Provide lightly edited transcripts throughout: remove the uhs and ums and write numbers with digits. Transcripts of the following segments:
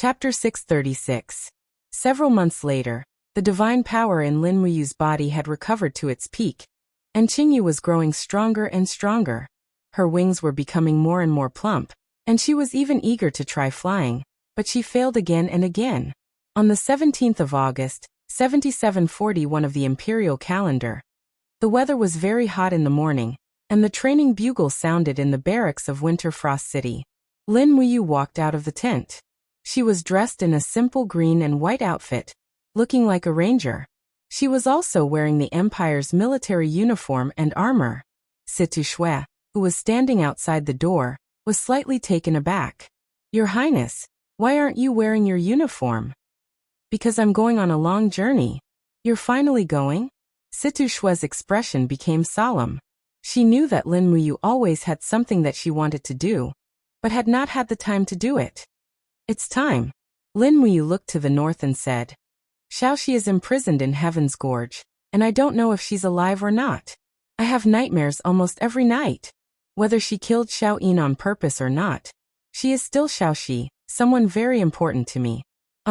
Chapter 636. Several months later, the divine power in Lin Muyu's body had recovered to its peak, and Qingyu was growing stronger and stronger. Her wings were becoming more and more plump, and she was even eager to try flying, but she failed again and again. On the 17th of August, 7741 of the imperial calendar, the weather was very hot in the morning, and the training bugle sounded in the barracks of Winter Frost City. Lin Muyu walked out of the tent. She was dressed in a simple green and white outfit, looking like a ranger. She was also wearing the Empire's military uniform and armor. Situ Shui, who was standing outside the door, was slightly taken aback. "Your Highness, why aren't you wearing your uniform?" "Because I'm going on a long journey." "You're finally going?" Situ Shui's expression became solemn. She knew that Lin Muyu always had something that she wanted to do, but had not had the time to do it. "It's time." Lin Muyu looked to the north and said, "Xiaoxi is imprisoned in Heaven's Gorge, and I don't know if she's alive or not. I have nightmares almost every night. Whether she killed Xiao Yin on purpose or not, she is still Xiaoxi, someone very important to me."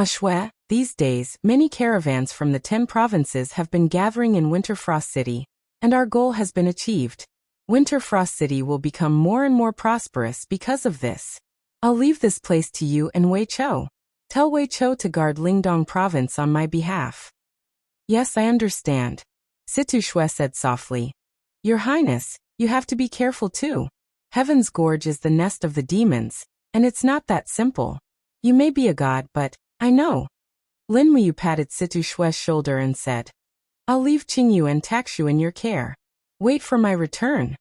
Shui, these days, many caravans from the 10 provinces have been gathering in Winter Frost City, and our goal has been achieved. Winter Frost City will become more and more prosperous because of this. I'll leave this place to you and Wei Chou. Tell Wei Chou to guard Lingdong province on my behalf." "Yes, I understand," Situ Shui said softly. "Your Highness, you have to be careful too. Heaven's Gorge is the nest of the demons, and it's not that simple. You may be a god, but I know." Lin Muyu patted Situ Shui's shoulder and said, "I'll leave Qingyu and Takshu in your care. Wait for my return."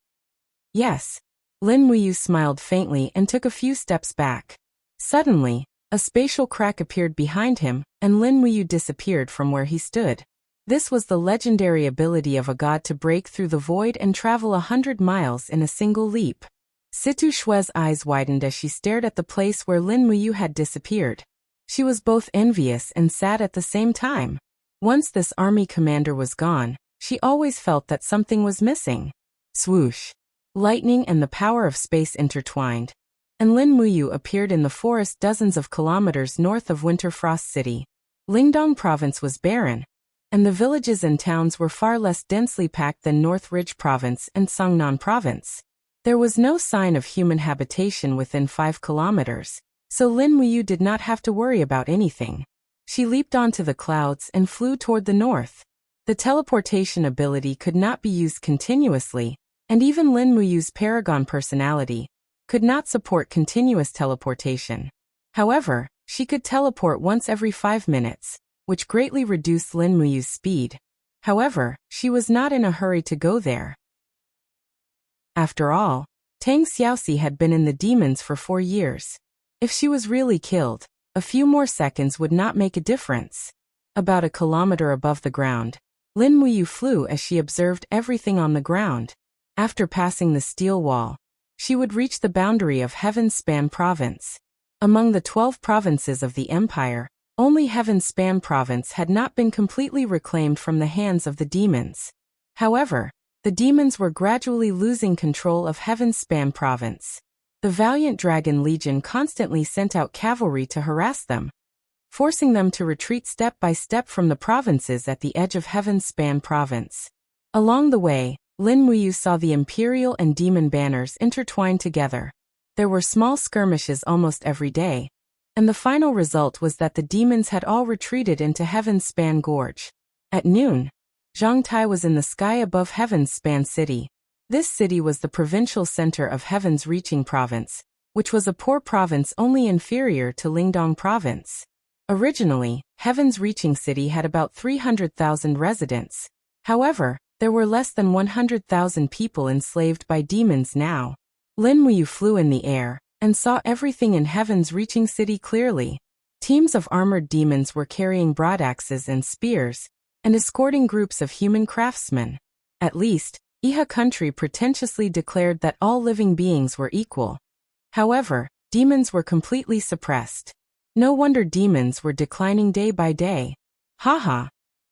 "Yes." Lin Muyu smiled faintly and took a few steps back. Suddenly, a spatial crack appeared behind him, and Lin Muyu disappeared from where he stood. This was the legendary ability of a god to break through the void and travel 100 miles in a single leap. Situ Shui's eyes widened as she stared at the place where Lin Muyu had disappeared. She was both envious and sad at the same time. Once this army commander was gone, she always felt that something was missing. Swoosh! Lightning and the power of space intertwined, and Lin Muyu appeared in the forest dozens of kilometers north of Winter Frost City. Lingdong province was barren, and the villages and towns were far less densely packed than North Ridge province and Songnan province. There was no sign of human habitation within 5 kilometers, so Lin Muyu did not have to worry about anything. She leaped onto the clouds and flew toward the north. The teleportation ability could not be used continuously, and even Lin Muyu's paragon personality could not support continuous teleportation. However, she could teleport once every 5 minutes, which greatly reduced Lin Muyu's speed. However, she was not in a hurry to go there. After all, Tang Xiaoxi had been in the demons for 4 years. If she was really killed, a few more seconds would not make a difference. About a kilometer above the ground, Lin Muyu flew as she observed everything on the ground. After passing the steel wall, she would reach the boundary of Heaven's Span province. Among the 12 provinces of the empire, only Heaven's Span province had not been completely reclaimed from the hands of the demons. However, the demons were gradually losing control of Heaven's Span province. The valiant Dragon Legion constantly sent out cavalry to harass them, forcing them to retreat step by step from the provinces at the edge of Heaven's Span province. Along the way, Lin Muyu saw the imperial and demon banners intertwined together. There were small skirmishes almost every day, and the final result was that the demons had all retreated into Heaven's Span Gorge. At noon, Zhang Tai was in the sky above Heaven's Span City. This city was the provincial center of Heaven's Reaching Province, which was a poor province only inferior to Lingdong Province. Originally, Heaven's Reaching City had about 300,000 residents. However, there were less than 100,000 people enslaved by demons now. Lin Muyu flew in the air and saw everything in Heaven's Reaching City clearly. Teams of armored demons were carrying broadaxes and spears, and escorting groups of human craftsmen. At least, Iha country pretentiously declared that all living beings were equal. However, demons were completely suppressed. No wonder demons were declining day by day. Haha!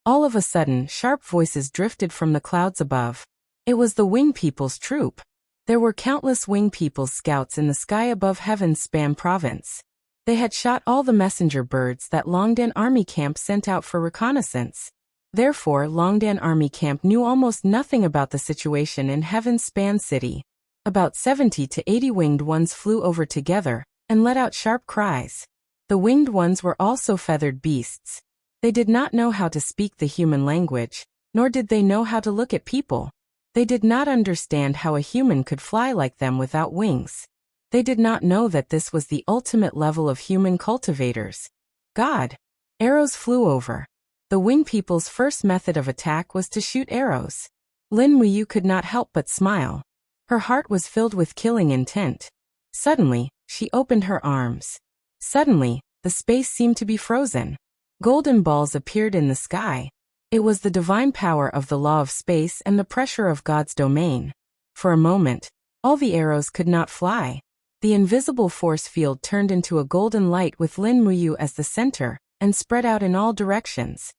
All of a sudden, sharp voices drifted from the clouds above. It was the Wing People's troop. There were countless Wing People's scouts in the sky above Heaven's Span province. They had shot all the messenger birds that Longdan Army Camp sent out for reconnaissance. Therefore, Longdan Army Camp knew almost nothing about the situation in Heaven's Span City. About 70 to 80 winged ones flew over together and let out sharp cries. The winged ones were also feathered beasts. They did not know how to speak the human language, nor did they know how to look at people. They did not understand how a human could fly like them without wings. They did not know that this was the ultimate level of human cultivators. God. Arrows flew over. The winged people's first method of attack was to shoot arrows. Lin Muyu could not help but smile. Her heart was filled with killing intent. Suddenly, she opened her arms. Suddenly, the space seemed to be frozen. Golden balls appeared in the sky. It was the divine power of the law of space and the pressure of God's domain. For a moment, all the arrows could not fly. The invisible force field turned into a golden light with Lin Muyu as the center, and spread out in all directions.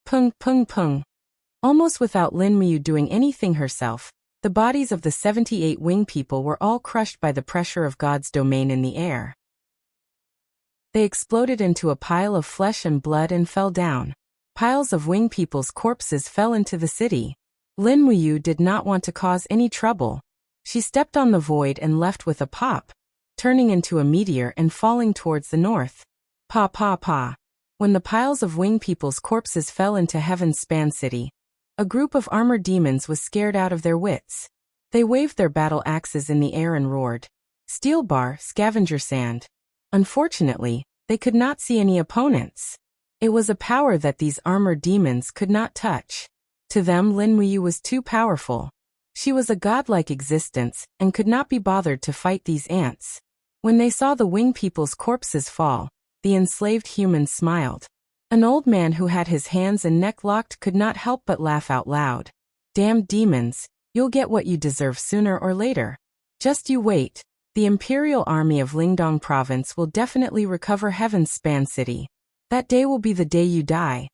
Pung, pung, pung. Almost without Lin Muyu doing anything herself, the bodies of the 78 winged people were all crushed by the pressure of God's domain in the air. They exploded into a pile of flesh and blood and fell down. Piles of winged people's corpses fell into the city. Lin Muyu did not want to cause any trouble. She stepped on the void and left with a pop, turning into a meteor and falling towards the north. Pa pa pa. When the piles of winged people's corpses fell into Heaven's Span City, a group of armored demons was scared out of their wits. They waved their battle axes in the air and roared, "Steel bar, scavenger sand." Unfortunately, they could not see any opponents. It was a power that these armored demons could not touch. To them, Lin Muyu was too powerful. She was a godlike existence and could not be bothered to fight these ants. When they saw the winged people's corpses fall, the enslaved humans smiled. An old man who had his hands and neck locked could not help but laugh out loud. "Damned demons, you'll get what you deserve sooner or later. Just you wait. The Imperial Army of Lingdong Province will definitely recover Heaven's Span City. That day will be the day you die."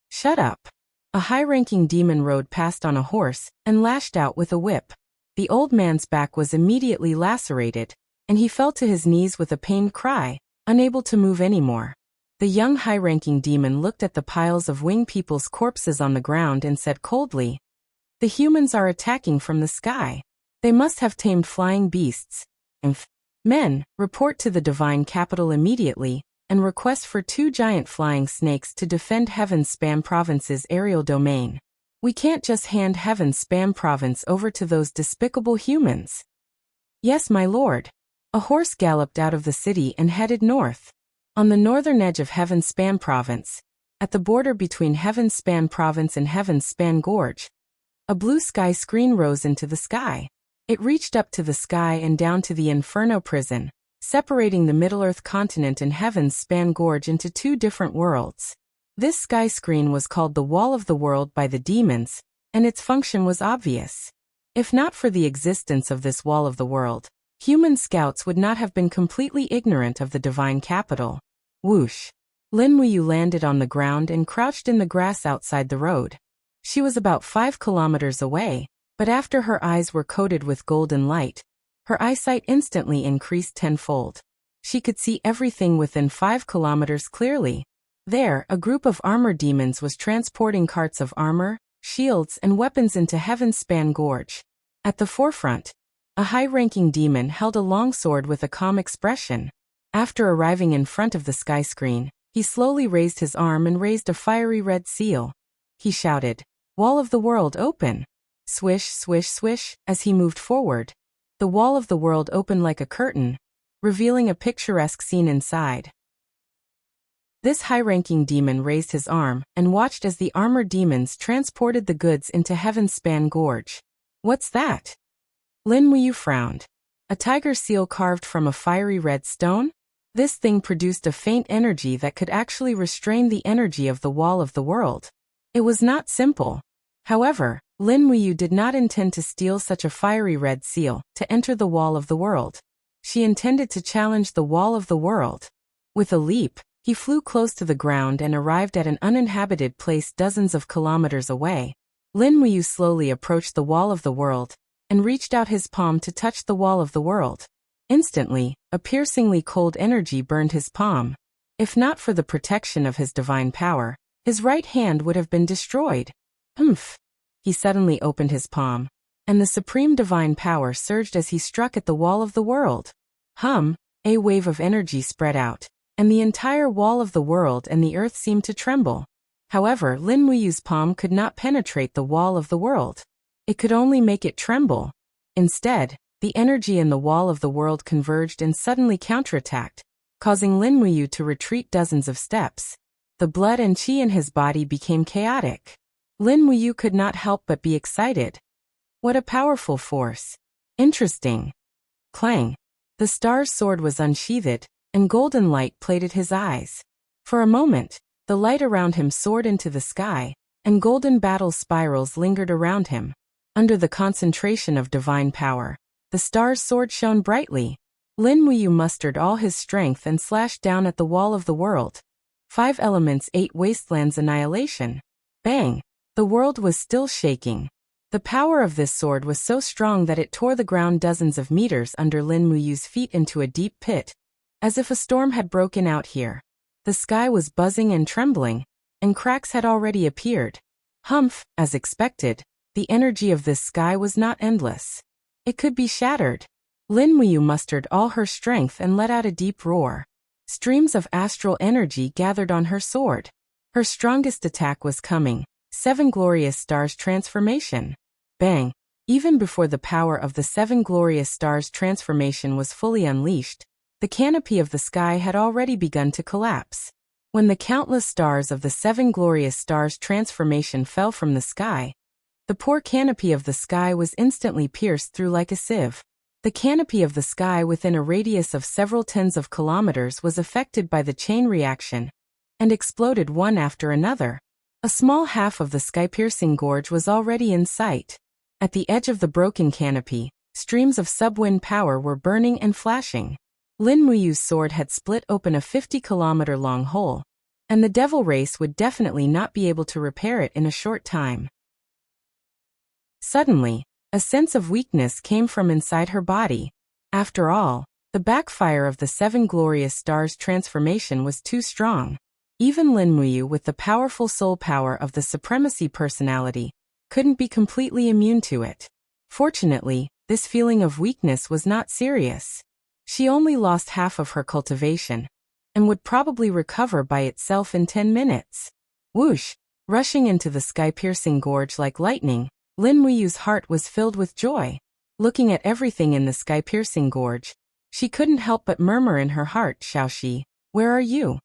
"Shut up." A high-ranking demon rode past on a horse and lashed out with a whip. The old man's back was immediately lacerated, and he fell to his knees with a pained cry, unable to move anymore. The young high-ranking demon looked at the piles of winged people's corpses on the ground and said coldly, "The humans are attacking from the sky. They must have tamed flying beasts. Men, report to the divine capital immediately, and request for 2 giant flying snakes to defend Heaven's Span Province's aerial domain. We can't just hand Heaven's Span Province over to those despicable humans." "Yes, my lord." A horse galloped out of the city and headed north. On the northern edge of Heaven's Span Province, at the border between Heaven's Span Province and Heaven's Span Gorge, a blue sky screen rose into the sky. It reached up to the sky and down to the Inferno prison, separating the Middle-earth continent and Heaven's Span Gorge into 2 different worlds. This sky screen was called the Wall of the World by the demons, and its function was obvious. If not for the existence of this Wall of the World, human scouts would not have been completely ignorant of the divine capital. Whoosh! Lin Muyu landed on the ground and crouched in the grass outside the road. She was about 5 kilometers away, but after her eyes were coated with golden light, her eyesight instantly increased tenfold. She could see everything within 5 kilometers clearly. There, a group of armored demons was transporting carts of armor, shields, and weapons into Heaven's Span Gorge. At the forefront, a high-ranking demon held a long sword with a calm expression. After arriving in front of the sky screen, he slowly raised his arm and raised a fiery red seal. He shouted, "Wall of the World, open!" Swish, swish, swish, as he moved forward. The Wall of the World opened like a curtain, revealing a picturesque scene inside. This high-ranking demon raised his arm and watched as the armored demons transported the goods into Heaven's Span Gorge. "What's that?" Lin Muyu frowned. "A tiger seal carved from a fiery red stone? This thing produced a faint energy that could actually restrain the energy of the Wall of the World. It was not simple. However, Lin Muyu did not intend to steal such a fiery red seal to enter the Wall of the World. She intended to challenge the Wall of the World. With a leap, he flew close to the ground and arrived at an uninhabited place dozens of kilometers away. Lin Muyu slowly approached the Wall of the World and reached out his palm to touch the Wall of the World. Instantly, A piercingly cold energy burned his palm. If not for the protection of his divine power, his right hand would have been destroyed. Humph! He suddenly opened his palm, and the supreme divine power surged as he struck at the wall of the world. A wave of energy spread out, and the entire wall of the world and the earth seemed to tremble. However, Lin Muyu's palm could not penetrate the wall of the world. It could only make it tremble. Instead, the energy in the wall of the world converged and suddenly counterattacked, causing Lin Muyu to retreat dozens of steps. The blood and qi in his body became chaotic. Lin Muyu could not help but be excited. What a powerful force. Interesting. Clang. The star's sword was unsheathed, and golden light plated his eyes. For a moment, the light around him soared into the sky, and golden battle spirals lingered around him. Under the concentration of divine power, the star's sword shone brightly. Lin Muyu mustered all his strength and slashed down at the wall of the world. 5 elements, 8 wastelands, annihilation. Bang! The world was still shaking. The power of this sword was so strong that it tore the ground dozens of meters under Lin Muyu's feet into a deep pit, as if a storm had broken out here. The sky was buzzing and trembling, and cracks had already appeared. Humph! As expected, the energy of this sky was not endless. It could be shattered. Lin Muyu mustered all her strength and let out a deep roar. Streams of astral energy gathered on her sword. Her strongest attack was coming. 7 glorious stars transformation. Bang! Even before the power of the 7 glorious stars transformation was fully unleashed, the canopy of the sky had already begun to collapse. When the countless stars of the 7 glorious stars transformation fell from the sky, the poor canopy of the sky was instantly pierced through like a sieve. The canopy of the sky within a radius of several tens of kilometers was affected by the chain reaction, and exploded one after another. A small half of the sky-piercing gorge was already in sight. At the edge of the broken canopy, streams of subwind power were burning and flashing. Lin Muyu's sword had split open a 50-kilometer-long hole, and the devil race would definitely not be able to repair it in a short time. Suddenly, a sense of weakness came from inside her body. After all, the backfire of the 7 glorious stars transformation was too strong. Even Lin Muyu, with the powerful soul power of the supremacy personality, couldn't be completely immune to it. Fortunately, this feeling of weakness was not serious. She only lost half of her cultivation, and would probably recover by itself in 10 minutes. Whoosh! Rushing into the sky-piercing gorge like lightning, Lin Muyu's heart was filled with joy. Looking at everything in the sky-piercing gorge, she couldn't help but murmur in her heart, Xiaoxi, where are you?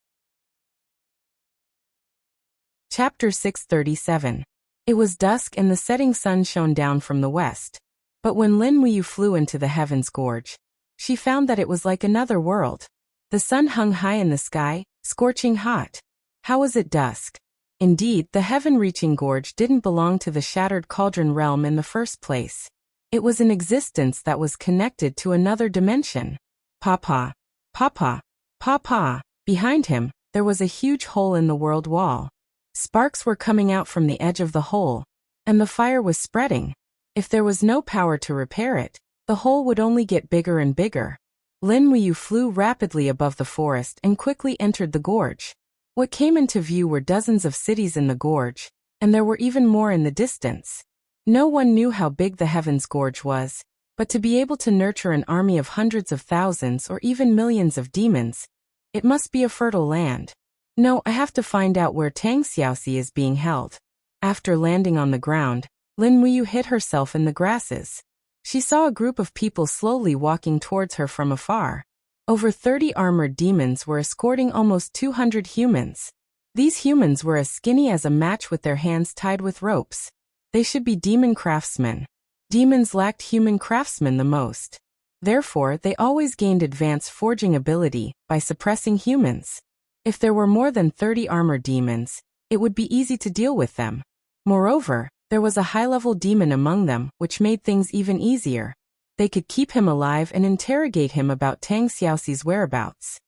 Chapter 637. It was dusk and the setting sun shone down from the west. But when Lin Muyu flew into the heavens gorge, she found that it was like another world. The sun hung high in the sky, scorching hot. How was it dusk? Indeed, the heaven-reaching gorge didn't belong to the shattered cauldron realm in the first place. It was an existence that was connected to another dimension. Papa! Papa! Papa! Behind him, there was a huge hole in the world wall. Sparks were coming out from the edge of the hole, and the fire was spreading. If there was no power to repair it, the hole would only get bigger and bigger. Lin Muyu flew rapidly above the forest and quickly entered the gorge. What came into view were dozens of cities in the gorge, and there were even more in the distance. No one knew how big the heavens gorge was, but to be able to nurture an army of hundreds of thousands or even millions of demons, it must be a fertile land. No, I have to find out where Tang Xiaoxi is being held. After landing on the ground, Lin Muyu hid herself in the grasses. She saw a group of people slowly walking towards her from afar. Over 30 armored demons were escorting almost 200 humans. These humans were as skinny as a match with their hands tied with ropes. They should be demon craftsmen. Demons lacked human craftsmen the most. Therefore, they always gained advanced forging ability by suppressing humans. If there were more than 30 armored demons, it would be easy to deal with them. Moreover, there was a high-level demon among them, which made things even easier. They could keep him alive and interrogate him about Tang Xiaoxi's whereabouts.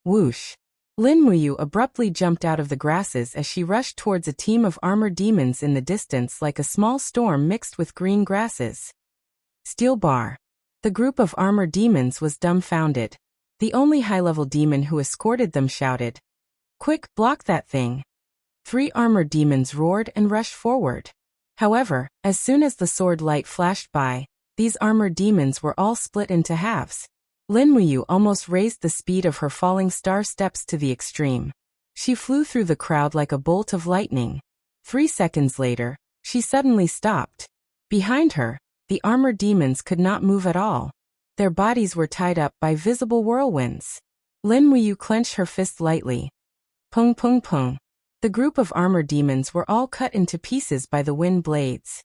Whoosh! Lin Muyu abruptly jumped out of the grasses as she rushed towards a team of armored demons in the distance like a small storm mixed with green grasses. Steel bar. The group of armored demons was dumbfounded. The only high-level demon who escorted them shouted, "Quick, block that thing." 3 armored demons roared and rushed forward. However, as soon as the sword light flashed by, these armored demons were all split into halves. Lin Muyu almost raised the speed of her falling star steps to the extreme. She flew through the crowd like a bolt of lightning. 3 seconds later, she suddenly stopped. Behind her, the armored demons could not move at all. Their bodies were tied up by visible whirlwinds. Lin Muyu clenched her fist lightly. Pung pung pung. The group of armored demons were all cut into pieces by the wind blades.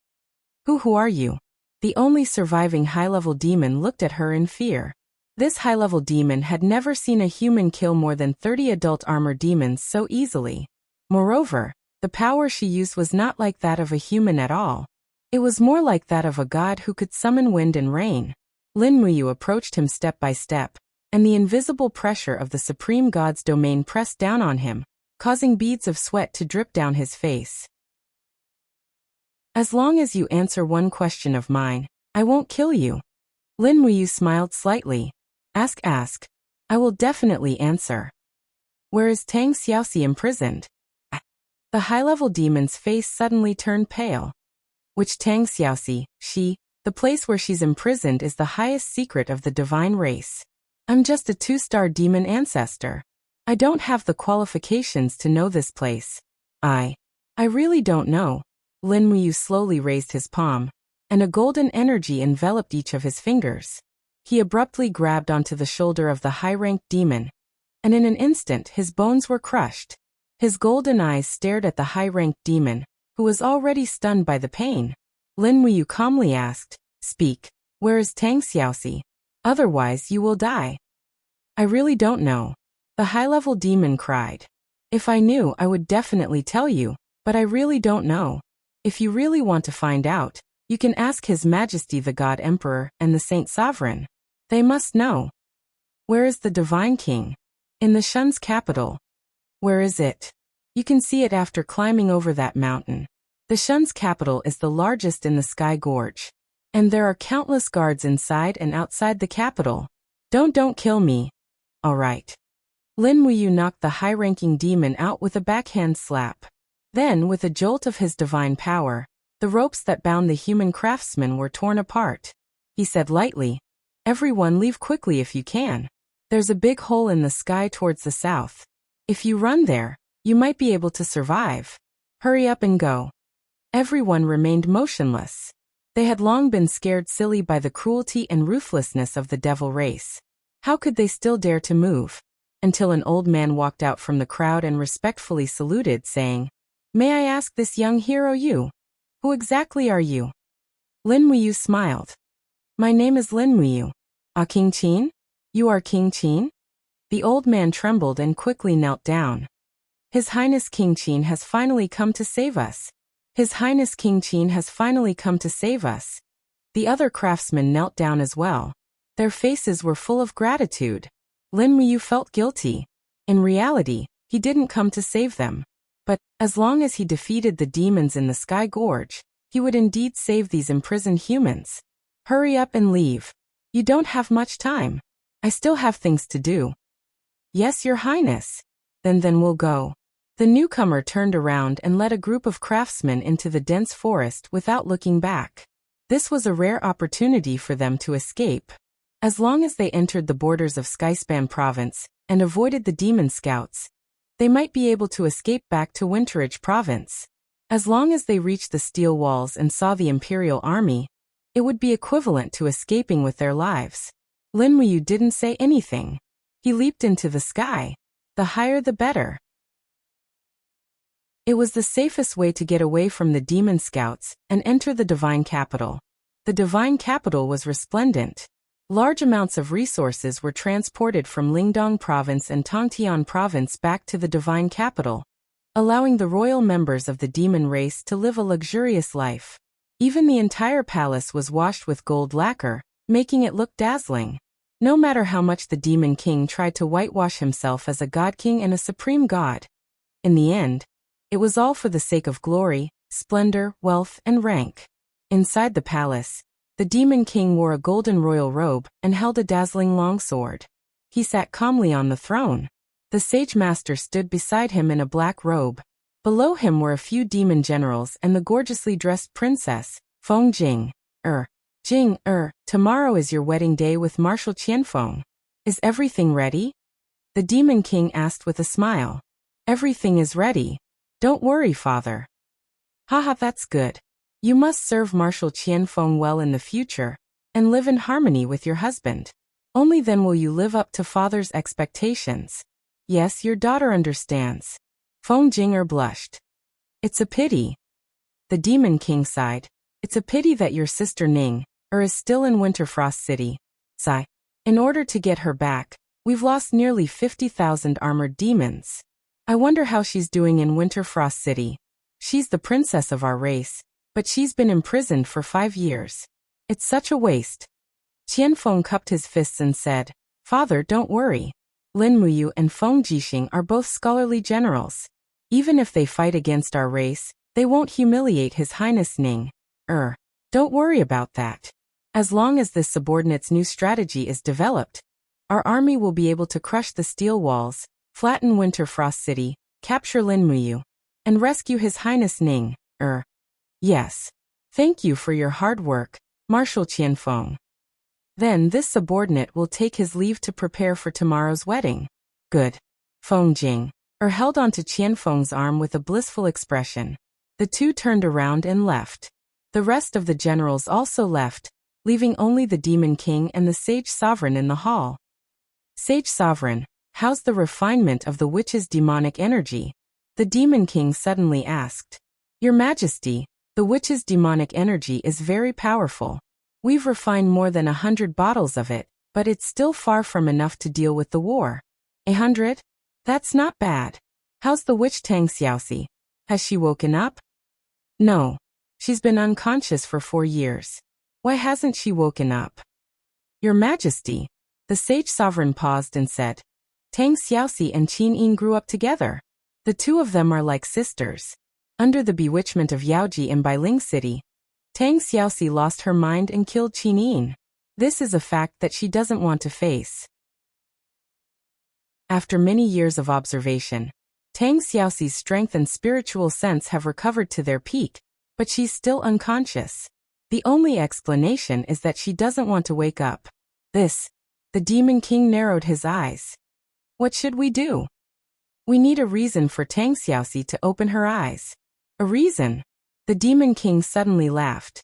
Who are you?" The only surviving high-level demon looked at her in fear. This high-level demon had never seen a human kill more than 30 adult armored demons so easily. Moreover, the power she used was not like that of a human at all. It was more like that of a god who could summon wind and rain. Lin Muyu approached him step by step, and the invisible pressure of the supreme god's domain pressed down on him, causing beads of sweat to drip down his face. "As long as you answer one question of mine, I won't kill you." Lin Muyu smiled slightly. Ask. I will definitely answer. Where is Tang Xiaoxi imprisoned?" The high-level demon's face suddenly turned pale. "Which Tang Xiaoxi? The place where she's imprisoned is the highest secret of the divine race. I'm just a 2-star demon ancestor. I don't have the qualifications to know this place. I really don't know." Lin Muyu slowly raised his palm, and a golden energy enveloped each of his fingers. He abruptly grabbed onto the shoulder of the high-ranked demon, and in an instant his bones were crushed. His golden eyes stared at the high-ranked demon, who was already stunned by the pain. Lin Muyu calmly asked, "Speak, where is Tang Xiaoxi? Otherwise you will die." "I really don't know," the high-level demon cried. "If I knew, I would definitely tell you, but I really don't know. If you really want to find out, you can ask His Majesty the God Emperor and the Saint Sovereign. They must know." "Where is the Divine King?" "In the Shun's capital." "Where is it?" "You can see it after climbing over that mountain. The Shun's capital is the largest in the Sky Gorge. And there are countless guards inside and outside the capital. Don't kill me." "All right." Lin Muyu knocked the high-ranking demon out with a backhand slap. Then, with a jolt of his divine power, the ropes that bound the human craftsman were torn apart. He said lightly, "Everyone leave quickly if you can. There's a big hole in the sky towards the south. If you run there, you might be able to survive. Hurry up and go." Everyone remained motionless. They had long been scared silly by the cruelty and ruthlessness of the devil race. How could they still dare to move? Until an old man walked out from the crowd and respectfully saluted, saying, "May I ask this young hero who exactly are you?" Lin Muyu smiled. "My name is Lin Muyu. King Qin? You are King Qin?" The old man trembled and quickly knelt down. "His Highness King Qin has finally come to save us. His Highness King Qin has finally come to save us." The other craftsmen knelt down as well. Their faces were full of gratitude. Lin Muyu felt guilty. In reality, he didn't come to save them. But, as long as he defeated the demons in the Sky Gorge, he would indeed save these imprisoned humans. "Hurry up and leave. You don't have much time. I still have things to do." "Yes, Your Highness." Then we'll go." The newcomer turned around and led a group of craftsmen into the dense forest without looking back. This was a rare opportunity for them to escape. As long as they entered the borders of Skyspan Province and avoided the demon scouts, they might be able to escape back to Winterage Province. As long as they reached the steel walls and saw the Imperial Army, it would be equivalent to escaping with their lives. Lin Muyu didn't say anything. He leaped into the sky. The higher the better. It was the safest way to get away from the demon scouts and enter the divine capital. The divine capital was resplendent. Large amounts of resources were transported from Lingdong Province and Tongtian Province back to the divine capital, allowing the royal members of the demon race to live a luxurious life. Even the entire palace was washed with gold lacquer, making it look dazzling. No matter how much the demon king tried to whitewash himself as a god king and a supreme god, in the end, it was all for the sake of glory, splendor, wealth, and rank. Inside the palace, the demon king wore a golden royal robe and held a dazzling longsword. He sat calmly on the throne. The sage master stood beside him in a black robe. Below him were a few demon generals and the gorgeously dressed princess, Feng Jing. Tomorrow is your wedding day with Marshal Qianfeng. Is everything ready? The demon king asked with a smile. Everything is ready. Don't worry, father. Haha, that's good. You must serve Marshal Qianfeng well in the future, and live in harmony with your husband. Only then will you live up to father's expectations. Yes, your daughter understands. Feng Jing blushed. It's a pity. The demon king sighed. It's a pity that your sister Ning is still in Winterfrost City. Sigh. In order to get her back, we've lost nearly 50,000 armored demons. I wonder how she's doing in Winterfrost City. She's the princess of our race, but she's been imprisoned for 5 years. It's such a waste. Qianfeng cupped his fists and said, Father, don't worry. Lin Muyu and Feng Jixing are both scholarly generals. Even if they fight against our race, they won't humiliate His Highness Ning. Don't worry about that. As long as this subordinate's new strategy is developed, our army will be able to crush the steel walls, flatten Winterfrost City, capture Lin Muyu, and rescue His Highness Ning. Yes. Thank you for your hard work, Marshal Qianfeng. Then this subordinate will take his leave to prepare for tomorrow's wedding. Good. Feng Jing held onto Qianfeng's arm with a blissful expression. The two turned around and left. The rest of the generals also left, leaving only the Demon King and the Sage Sovereign in the hall. Sage Sovereign, how's the refinement of the witch's demonic energy? The Demon King suddenly asked. Your Majesty, the witch's demonic energy is very powerful. We've refined more than 100 bottles of it, but it's still far from enough to deal with the war. 100? That's not bad. How's the witch Tang Xiaoxi? Has she woken up? No. She's been unconscious for 4 years. Why hasn't she woken up? Your Majesty, the Sage Sovereign paused and said, Tang Xiaoxi and Qin Yin grew up together. The two of them are like sisters. Under the bewitchment of Yaoji in Bailing City, Tang Xiaoxi lost her mind and killed Qin Yin. This is a fact that she doesn't want to face. After many years of observation, Tang Xiaoxi's strength and spiritual sense have recovered to their peak, but she's still unconscious. The only explanation is that she doesn't want to wake up. The Demon King narrowed his eyes. What should we do? We need a reason for Tang Xiaoxi to open her eyes. A reason? The Demon King suddenly laughed.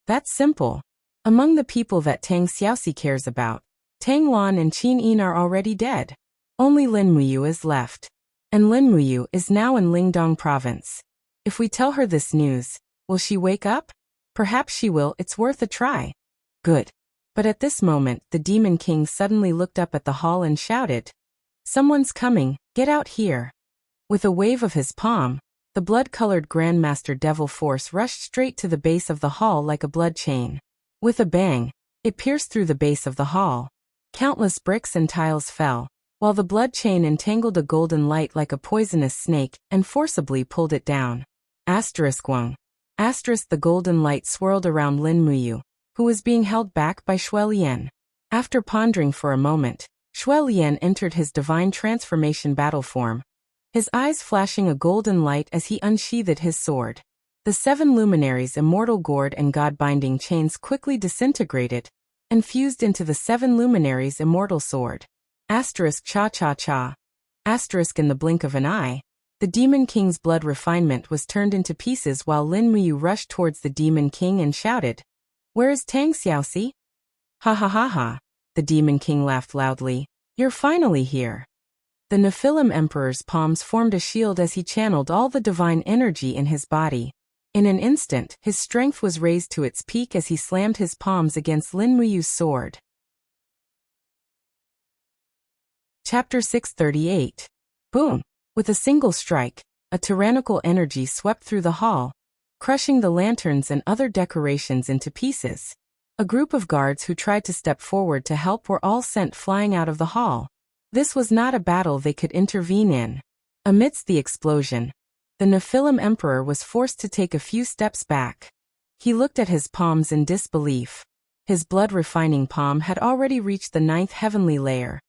That's simple. Among the people that Tang Xiaoxi cares about, Tang Lan and Qin Yin are already dead. Only Lin Muyu is left. And Lin Muyu is now in Lingdong province. If we tell her this news, will she wake up? Perhaps she will, it's worth a try. Good. But at this moment, the Demon King suddenly looked up at the hall and shouted, Someone's coming, get out here. With a wave of his palm, the blood-colored Grandmaster Devil Force rushed straight to the base of the hall like a blood chain. With a bang, it pierced through the base of the hall. Countless bricks and tiles fell, while the blood chain entangled a golden light like a poisonous snake and forcibly pulled it down. *1. The golden light swirled around Lin Muyu, who was being held back by Shui Lian. After pondering for a moment, Shui Lian entered his divine transformation battle form, his eyes flashing a golden light as he unsheathed his sword. The 7 luminaries' immortal gourd and god-binding chains quickly disintegrated and fused into the 7 luminaries' immortal sword. *cha-cha-cha. In the blink of an eye, the Demon King's blood refinement was turned into pieces while Lin Muyu rushed towards the Demon King and shouted, Where is Tang Xiaoxi? Ha ha ha ha. The Demon King laughed loudly. You're finally here. The Nephilim Emperor's palms formed a shield as he channeled all the divine energy in his body. In an instant, his strength was raised to its peak as he slammed his palms against Lin Muyu's sword. Chapter 638. Boom! With a single strike, a tyrannical energy swept through the hall, crushing the lanterns and other decorations into pieces. A group of guards who tried to step forward to help were all sent flying out of the hall. This was not a battle they could intervene in. Amidst the explosion, the Nephilim Emperor was forced to take a few steps back. He looked at his palms in disbelief. His blood-refining palm had already reached the 9th heavenly layer,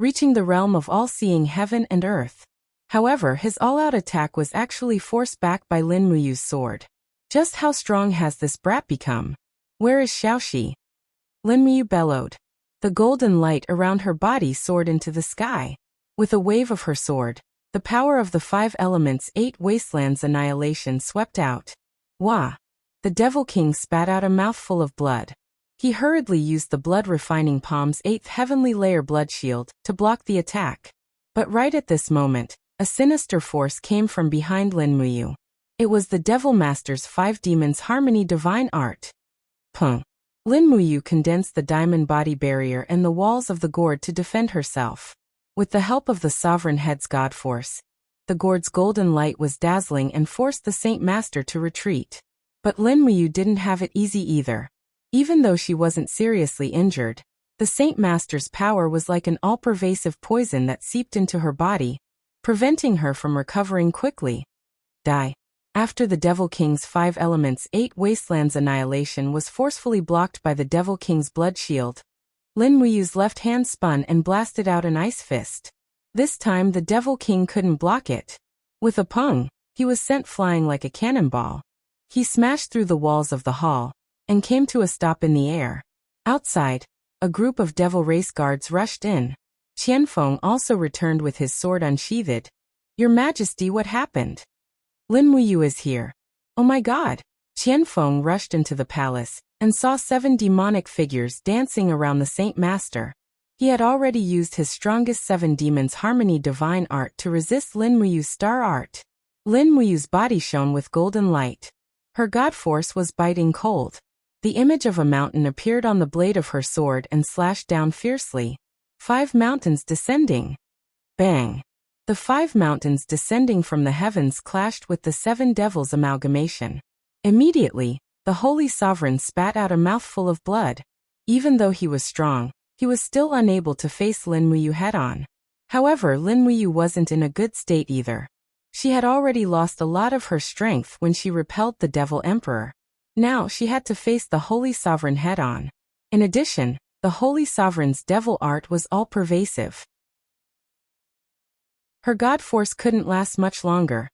reaching the realm of all-seeing heaven and earth. However, his all-out attack was actually forced back by Lin Muyu's sword. Just how strong has this brat become? Where is Xiaoxi? Lin Muyu bellowed. The golden light around her body soared into the sky. With a wave of her sword, the power of the 5 elements 8 wastelands annihilation swept out. Wah! The Devil King spat out a mouthful of blood. He hurriedly used the blood-refining palm's 8th heavenly layer blood shield to block the attack. But right at this moment, a sinister force came from behind Lin Muyu. It was the Devil Master's 5 demons harmony divine art. Pung! Lin Muyu condensed the diamond body barrier and the walls of the gourd to defend herself. With the help of the Sovereign Head's God Force, the gourd's golden light was dazzling and forced the Saint Master to retreat. But Lin Muyu didn't have it easy either. Even though she wasn't seriously injured, the Saint Master's power was like an all-pervasive poison that seeped into her body, preventing her from recovering quickly. Die. After the Devil King's 5 elements 8 wastelands annihilation was forcefully blocked by the Devil King's blood shield, Lin Muyu's left hand spun and blasted out an ice fist. This time the Devil King couldn't block it. With a pung, he was sent flying like a cannonball. He smashed through the walls of the hall and came to a stop in the air. Outside, a group of Devil Race guards rushed in. Qianfeng also returned with his sword unsheathed. Your Majesty, what happened? Lin Muyu is here. Oh my god! Qianfeng rushed into the palace and saw 7 demonic figures dancing around the Saint Master. He had already used his strongest 7 demons harmony divine art to resist Lin Muyu's star art. Lin Muyu's body shone with golden light. Her god force was biting cold. The image of a mountain appeared on the blade of her sword and slashed down fiercely. 5 mountains descending. Bang! The 5 mountains descending from the heavens clashed with the 7 devils amalgamation. Immediately, the Holy Sovereign spat out a mouthful of blood. Even though he was strong, he was still unable to face Lin Muyu head-on. However, Lin Muyu wasn't in a good state either. She had already lost a lot of her strength when she repelled the Devil Emperor. Now she had to face the Holy Sovereign head-on. In addition, the Holy Sovereign's devil art was all-pervasive. Her god force couldn't last much longer,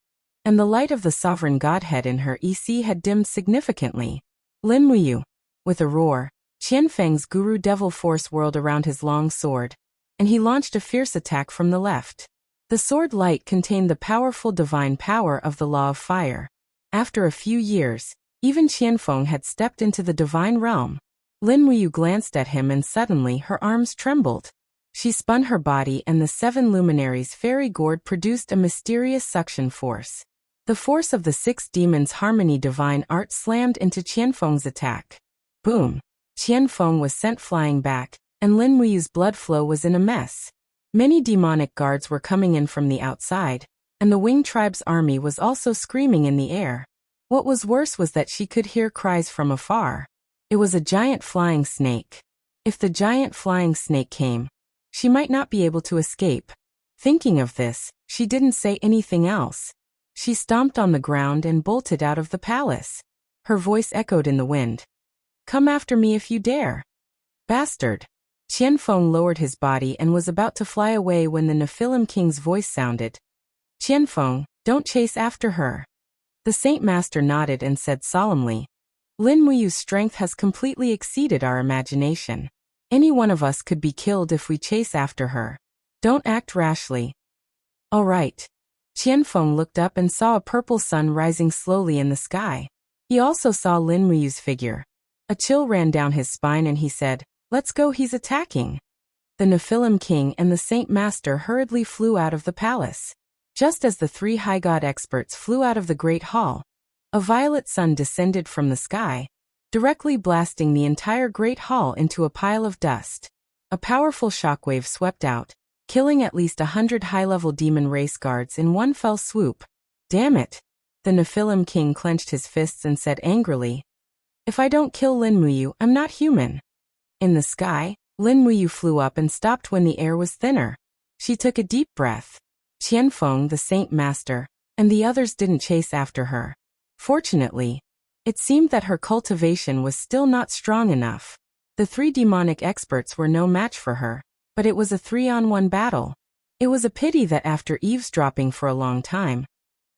and the light of the Sovereign Godhead in her EC had dimmed significantly. Lin Muyu. With a roar, Qianfeng's Guru Devil Force whirled around his long sword, and he launched a fierce attack from the left. The sword light contained the powerful divine power of the Law of Fire. After a few years, even Qianfeng had stepped into the divine realm. Lin Muyu glanced at him and suddenly her arms trembled. She spun her body and the 7 luminaries' fairy gourd produced a mysterious suction force. The force of the 6 demons' harmony divine art slammed into Qianfeng's attack. Boom! Qianfeng was sent flying back, and Lin Muyu's blood flow was in a mess. Many demonic guards were coming in from the outside, and the Wing Tribe's army was also screaming in the air. What was worse was that she could hear cries from afar. It was a giant flying snake. If the giant flying snake came, she might not be able to escape. Thinking of this, she didn't say anything else. She stomped on the ground and bolted out of the palace. Her voice echoed in the wind. Come after me if you dare. Bastard! Qianfeng lowered his body and was about to fly away when the Nephilim King's voice sounded. Qianfeng, don't chase after her. The Saint Master nodded and said solemnly, Lin Muyu's strength has completely exceeded our imagination. Any one of us could be killed if we chase after her. Don't act rashly. All right. Qianfeng looked up and saw a purple sun rising slowly in the sky. He also saw Lin Muyu's figure. A chill ran down his spine and he said, Let's go, he's attacking. The Nephilim King and the Saint Master hurriedly flew out of the palace. Just as the 3 high god experts flew out of the great hall, a violet sun descended from the sky, directly blasting the entire great hall into a pile of dust. A powerful shockwave swept out, killing at least 100 high-level demon race guards in one fell swoop. Damn it! The Nephilim King clenched his fists and said angrily, If I don't kill Lin Muyu, I'm not human. In the sky, Lin Muyu flew up and stopped when the air was thinner. She took a deep breath. Qianfeng, the Saint Master, and the others didn't chase after her. Fortunately, it seemed that her cultivation was still not strong enough. The 3 demonic experts were no match for her. but it was a 3-on-1 battle. It was a pity that after eavesdropping for a long time,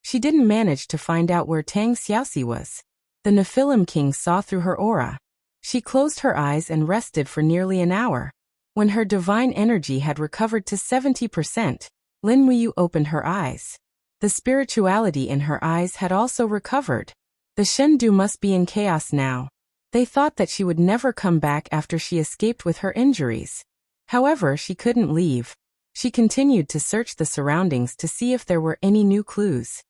she didn't manage to find out where Tang Xiaoxi was. The Nephilim King saw through her aura. She closed her eyes and rested for nearly an hour. When her divine energy had recovered to 70%, Lin Muyu opened her eyes. The spirituality in her eyes had also recovered. The Shendu must be in chaos now. They thought that she would never come back after she escaped with her injuries. However, she couldn't leave. She continued to search the surroundings to see if there were any new clues.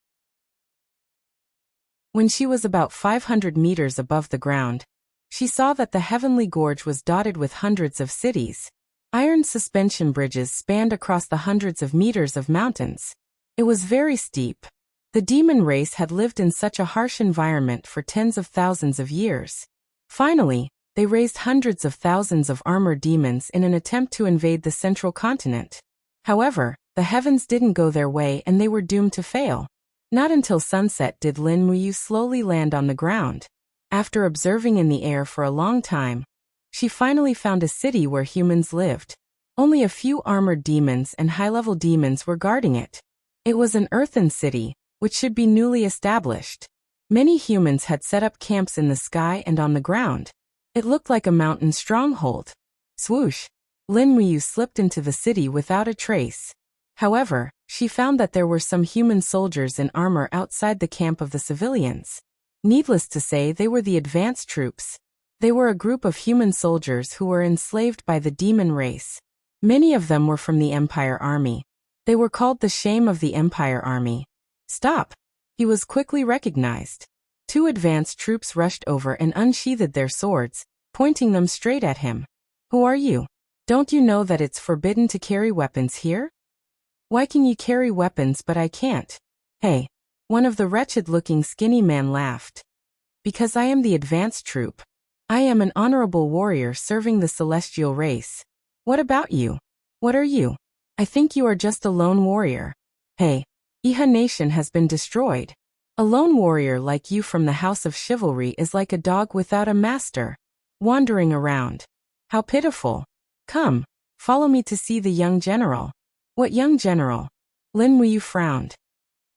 When she was about 500 meters above the ground, she saw that the heavenly gorge was dotted with hundreds of cities. Iron suspension bridges spanned across the hundreds of meters of mountains. It was very steep. The demon race had lived in such a harsh environment for tens of thousands of years. Finally, they raised hundreds of thousands of armored demons in an attempt to invade the central continent. However, the heavens didn't go their way and they were doomed to fail. Not until sunset did Lin Muyu slowly land on the ground. After observing in the air for a long time, she finally found a city where humans lived. Only a few armored demons and high-level demons were guarding it. It was an earthen city, which should be newly established. Many humans had set up camps in the sky and on the ground. It looked like a mountain stronghold. Swoosh! Lin Muyu slipped into the city without a trace. However, she found that there were some human soldiers in armor outside the camp of the civilians. Needless to say, they were the advanced troops. They were a group of human soldiers who were enslaved by the demon race. Many of them were from the Empire Army. They were called the Shame of the Empire Army. Stop! He was quickly recognized. 2 advanced troops rushed over and unsheathed their swords, pointing them straight at him. Who are you? Don't you know that it's forbidden to carry weapons here? Why can you carry weapons but I can't? Hey! One of the wretched-looking skinny men laughed. Because I am the advanced troop. I am an honorable warrior serving the celestial race. What about you? What are you? I think you are just a lone warrior. Hey! Iha Nation has been destroyed. A lone warrior like you from the House of Chivalry is like a dog without a master, wandering around. How pitiful. Come, follow me to see the young general. What young general? Lin Muyu frowned.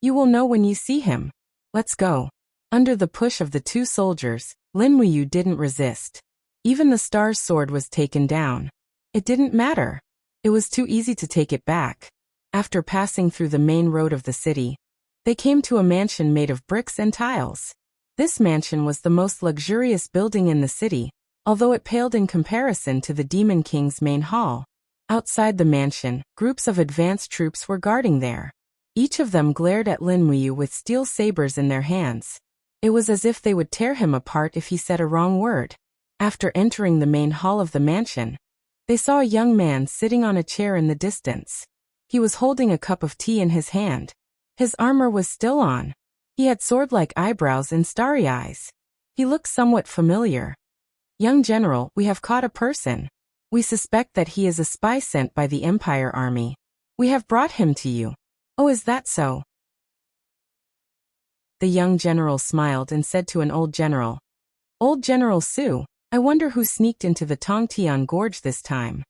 You will know when you see him. Let's go. Under the push of the 2 soldiers, Lin Muyu didn't resist. Even the star's sword was taken down. It didn't matter. It was too easy to take it back. After passing through the main road of the city, they came to a mansion made of bricks and tiles. This mansion was the most luxurious building in the city, although it paled in comparison to the Demon King's main hall. Outside the mansion, groups of advanced troops were guarding there. Each of them glared at Lin Muyu with steel sabers in their hands. It was as if they would tear him apart if he said a wrong word. After entering the main hall of the mansion, they saw a young man sitting on a chair in the distance. He was holding a cup of tea in his hand. His armor was still on. He had sword-like eyebrows and starry eyes. He looked somewhat familiar. Young General, we have caught a person. We suspect that he is a spy sent by the Empire Army. We have brought him to you. Oh, is that so? The young general smiled and said to an old general, Old General Su, I wonder who sneaked into the Tongtian Gorge this time.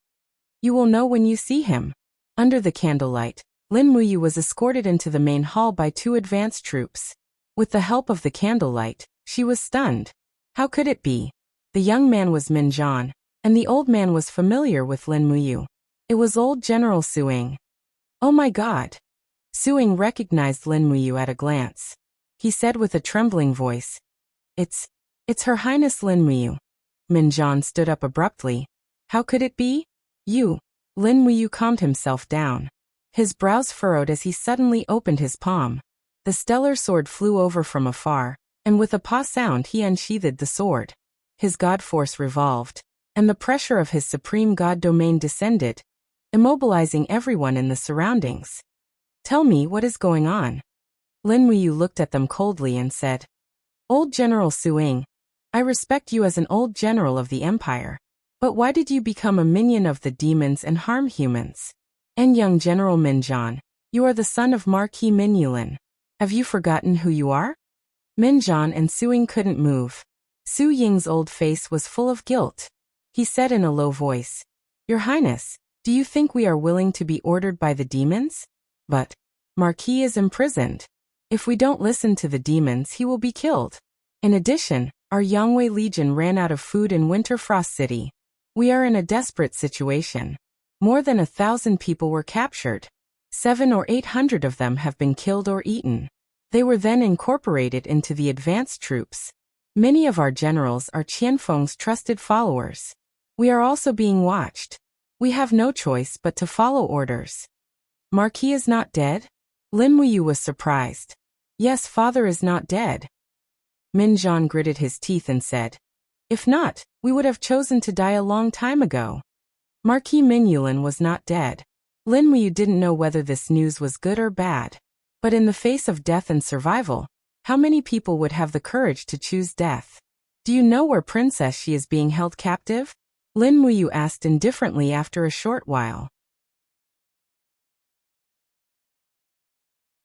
You will know when you see him. Under the candlelight, Lin Muyu was escorted into the main hall by 2 advanced troops. With the help of the candlelight, she was stunned. How could it be? The young man was Min Zhan, and the old man was familiar with Lin Muyu. It was old General Suing. Oh my God! Suing recognized Lin Muyu at a glance. He said with a trembling voice, It's Her Highness Lin Muyu. Min Zhan stood up abruptly. How could it be? You. Lin Muyu calmed himself down. His brows furrowed as he suddenly opened his palm. The stellar sword flew over from afar, and with a paw sound he unsheathed the sword. His god force revolved, and the pressure of his supreme god domain descended, immobilizing everyone in the surroundings. Tell me what is going on. Lin Muyu looked at them coldly and said, Old General Suing, I respect you as an old general of the Empire. But why did you become a minion of the demons and harm humans? And young General Min Zhan, you are the son of Marquis Min Yulin. Have you forgotten who you are? Min Zhan and Suing couldn't move. Su Ying's old face was full of guilt. He said in a low voice, Your Highness, Do you think we are willing to be ordered by the demons? But Marquis is imprisoned. If we don't listen to the demons, he will be killed. In addition, our Yangwei Legion ran out of food in Winterfrost City. We are in a desperate situation. More than 1,000 people were captured. 700 or 800 of them have been killed or eaten. They were then incorporated into the advanced troops. Many of our generals are Qianfeng's trusted followers. We are also being watched. We have no choice but to follow orders. Marquis is not dead? Lin Muyu was surprised. Yes, father is not dead. Minjian gritted his teeth and said, if not, we would have chosen to die a long time ago. Marquis Minyulin was not dead. Lin Muyu didn't know whether this news was good or bad. But in the face of death and survival, how many people would have the courage to choose death? Do you know where Princess Shi is being held captive? Lin Muyu asked indifferently after a short while.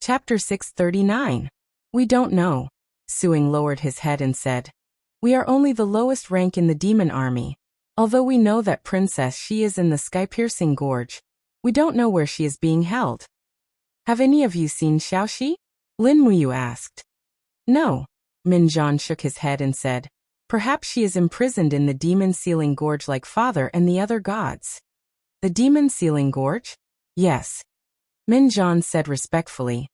Chapter 639. We don't know. Suing lowered his head and said, we are only the lowest rank in the demon army. Although we know that Princess Shi is in the sky-piercing gorge, we don't know where she is being held. Have any of you seen Xiaoxi? Lin Muyu asked. No. Minjian shook his head and said, perhaps she is imprisoned in the demon sealing gorge like father and the other gods. The demon sealing gorge? Yes. Minjian said respectfully.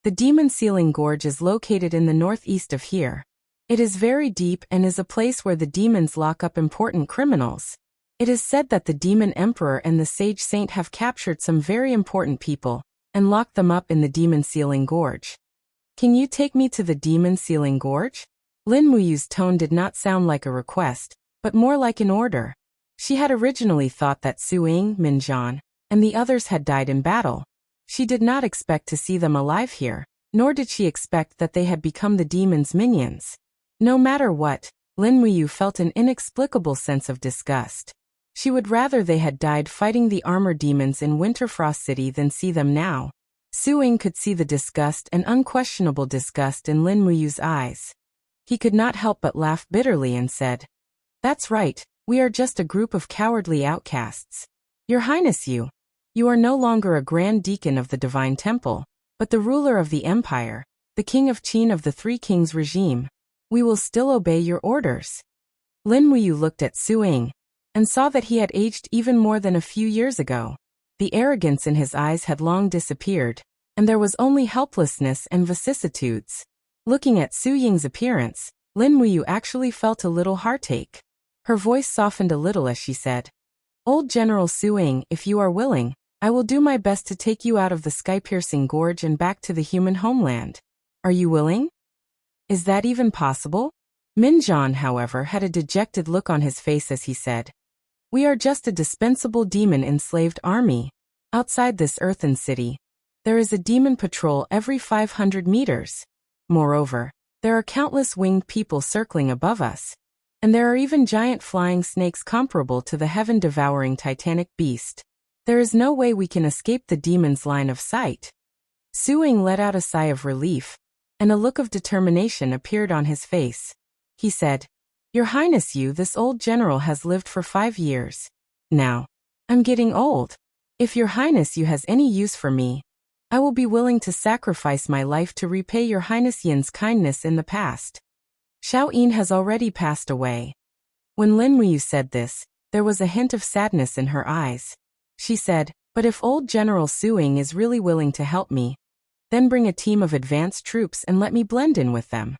The demon sealing gorge is located in the northeast of here. It is very deep and is a place where the demons lock up important criminals. It is said that the demon emperor and the sage saint have captured some very important people and locked them up in the demon sealing gorge. Can you take me to the demon sealing gorge? Lin Muyu's tone did not sound like a request, but more like an order. She had originally thought that Su Ying, Minjian, and the others had died in battle. She did not expect to see them alive here, nor did she expect that they had become the demon's minions. No matter what, Lin Muyu felt an inexplicable sense of disgust. She would rather they had died fighting the armor demons in Winterfrost City than see them now. Su Ying could see the disgust and unquestionable disgust in Lin Muyu's eyes. He could not help but laugh bitterly and said, that's right, we are just a group of cowardly outcasts. Your Highness, you are no longer a Grand Deacon of the Divine Temple, but the ruler of the Empire, the King of Qin of the Three Kings regime. We will still obey your orders. Lin Muyu looked at Su Ying and saw that he had aged even more than a few years ago. The arrogance in his eyes had long disappeared, and there was only helplessness and vicissitudes. Looking at Su Ying's appearance, Lin Muyu actually felt a little heartache. Her voice softened a little as she said, Old General Su Ying, if you are willing, I will do my best to take you out of the sky-piercing gorge and back to the human homeland. Are you willing? Is that even possible? Minjian, however, had a dejected look on his face as he said, we are just a dispensable demon-enslaved army. Outside this earthen city, there is a demon patrol every 500 meters. Moreover, there are countless winged people circling above us. And there are even giant flying snakes comparable to the heaven-devouring titanic beast. There is no way we can escape the demon's line of sight. Su Ying let out a sigh of relief, and a look of determination appeared on his face. He said, Your Highness, this old general has lived for 5 years. Now, I'm getting old. If Your Highness has any use for me, I will be willing to sacrifice my life to repay Your Highness Yin's kindness in the past. Xiao Yin has already passed away. When Lin Muyu said this, there was a hint of sadness in her eyes. She said, but if old General Su Ying is really willing to help me, then bring a team of advanced troops and let me blend in with them.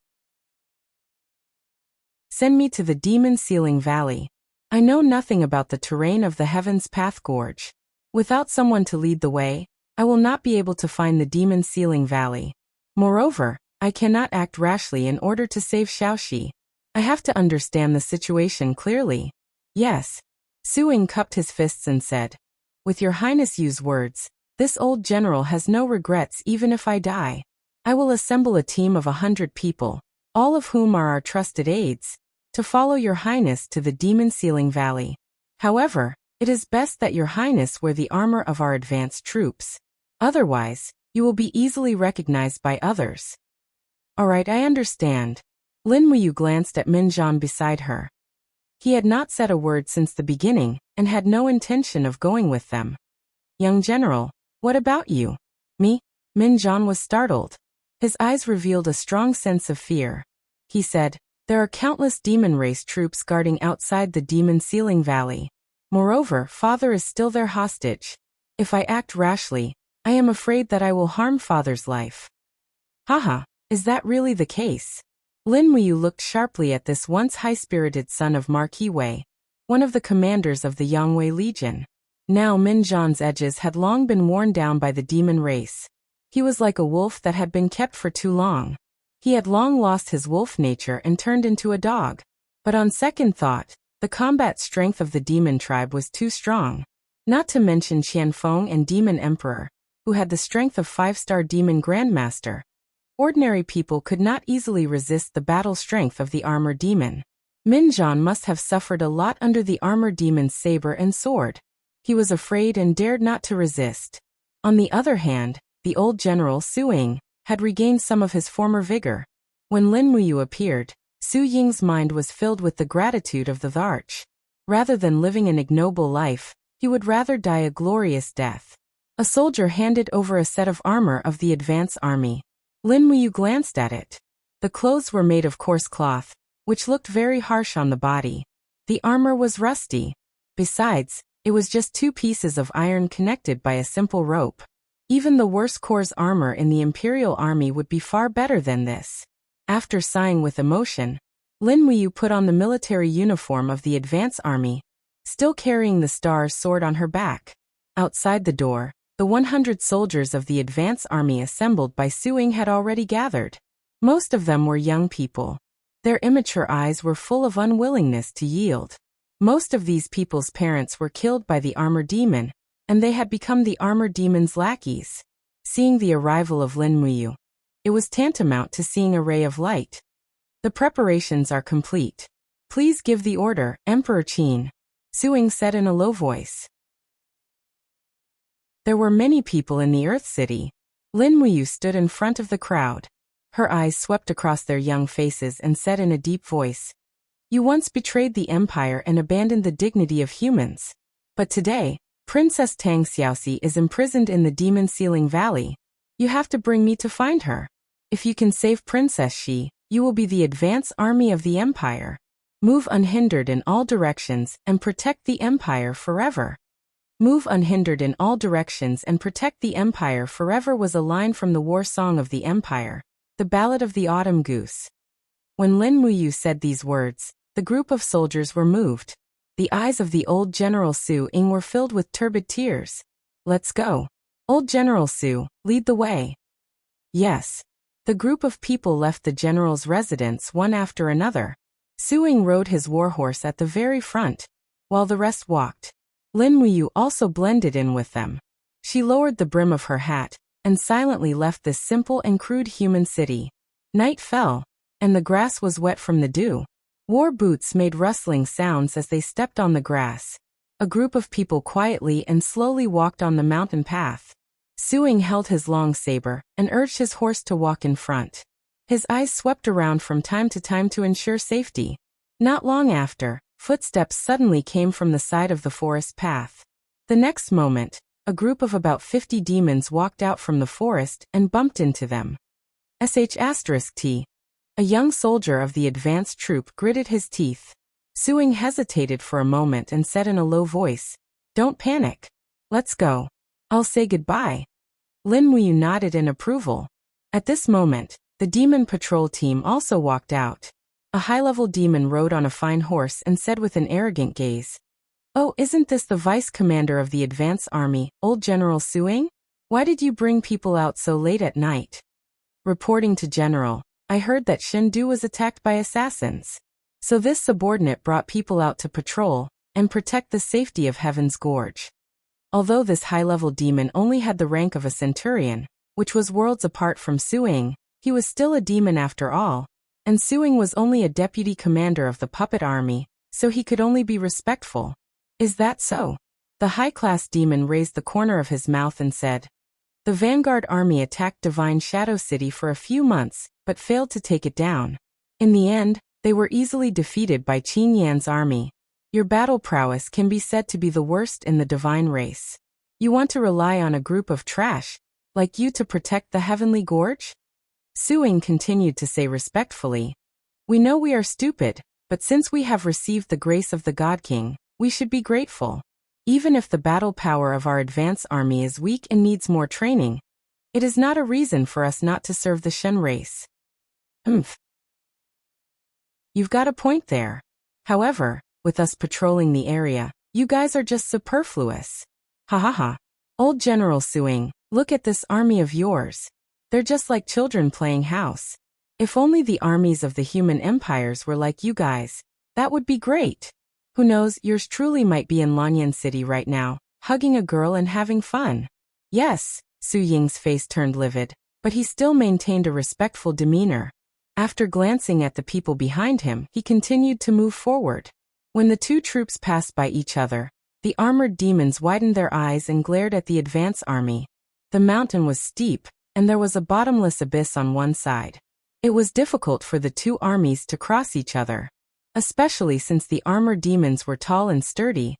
Send me to the Demon Sealing Valley. I know nothing about the terrain of the Heaven's Path Gorge. Without someone to lead the way, I will not be able to find the Demon Sealing Valley. Moreover, I cannot act rashly in order to save Xiaoxi. I have to understand the situation clearly. Yes. Su Ying cupped his fists and said, With Your Highness Yu's words, this old general has no regrets even if I die. I will assemble a team of 100 people, all of whom are our trusted aides, to follow Your Highness to the Demon Sealing Valley. However, it is best that Your Highness wear the armor of our advanced troops. Otherwise, you will be easily recognized by others. Alright, I understand. Lin Muyu glanced at Minjian beside her. He had not said a word since the beginning, and had no intention of going with them. "Young general, what about you?" "Me?" Min-Jon was startled. His eyes revealed a strong sense of fear. He said, "There are countless demon race troops guarding outside the demon sealing valley. Moreover, father is still their hostage. If I act rashly, I am afraid that I will harm father's life." "Haha, is that really the case?" Lin Muyu looked sharply at this once high-spirited son of Marquis Wei, one of the commanders of the Yangwei Legion. Now Min-Jon's edges had long been worn down by the demon race. He was like a wolf that had been kept for too long. He had long lost his wolf nature and turned into a dog. But on second thought, the combat strength of the demon tribe was too strong. Not to mention Qianfeng and Demon Emperor, who had the strength of 5-star demon grandmaster. Ordinary people could not easily resist the battle strength of the armor demon. Min-Jon must have suffered a lot under the armor demon's saber and sword. He was afraid and dared not to resist. On the other hand, the old general Su Ying had regained some of his former vigor. When Lin Muyu appeared, Su Ying's mind was filled with the gratitude of the arch. Rather than living an ignoble life, he would rather die a glorious death. A soldier handed over a set of armor of the advance army. Lin Muyu glanced at it. The clothes were made of coarse cloth, which looked very harsh on the body. The armor was rusty. Besides, it was just 2 pieces of iron connected by a simple rope. Even the worst corps armor in the Imperial Army would be far better than this. After sighing with emotion, Lin Muyu put on the military uniform of the advance army, still carrying the star's sword on her back. Outside the door, the 100 soldiers of the advance army assembled by Su Ying had already gathered. Most of them were young people. Their immature eyes were full of unwillingness to yield. Most of these people's parents were killed by the armor demon, and they had become the armor demon's lackeys. Seeing the arrival of Lin Muyu, it was tantamount to seeing a ray of light. "The preparations are complete. Please give the order, Emperor Qin," Su Ying said in a low voice. There were many people in the Earth City. Lin Muyu stood in front of the crowd. Her eyes swept across their young faces and said in a deep voice, "You once betrayed the Empire and abandoned the dignity of humans. But today, Princess Tang Xiaoxi is imprisoned in the Demon Sealing Valley. You have to bring me to find her. If you can save Princess Xi, you will be the advance army of the Empire. Move unhindered in all directions and protect the Empire forever." "Move unhindered in all directions and protect the Empire forever" was a line from the war song of the Empire, the Ballad of the Autumn Goose. When Lin Muyu said these words, the group of soldiers were moved. The eyes of the old General Su Ying were filled with turbid tears. "Let's go. Old General Su, lead the way." "Yes." The group of people left the general's residence one after another. Su Ying rode his warhorse at the very front, while the rest walked. Lin Muyu also blended in with them. She lowered the brim of her hat, and silently left this simple and crude human city. Night fell, and the grass was wet from the dew. War boots made rustling sounds as they stepped on the grass. A group of people quietly and slowly walked on the mountain path. Su Ying held his long saber, and urged his horse to walk in front. His eyes swept around from time to time to ensure safety. Not long after, footsteps suddenly came from the side of the forest path. The next moment, a group of about 50 demons walked out from the forest and bumped into them. *T. A young soldier of the advanced troop gritted his teeth. Su Ying hesitated for a moment and said in a low voice, "Don't panic. Let's go. I'll say goodbye." Lin Muyu nodded in approval. At this moment, the demon patrol team also walked out. A high-level demon rode on a fine horse and said with an arrogant gaze, "Oh, isn't this the vice commander of the advance army, old General Su Ying? Why did you bring people out so late at night?" Reporting to General, "I heard that Shendu was attacked by assassins. So this subordinate brought people out to patrol and protect the safety of Heaven's Gorge." Although this high-level demon only had the rank of a centurion, which was worlds apart from Su Ying, he was still a demon after all, and Su Ying was only a deputy commander of the puppet army, so he could only be respectful. "Is that so?" The high-class demon raised the corner of his mouth and said, "The Vanguard army attacked Divine Shadow City for a few months, but failed to take it down. In the end, They were easily defeated by Qin Yan's army. Your battle prowess can be said to be the worst in the divine race. You want to rely on a group of trash, like you to protect the heavenly gorge? Suing continued to say respectfully, we know we are stupid, but since we have received the grace of the God King, we should be grateful. Even if the battle power of our advance army is weak and needs more training, it is not a reason for us not to serve the Shen race. You've got a point there. However, with us patrolling the area, you guys are just superfluous. Ha ha ha. Old General Suing, look at this army of yours. They're just like children playing house. If only the armies of the human empires were like you guys, that would be great. Who knows, yours truly might be in Lanyan City right now, hugging a girl and having fun. Yes, Su Ying's face turned livid, but he still maintained a respectful demeanor. After glancing at the people behind him, he continued to move forward. When the two troops passed by each other, the armored demons widened their eyes and glared at the advance army. The mountain was steep, and there was a bottomless abyss on one side. It was difficult for the two armies to cross each other. Especially since the armored demons were tall and sturdy,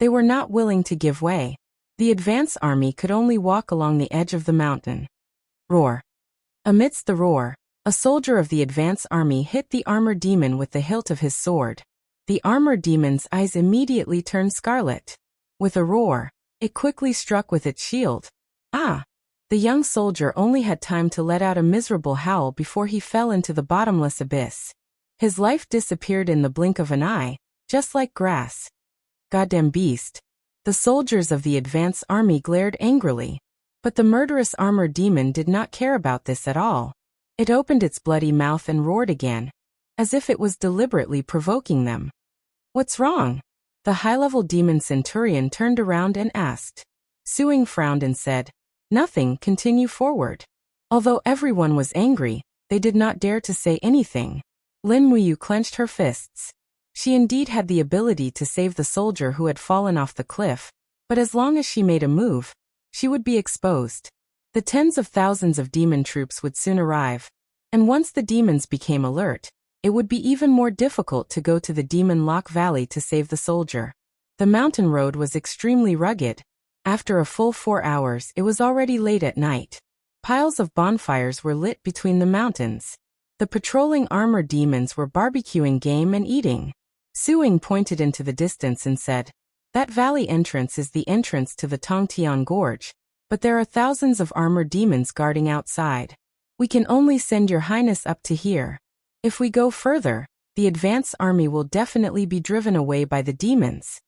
they were not willing to give way. The advance army could only walk along the edge of the mountain. Roar. Amidst the roar, a soldier of the advance army hit the armored demon with the hilt of his sword. The armored demon's eyes immediately turned scarlet. With a roar, it quickly struck with its shield. Ah! The young soldier only had time to let out a miserable howl before he fell into the bottomless abyss. His life disappeared in the blink of an eye, just like grass. Goddamn beast. The soldiers of the advance army glared angrily. But the murderous armored demon did not care about this at all. It opened its bloody mouth and roared again, as if it was deliberately provoking them. What's wrong? The high-level demon centurion turned around and asked. Suing frowned and said, nothing, continue forward. Although everyone was angry, they did not dare to say anything. Lin Muyu clenched her fists. She indeed had the ability to save the soldier who had fallen off the cliff, but as long as she made a move, she would be exposed. The tens of thousands of demon troops would soon arrive, and once the demons became alert, it would be even more difficult to go to the Demon Lock Valley to save the soldier. The mountain road was extremely rugged. After a full 4 hours, it was already late at night. Piles of bonfires were lit between the mountains. The patrolling armored demons were barbecuing game and eating. Suing pointed into the distance and said, that valley entrance is the entrance to the Tongtian Gorge, but there are thousands of armored demons guarding outside. We can only send your highness up to here. If we go further, the advance army will definitely be driven away by the demons.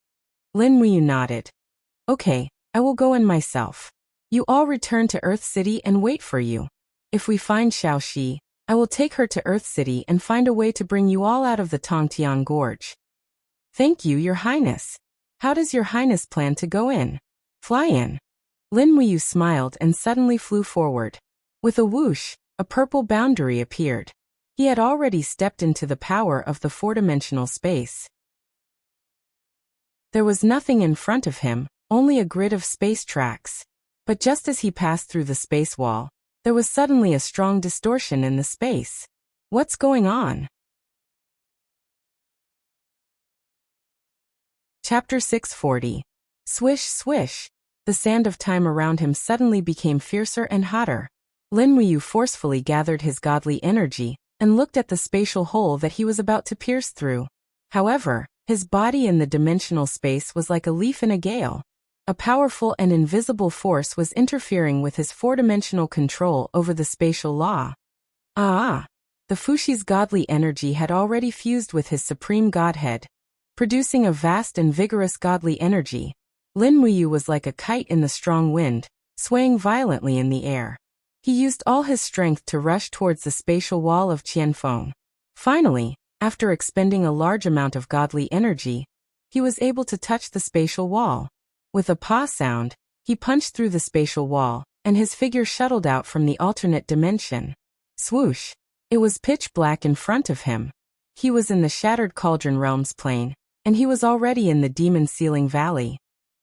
Lin Muyu nodded. Okay, I will go in myself. You all return to Earth City and wait for you. If we find Xiaoxi, I will take her to Earth City and find a way to bring you all out of the Tongtian Gorge. Thank you, Your Highness. How does Your Highness plan to go in? Fly in. Lin Muyu smiled and suddenly flew forward. With a whoosh, a purple boundary appeared. He had already stepped into the power of the four-dimensional space. There was nothing in front of him, only a grid of space tracks. But just as he passed through the space wall, there was suddenly a strong distortion in the space. What's going on? Chapter 640. Swish, swish. The sand of time around him suddenly became fiercer and hotter. Lin Muyu forcefully gathered his godly energy and looked at the spatial hole that he was about to pierce through. However, his body in the dimensional space was like a leaf in a gale. A powerful and invisible force was interfering with his four-dimensional control over the spatial law. The Fushi's godly energy had already fused with his supreme godhead, producing a vast and vigorous godly energy. Lin Muyu was like a kite in the strong wind, swaying violently in the air. He used all his strength to rush towards the spatial wall of Qianfeng. Finally, after expending a large amount of godly energy, he was able to touch the spatial wall. With a paw sound, he punched through the spatial wall, and his figure shuttled out from the alternate dimension. Swoosh! It was pitch black in front of him. He was in the Shattered Cauldron Realms plane, and he was already in the Demon Ceiling Valley.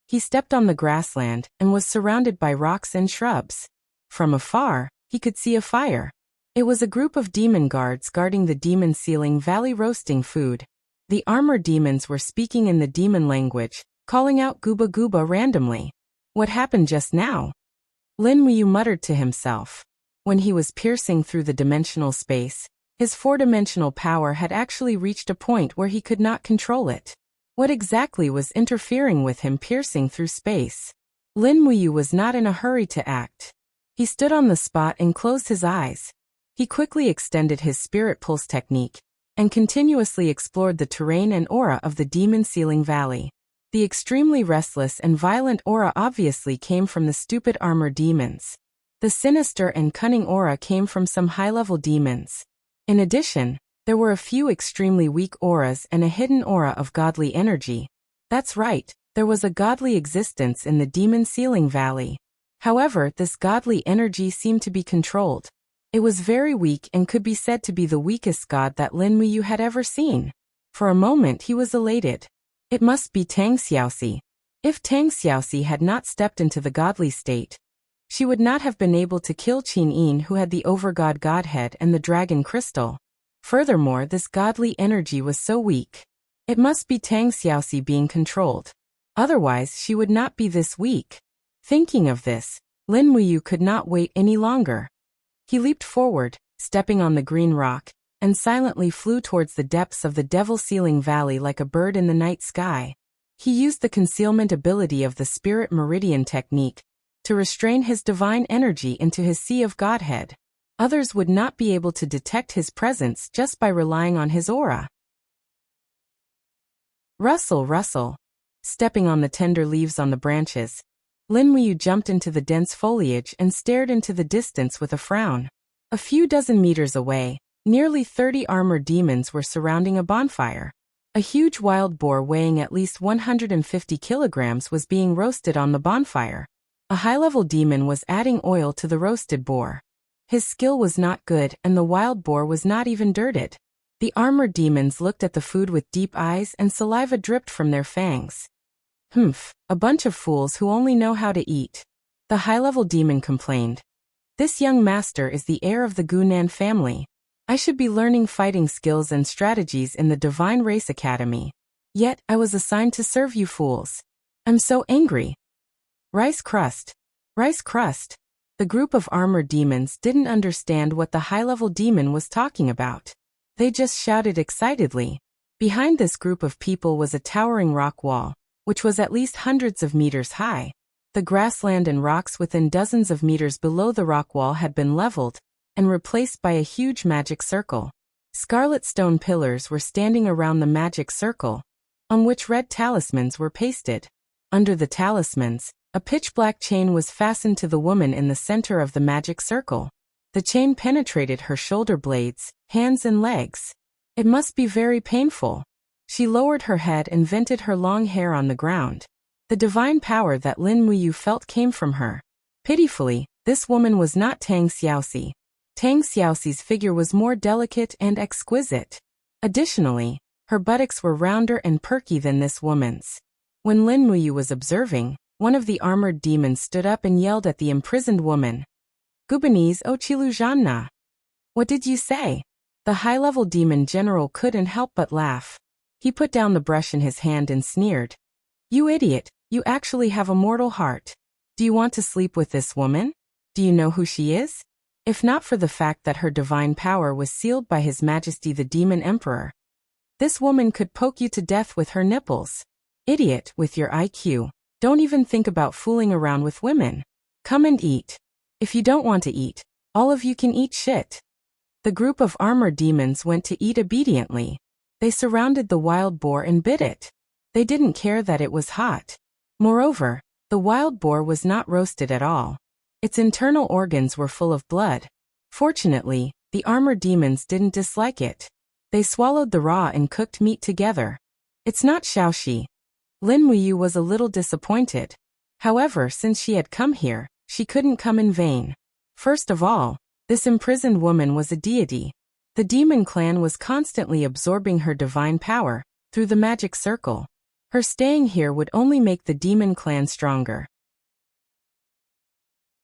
He stepped on the grassland and was surrounded by rocks and shrubs. From afar, he could see a fire. It was a group of demon guards guarding the demon ceiling valley roasting food. The armored demons were speaking in the demon language, calling out "Gooba Gooba" randomly. What happened just now? Lin Muyu muttered to himself. When he was piercing through the dimensional space, his four-dimensional power had actually reached a point where he could not control it. What exactly was interfering with him piercing through space? Lin Muyu was not in a hurry to act. He stood on the spot and closed his eyes. He quickly extended his spirit pulse technique and continuously explored the terrain and aura of the demon ceiling valley. The extremely restless and violent aura obviously came from the stupid armored demons. The sinister and cunning aura came from some high-level demons. In addition, there were a few extremely weak auras and a hidden aura of godly energy. That's right, there was a godly existence in the demon ceiling valley. However, this godly energy seemed to be controlled. It was very weak and could be said to be the weakest god that Lin Muyu had ever seen. For a moment he was elated. It must be Tang Xiaoxi. If Tang Xiaoxi had not stepped into the godly state, she would not have been able to kill Qin Yin, who had the overgod godhead and the dragon crystal. Furthermore, this godly energy was so weak. It must be Tang Xiaoxi being controlled. Otherwise, she would not be this weak. Thinking of this, Lin Muyu could not wait any longer. He leaped forward, stepping on the green rock, and silently flew towards the depths of the Devil Ceiling Valley like a bird in the night sky. He used the concealment ability of the Spirit Meridian technique to restrain his divine energy into his sea of Godhead. Others would not be able to detect his presence just by relying on his aura. Rustle, rustle. Stepping on the tender leaves on the branches, Lin Muyu jumped into the dense foliage and stared into the distance with a frown. A few dozen meters away, nearly 30 armored demons were surrounding a bonfire. A huge wild boar weighing at least 150 kilograms was being roasted on the bonfire. A high-level demon was adding oil to the roasted boar. His skill was not good and the wild boar was not even dirted. The armored demons looked at the food with deep eyes and saliva dripped from their fangs. "Humph, a bunch of fools who only know how to eat," the high-level demon complained. "This young master is the heir of the Gunan family. I should be learning fighting skills and strategies in the Divine Race Academy. Yet, I was assigned to serve you fools. I'm so angry." Rice crust. Rice crust. The group of armored demons didn't understand what the high-level demon was talking about. They just shouted excitedly. Behind this group of people was a towering rock wall, which was at least hundreds of meters high. The grassland and rocks within dozens of meters below the rock wall had been leveled and replaced by a huge magic circle. Scarlet stone pillars were standing around the magic circle, on which red talismans were pasted. Under the talismans, a pitch-black chain was fastened to the woman in the center of the magic circle. The chain penetrated her shoulder blades, hands and legs. It must be very painful. She lowered her head and vented her long hair on the ground. The divine power that Lin Muyu felt came from her. Pitifully, this woman was not Tang Xiaoxi. Tang Xiaoxi's figure was more delicate and exquisite. Additionally, her buttocks were rounder and perky than this woman's. When Lin Muyu was observing, one of the armored demons stood up and yelled at the imprisoned woman. "Gubanese Ochilu Janna. What did you say?" The high-level demon general couldn't help but laugh. He put down the brush in his hand and sneered. "You idiot, you actually have a mortal heart. Do you want to sleep with this woman? Do you know who she is? If not for the fact that her divine power was sealed by His Majesty the Demon Emperor, this woman could poke you to death with her nipples. Idiot, with your IQ. Don't even think about fooling around with women. Come and eat. If you don't want to eat, all of you can eat shit." The group of armored demons went to eat obediently. They surrounded the wild boar and bit it. They didn't care that it was hot. Moreover, the wild boar was not roasted at all. Its internal organs were full of blood. Fortunately, the armored demons didn't dislike it. They swallowed the raw and cooked meat together. "It's not Xiaoxi." Lin Muyu was a little disappointed. However, since she had come here, she couldn't come in vain. First of all, this imprisoned woman was a deity. The demon clan was constantly absorbing her divine power through the magic circle. Her staying here would only make the demon clan stronger.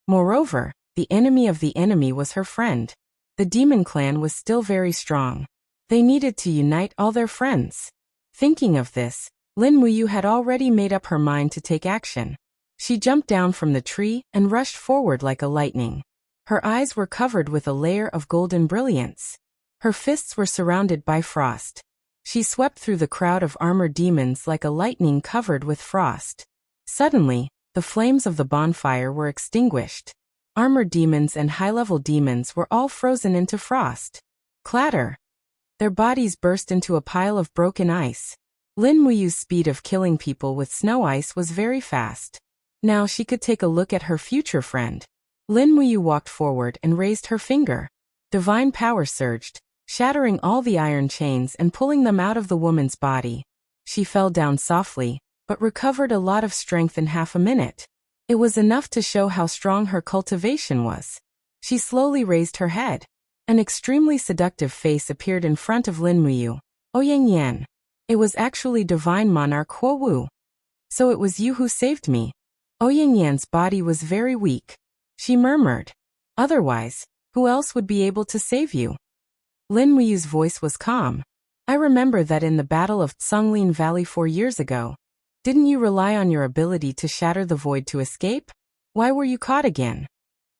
Moreover, the enemy of the enemy was her friend. The demon clan was still very strong. They needed to unite all their friends. Thinking of this, Lin Muyu had already made up her mind to take action. She jumped down from the tree and rushed forward like a lightning. Her eyes were covered with a layer of golden brilliance. Her fists were surrounded by frost. She swept through the crowd of armored demons like a lightning covered with frost. Suddenly, the flames of the bonfire were extinguished. Armored demons and high-level demons were all frozen into frost. Clatter! Their bodies burst into a pile of broken ice. Lin Muyu's speed of killing people with snow ice was very fast. Now she could take a look at her future friend. Lin Muyu walked forward and raised her finger. Divine power surged, shattering all the iron chains and pulling them out of the woman's body. She fell down softly, but recovered a lot of strength in half a minute. It was enough to show how strong her cultivation was. She slowly raised her head. An extremely seductive face appeared in front of Lin Muyu. Ouyang Yan. It was actually Divine Monarch Huo Wu. So it was you who saved me. Ouyang Yan's body was very weak. She murmured. Otherwise, who else would be able to save you? Lin Muyu's voice was calm. I remember that in the Battle of Songlin Valley 4 years ago. Didn't you rely on your ability to shatter the void to escape? Why were you caught again?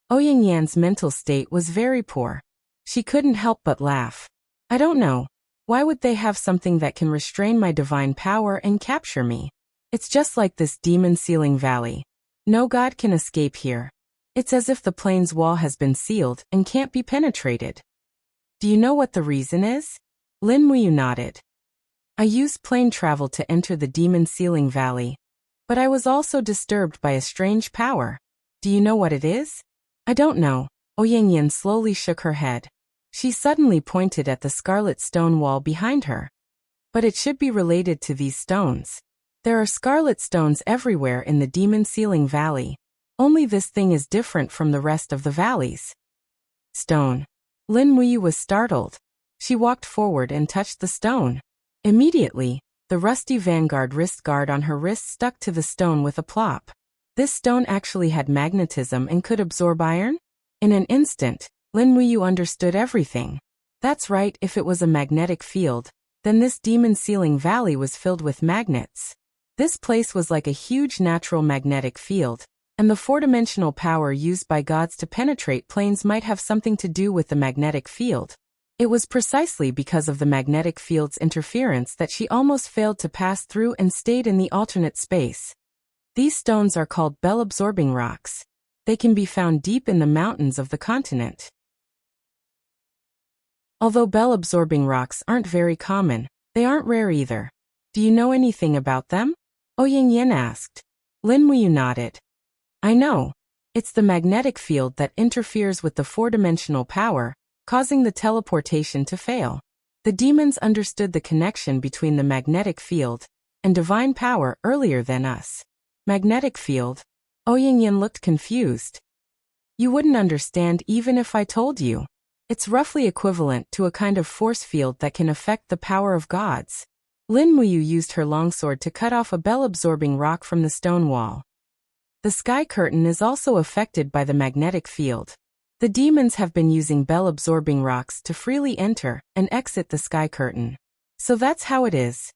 Ouyang Yan's mental state was very poor. She couldn't help but laugh. I don't know. Why would they have something that can restrain my divine power and capture me? It's just like this demon sealing valley. No god can escape here. It's as if the plane's wall has been sealed and can't be penetrated. Do you know what the reason is? Lin Muyu nodded. I used plane travel to enter the demon sealing valley. But I was also disturbed by a strange power. Do you know what it is? I don't know. Ouyang Yan slowly shook her head. She suddenly pointed at the scarlet stone wall behind her. But it should be related to these stones. There are scarlet stones everywhere in the demon sealing valley. Only this thing is different from the rest of the valleys. Stone. Lin Muyu was startled. She walked forward and touched the stone. Immediately, the rusty vanguard wrist guard on her wrist stuck to the stone with a plop. This stone actually had magnetism and could absorb iron? In an instant, Lin Muyu understood everything. That's right, if it was a magnetic field, then this demon sealing valley was filled with magnets. This place was like a huge natural magnetic field, and the four-dimensional power used by gods to penetrate planes might have something to do with the magnetic field. It was precisely because of the magnetic field's interference that she almost failed to pass through and stayed in the alternate space. These stones are called bell-absorbing rocks. They can be found deep in the mountains of the continent. Although bell-absorbing rocks aren't very common, they aren't rare either. Do you know anything about them? Ouyang Yan asked. Lin Muyu nodded. I know. It's the magnetic field that interferes with the four-dimensional power, causing the teleportation to fail. The demons understood the connection between the magnetic field and divine power earlier than us. Magnetic field? Ouyang Yan looked confused. You wouldn't understand even if I told you. It's roughly equivalent to a kind of force field that can affect the power of gods. Lin Muyu used her longsword to cut off a bell-absorbing rock from the stone wall. The sky curtain is also affected by the magnetic field. The demons have been using bell-absorbing rocks to freely enter and exit the sky curtain. So that's how it is.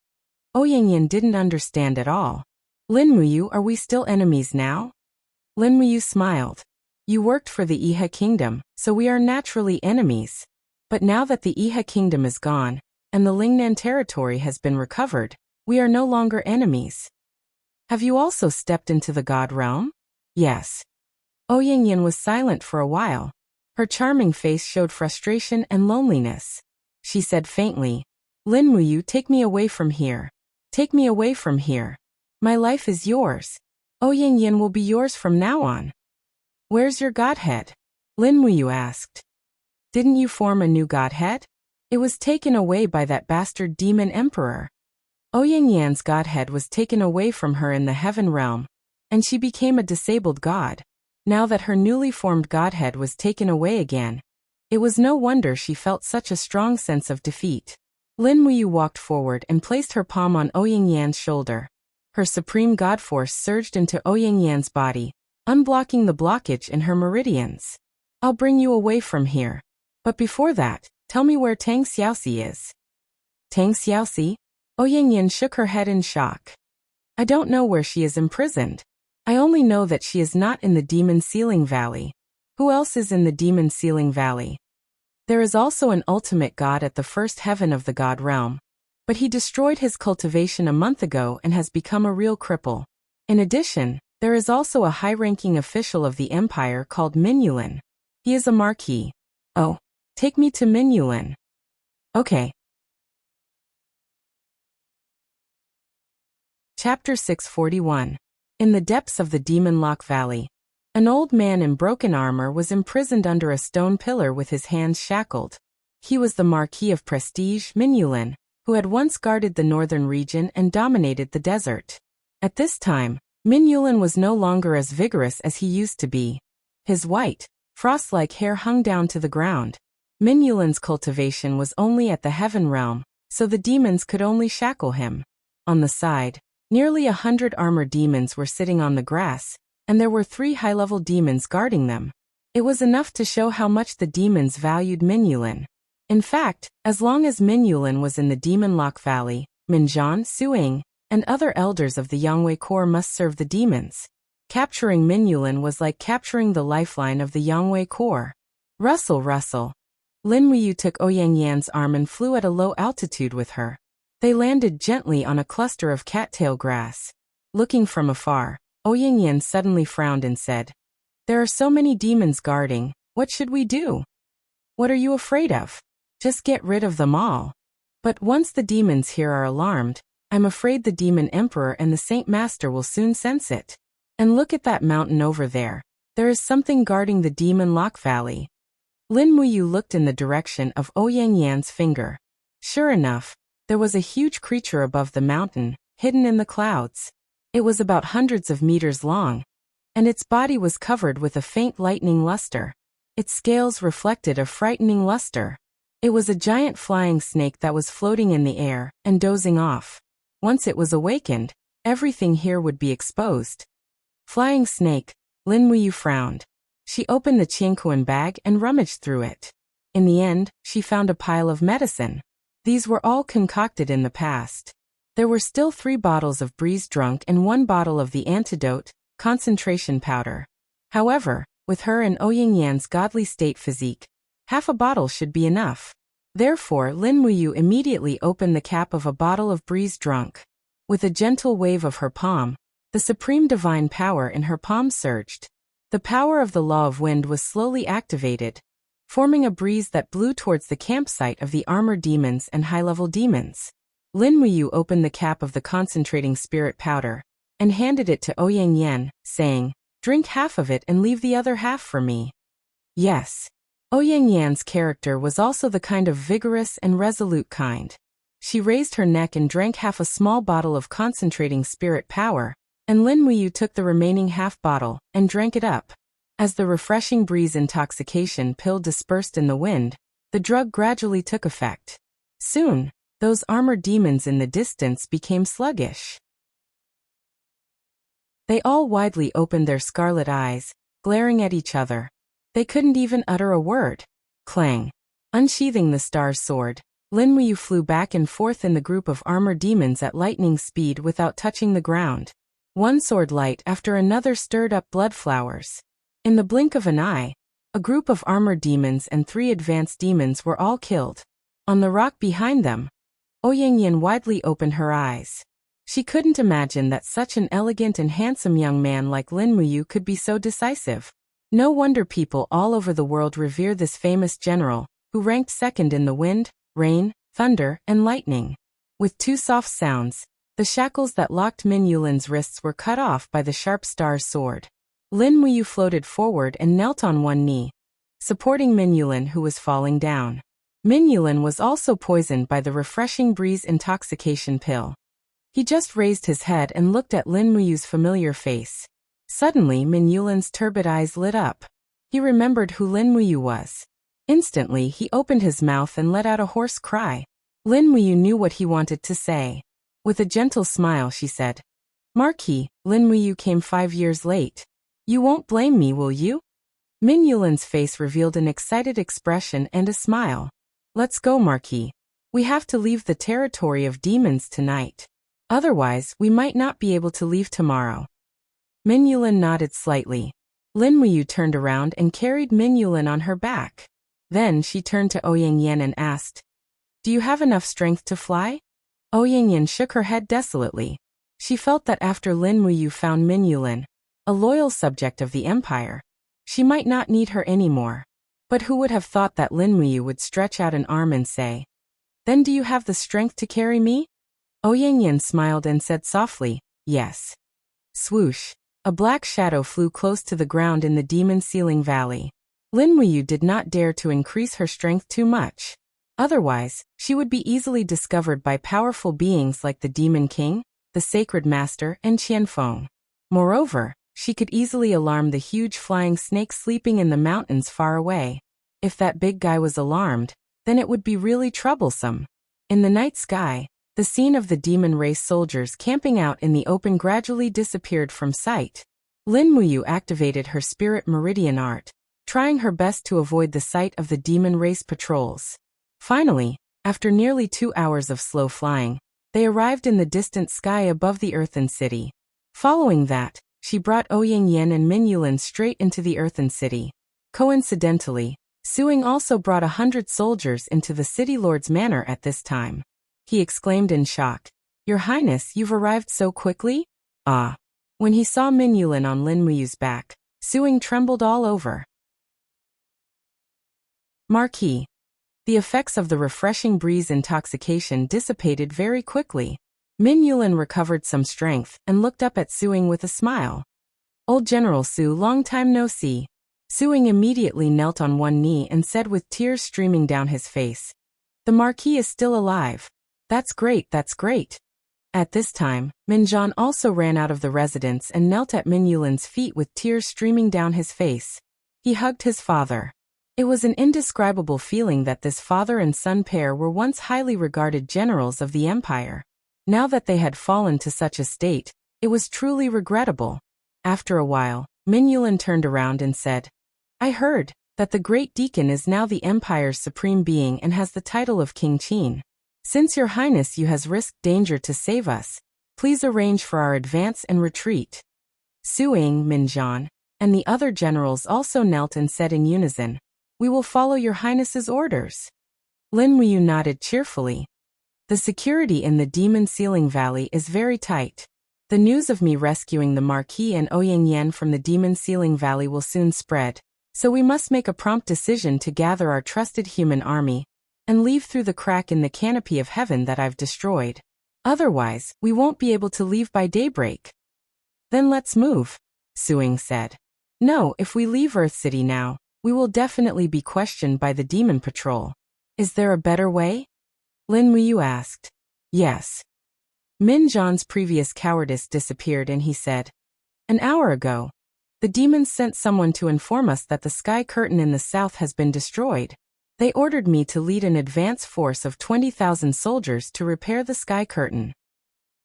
Ouyang Yan didn't understand at all. Lin Muyu, are we still enemies now? Lin Muyu smiled. You worked for the Iha kingdom, so we are naturally enemies. But now that the Iha kingdom is gone, and the Lingnan territory has been recovered, we are no longer enemies. Have you also stepped into the god realm? Yes. Ouyang Yan was silent for a while. Her charming face showed frustration and loneliness. She said faintly, Lin Muyu, take me away from here. Take me away from here. My life is yours. Ouyang Yan will be yours from now on. Where's your godhead? Lin Muyu asked. Didn't you form a new godhead? It was taken away by that bastard demon emperor. Ouyang Yan's godhead was taken away from her in the heaven realm, and she became a disabled god. Now that her newly formed godhead was taken away again, it was no wonder she felt such a strong sense of defeat. Lin Muyu walked forward and placed her palm on Ouyang Yan's shoulder. Her supreme god force surged into Ouyang Yan's body, unblocking the blockage in her meridians. I'll bring you away from here. But before that, tell me where Tang Xiaoxi is. Tang Xiaoxi? Ouyangyan shook her head in shock. I don't know where she is imprisoned. I only know that she is not in the Demon Ceiling Valley. Who else is in the Demon Ceiling Valley? There is also an ultimate god at the first heaven of the god realm. But he destroyed his cultivation a month ago and has become a real cripple. In addition, there is also a high-ranking official of the empire called Minulin. He is a marquis. Oh, take me to Minulin. Okay. Chapter 641. In the depths of the Demon Lock Valley, an old man in broken armor was imprisoned under a stone pillar with his hands shackled. He was the Marquis of Prestige, Minulin, who had once guarded the northern region and dominated the desert. At this time, Minulin was no longer as vigorous as he used to be. His white, frost-like hair hung down to the ground. Minulin's cultivation was only at the heaven realm, so the demons could only shackle him. On the side, nearly 100 armored demons were sitting on the grass, and there were 3 high-level demons guarding them. It was enough to show how much the demons valued Minulin. In fact, as long as Minulin was in the Demon Lock Valley, Minjian, Suing, and other elders of the Yangwei Corps must serve the demons. Capturing Minulin was like capturing the lifeline of the Yangwei Corps. Rustle, rustle. Lin Muyu took Ouyangyan's arm and flew at a low altitude with her. They landed gently on a cluster of cattail grass. Looking from afar, Ouyangyan suddenly frowned and said, "There are so many demons guarding, what should we do?" "What are you afraid of? Just get rid of them all." "But once the demons here are alarmed, I'm afraid the Demon Emperor and the Saint Master will soon sense it. And look at that mountain over there. There is something guarding the Demon Lock Valley." Lin Muyu looked in the direction of Ouyangyan's finger. Sure enough, there was a huge creature above the mountain, hidden in the clouds. It was about hundreds of meters long, and its body was covered with a faint lightning luster. Its scales reflected a frightening luster. It was a giant flying snake that was floating in the air and dozing off. Once it was awakened, everything here would be exposed. Flying snake, Lin Muyu frowned. She opened the Qianquan bag and rummaged through it. In the end, she found a pile of medicine. These were all concocted in the past. There were still 3 bottles of breeze drunk and 1 bottle of the antidote, concentration powder. However, with her and Ouyangyan's godly state physique, half a bottle should be enough. Therefore, Lin Muyu immediately opened the cap of a bottle of breeze drunk. With a gentle wave of her palm, the supreme divine power in her palm surged. The power of the law of wind was slowly activated, forming a breeze that blew towards the campsite of the armored demons and high-level demons. Lin Muyu opened the cap of the concentrating spirit powder and handed it to Ouyangyan, saying, "Drink half of it and leave the other half for me." Yes. Ouyangyan's character was also the kind of vigorous and resolute kind. She raised her neck and drank half a small bottle of concentrating spirit power, and Lin Muyu took the remaining half bottle and drank it up. As the refreshing breeze intoxication pill dispersed in the wind, the drug gradually took effect. Soon, those armored demons in the distance became sluggish. They all widely opened their scarlet eyes, glaring at each other. They couldn't even utter a word. Clang. Unsheathing the star sword, Lin Muyu flew back and forth in the group of armored demons at lightning speed without touching the ground. One sword light after another stirred up blood flowers. In the blink of an eye, a group of armored demons and 3 advanced demons were all killed. On the rock behind them, Ouyangyan widely opened her eyes. She couldn't imagine that such an elegant and handsome young man like Lin Muyu could be so decisive. No wonder people all over the world revere this famous general, who ranked second in the wind, rain, thunder, and lightning. With 2 soft sounds, the shackles that locked Minulin's wrists were cut off by the sharp star's sword. Lin Muyu floated forward and knelt on one knee, supporting Minulin, who was falling down. Minulin was also poisoned by the refreshing breeze intoxication pill. He just raised his head and looked at Lin Muyu's familiar face. Suddenly Minulin's turbid eyes lit up. He remembered who Lin Muyu was. Instantly he opened his mouth and let out a hoarse cry. Lin Muyu knew what he wanted to say. With a gentle smile she said, "Marquis, Lin Muyu came 5 years late. You won't blame me, will you?" Min Yulin's face revealed an excited expression and a smile. Let's go, Marquis. We have to leave the territory of demons tonight. Otherwise, we might not be able to leave tomorrow. Min Yulin nodded slightly. Lin Muyu turned around and carried Min Yulin on her back. Then she turned to Ouyang Yen and asked, "Do you have enough strength to fly?" Ouyang Yen shook her head desolately. She felt that after Lin Muyu found Min Yulin, a loyal subject of the empire, she might not need her anymore. But who would have thought that Lin Muyu would stretch out an arm and say, "Then do you have the strength to carry me?" Ouyang Yen smiled and said softly, "Yes." Swoosh! A black shadow flew close to the ground in the demon ceiling valley. Lin Muyu did not dare to increase her strength too much. Otherwise, she would be easily discovered by powerful beings like the Demon King, the Sacred Master, and Qianfeng. Moreover, she could easily alarm the huge flying snake sleeping in the mountains far away. If that big guy was alarmed, then it would be really troublesome. In the night sky, the scene of the demon race soldiers camping out in the open gradually disappeared from sight. Lin Muyu activated her spirit meridian art, trying her best to avoid the sight of the demon race patrols. Finally, after nearly 2 hours of slow flying, they arrived in the distant sky above the Earthen City. Following that, she brought Ouyang Yen and Min Yulin straight into the Earthen City. Coincidentally, Suing also brought 100 soldiers into the city lord's manor at this time. He exclaimed in shock, "Your Highness, you've arrived so quickly?" Ah! When he saw Min Yulin on Lin Muyu's back, Suing trembled all over. Marquis. The effects of the refreshing breeze intoxication dissipated very quickly. Min Yulin recovered some strength and looked up at Suing with a smile. "Old General Su, long time no see." Suing immediately knelt on one knee and said with tears streaming down his face, "The Marquis is still alive. That's great, that's great." At this time, Minjan also ran out of the residence and knelt at Min Yulin's feet with tears streaming down his face. He hugged his father. It was an indescribable feeling that this father and son pair were once highly regarded generals of the empire. Now that they had fallen to such a state, it was truly regrettable. After a while, Min Yulin turned around and said, "I heard that the Great Deacon is now the empire's supreme being and has the title of King Qin. Since your highness you has risked danger to save us, please arrange for our advance and retreat." Suing, Minjan, and the other generals also knelt and said in unison, "We will follow your highness's orders." Lin Muyu nodded cheerfully. The security in the Demon Ceiling Valley is very tight. The news of me rescuing the Marquis and Ouyang Yen from the Demon Ceiling Valley will soon spread, so we must make a prompt decision to gather our trusted human army and leave through the crack in the canopy of heaven that I've destroyed. Otherwise, we won't be able to leave by daybreak. "Then let's move," Suing said. "No, if we leave Earth City now, we will definitely be questioned by the Demon Patrol. Is there a better way?" Lin Muyu asked. "Yes." Min Zhan's previous cowardice disappeared and he said, "An hour ago, the demons sent someone to inform us that the sky curtain in the south has been destroyed. They ordered me to lead an advance force of 20,000 soldiers to repair the sky curtain."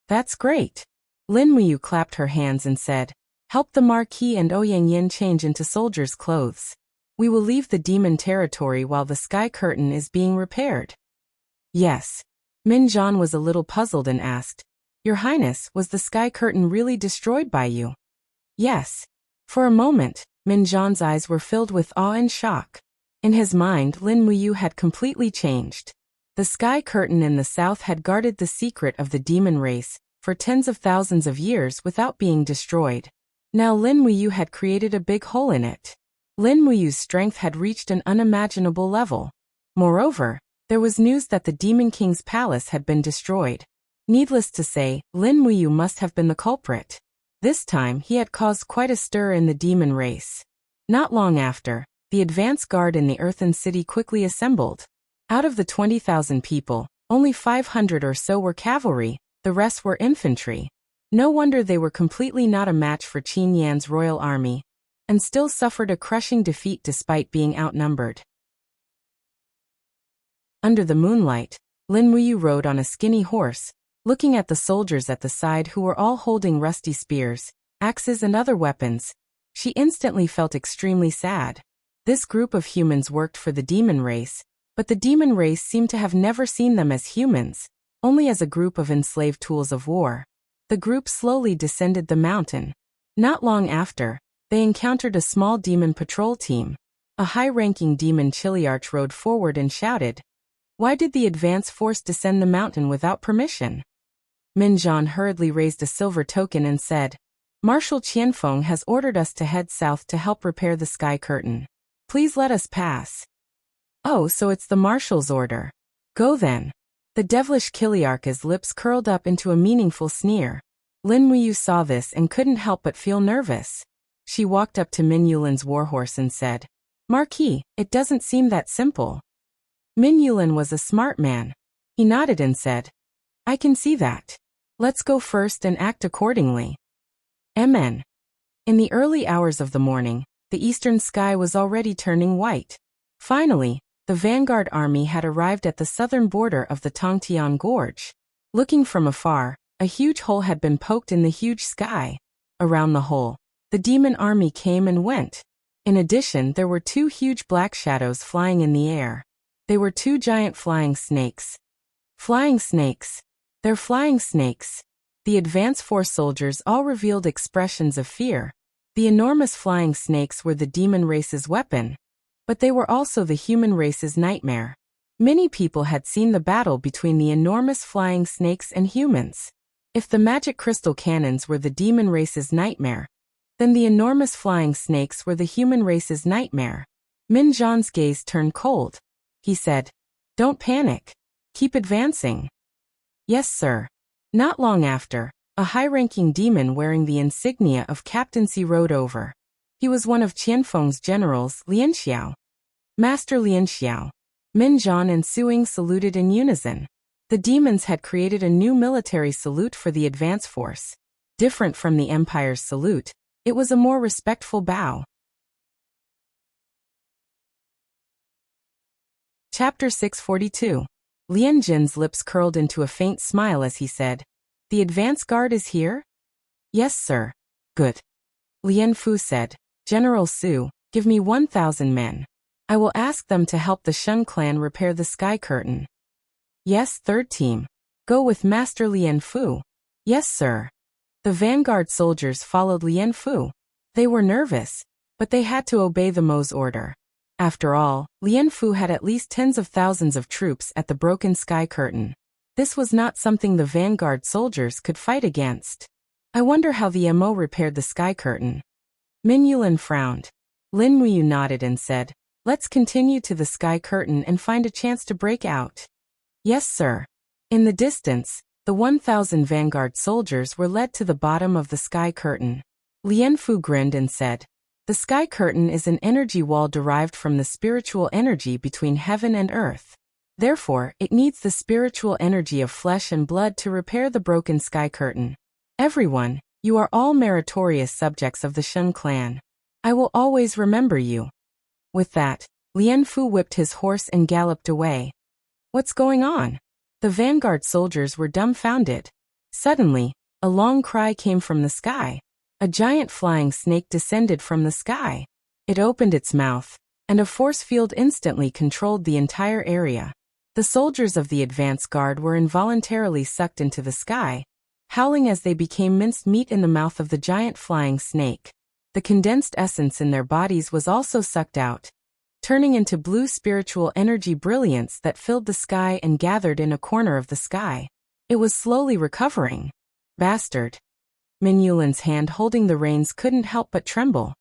"That's great." Lin Muyu clapped her hands and said, "Help the Marquis and Ouyang Yen change into soldiers' clothes. We will leave the demon territory while the sky curtain is being repaired." "Yes." Min Zhan was a little puzzled and asked, "Your Highness, was the sky curtain really destroyed by you?" "Yes." For a moment, Min Zhan's eyes were filled with awe and shock. In his mind, Lin Muyu had completely changed. The sky curtain in the south had guarded the secret of the demon race for tens of thousands of years without being destroyed. Now Lin Muyu had created a big hole in it. Lin Muyu's strength had reached an unimaginable level. Moreover, there was news that the Demon King's palace had been destroyed. Needless to say, Lin Muyu must have been the culprit. This time he had caused quite a stir in the demon race. Not long after, the advance guard in the Earthen City quickly assembled. Out of the 20,000 people, only 500 or so were cavalry, the rest were infantry. No wonder they were completely not a match for Qin Yan's royal army, and still suffered a crushing defeat despite being outnumbered. Under the moonlight, Lin Muyu rode on a skinny horse, looking at the soldiers at the side who were all holding rusty spears, axes and other weapons. She instantly felt extremely sad. This group of humans worked for the demon race, but the demon race seemed to have never seen them as humans, only as a group of enslaved tools of war. The group slowly descended the mountain. Not long after, they encountered a small demon patrol team. A high-ranking demon Chiliarch rode forward and shouted, "Why did the advance force descend the mountain without permission?" Minjan hurriedly raised a silver token and said, "Marshal Qianfeng has ordered us to head south to help repair the sky curtain. Please let us pass." "Oh, so it's the marshal's order. Go then." The devilish Chiliarch's lips curled up into a meaningful sneer. Lin Muyu saw this and couldn't help but feel nervous. She walked up to Min Yulin's warhorse and said, "Marquis, it doesn't seem that simple." Min Yulin was a smart man. He nodded and said, "I can see that. Let's go first and act accordingly." Mn. In the early hours of the morning, the eastern sky was already turning white. Finally, the vanguard army had arrived at the southern border of the Tongtian Gorge. Looking from afar, a huge hole had been poked in the huge sky. Around the hole, the demon army came and went. In addition, there were two huge black shadows flying in the air. They were two giant flying snakes. Flying snakes. They're flying snakes. The advance force soldiers all revealed expressions of fear. The enormous flying snakes were the demon race's weapon, but they were also the human race's nightmare. Many people had seen the battle between the enormous flying snakes and humans. If the magic crystal cannons were the demon race's nightmare, then the enormous flying snakes were the human race's nightmare. Min Zhan's gaze turned cold. He said, "Don't panic. Keep advancing." "Yes, sir." Not long after, a high-ranking demon wearing the insignia of captaincy rode over. He was one of Qianfeng's generals, Lian Xiao. "Master Lian Xiao." Min Zhan and Su Ying saluted in unison. The demons had created a new military salute for the advance force. Different from the Empire's salute, it was a more respectful bow. Chapter 642. Lian Jin's lips curled into a faint smile as he said, "The advance guard is here?" "Yes, sir." "Good." Lian Fu said, "General Su, give me 1,000 men. I will ask them to help the Shun clan repair the sky curtain." "Yes, third team. Go with Master Lian Fu." "Yes, sir." The vanguard soldiers followed Lian Fu. They were nervous, but they had to obey the Mo's order. After all, Lian Fu had at least tens of thousands of troops at the broken sky curtain. This was not something the vanguard soldiers could fight against. "I wonder how the Mo repaired the sky curtain." Min Yulin frowned. Lin Muyu nodded and said, "Let's continue to the sky curtain and find a chance to break out." "Yes, sir." In the distance, the 1,000 vanguard soldiers were led to the bottom of the sky curtain. Lian Fu grinned and said, "The sky curtain is an energy wall derived from the spiritual energy between heaven and earth. Therefore, it needs the spiritual energy of flesh and blood to repair the broken sky curtain. Everyone, you are all meritorious subjects of the Shun clan. I will always remember you." With that, Lian Fu whipped his horse and galloped away. "What's going on?" The vanguard soldiers were dumbfounded. Suddenly, a long cry came from the sky. A giant flying snake descended from the sky. It opened its mouth, and a force field instantly controlled the entire area. The soldiers of the advance guard were involuntarily sucked into the sky, howling as they became minced meat in the mouth of the giant flying snake. The condensed essence in their bodies was also sucked out, turning into blue spiritual energy brilliance that filled the sky and gathered in a corner of the sky. It was slowly recovering. "Bastard." Min Yulin's hand holding the reins couldn't help but tremble.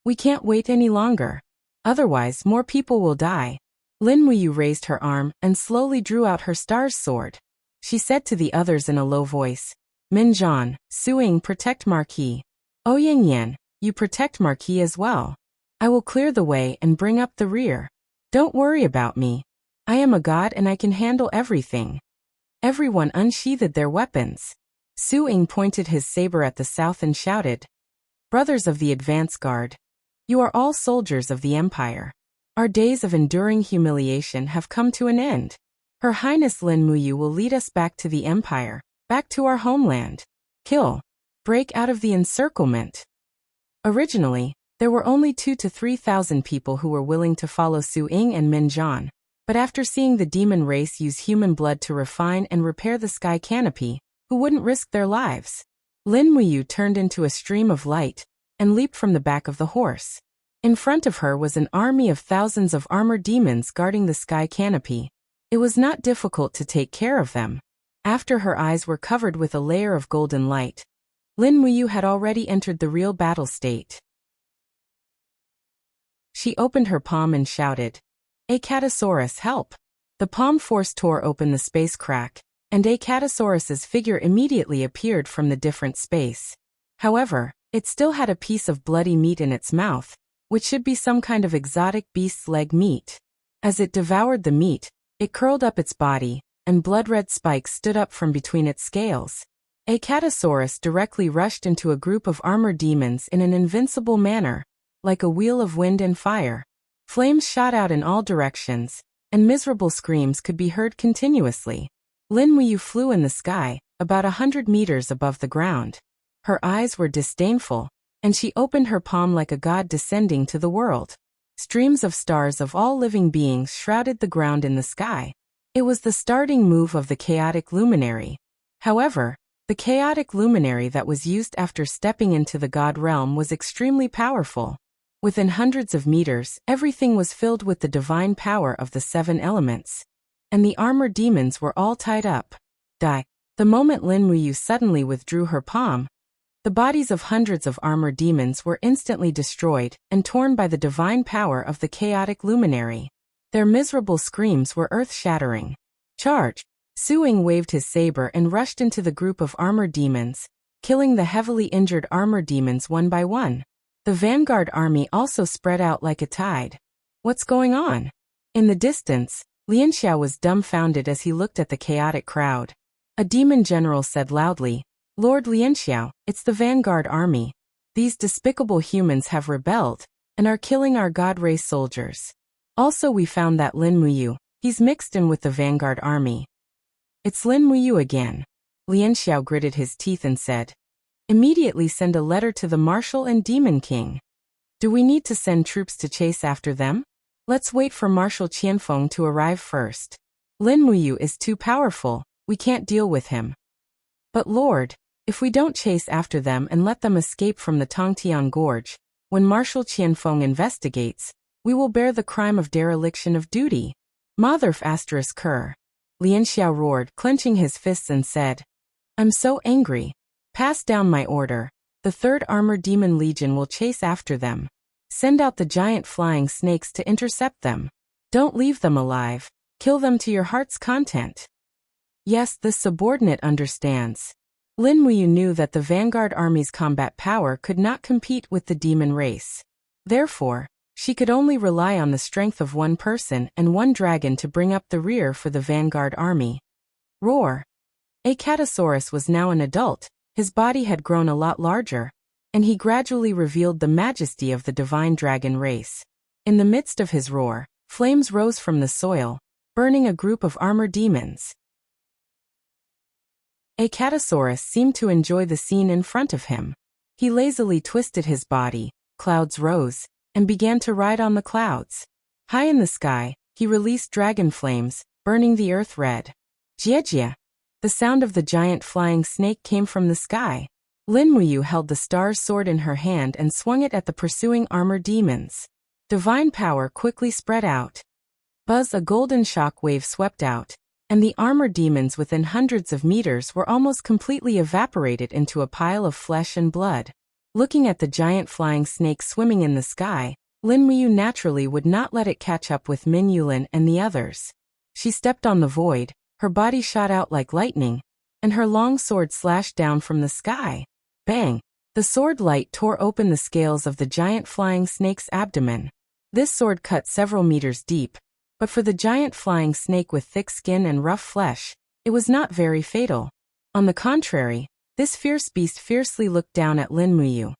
"We can't wait any longer. Otherwise, more people will die." Lin Muyu raised her arm and slowly drew out her star's sword. She said to the others in a low voice, "Min Zhan, Su Ying, protect Marquis. Ouyang Yan, you protect Marquis as well. I will clear the way and bring up the rear. Don't worry about me. I am a god and I can handle everything." Everyone unsheathed their weapons. Su Ying pointed his saber at the south and shouted, "Brothers of the advance guard, you are all soldiers of the Empire. Our days of enduring humiliation have come to an end. Her Highness Lin Muyu will lead us back to the Empire, back to our homeland. Kill. Break out of the encirclement." Originally, There were only 2,000 to 3,000 people who were willing to follow Su Ying and Min Zhan, but after seeing the demon race use human blood to refine and repair the sky canopy, who wouldn't risk their lives? Lin Muyu turned into a stream of light and leaped from the back of the horse. In front of her was an army of thousands of armored demons guarding the sky canopy. It was not difficult to take care of them. After her eyes were covered with a layer of golden light, Lin Muyu had already entered the real battle state. She opened her palm and shouted, "Acatosaurus, help!" The palm force tore open the space crack, and Acatosaurus's figure immediately appeared from the different space. However, it still had a piece of bloody meat in its mouth, which should be some kind of exotic beast's leg meat. As it devoured the meat, it curled up its body, and blood-red spikes stood up from between its scales. Acatosaurus directly rushed into a group of armored demons in an invincible manner, like a wheel of wind and fire. Flames shot out in all directions, and miserable screams could be heard continuously. Lin Muyu flew in the sky, about 100 meters above the ground. Her eyes were disdainful, and she opened her palm like a god descending to the world. Streams of stars of all living beings shrouded the ground in the sky. It was the starting move of the chaotic luminary. However, the chaotic luminary that was used after stepping into the god realm was extremely powerful. Within hundreds of meters, everything was filled with the divine power of the 7 elements. And the armored demons were all tied up. Die. The moment Lin Muyu suddenly withdrew her palm, the bodies of hundreds of armored demons were instantly destroyed and torn by the divine power of the chaotic luminary. Their miserable screams were earth-shattering. Charge! Su Ying waved his saber and rushed into the group of armored demons, killing the heavily injured armored demons one by one. The vanguard army also spread out like a tide. What's going on? In the distance, Lianxiao was dumbfounded as he looked at the chaotic crowd. A demon general said loudly, "Lord Lianxiao, it's the vanguard army. These despicable humans have rebelled and are killing our god race soldiers. Also we found that Lin Muyu, he's mixed in with the vanguard army." "It's Lin Muyu again." Lianxiao gritted his teeth and said, "Immediately send a letter to the Marshal and Demon King." "Do we need to send troops to chase after them? Let's wait for Marshal Qianfeng to arrive first. Lin Muyu is too powerful, we can't deal with him." "But Lord, if we don't chase after them and let them escape from the Tongtian Gorge, when Marshal Qianfeng investigates, we will bear the crime of dereliction of duty." "Motherf asterisk cur." Lianxiao roared, clenching his fists and said, "I'm so angry. Pass down my order. The 3rd Armored Demon Legion will chase after them. Send out the giant flying snakes to intercept them. Don't leave them alive. Kill them to your heart's content." Yes, this subordinate understands. Lin Muyu knew that the vanguard army's combat power could not compete with the demon race. Therefore, she could only rely on the strength of one person and one dragon to bring up the rear for the vanguard army. Roar! Acatosaurus was now an adult. His body had grown a lot larger, and he gradually revealed the majesty of the divine dragon race. In the midst of his roar, flames rose from the soil, burning a group of armored demons. Acatosaurus seemed to enjoy the scene in front of him. He lazily twisted his body, clouds rose, and began to ride on the clouds. High in the sky, he released dragon flames, burning the earth red. Jie! The sound of the giant flying snake came from the sky. Lin Muyu held the star's sword in her hand and swung it at the pursuing armored demons. Divine power quickly spread out. Buzz! A golden shock wave swept out, and the armored demons within hundreds of meters were almost completely evaporated into a pile of flesh and blood. Looking at the giant flying snake swimming in the sky, Lin Muyu naturally would not let it catch up with Min Yulin and the others. She stepped on the void, her body shot out like lightning, and her long sword slashed down from the sky. Bang! The sword light tore open the scales of the giant flying snake's abdomen. This sword cut several meters deep, but for the giant flying snake with thick skin and rough flesh, it was not very fatal. On the contrary, this fierce beast fiercely looked down at Lin Muyu,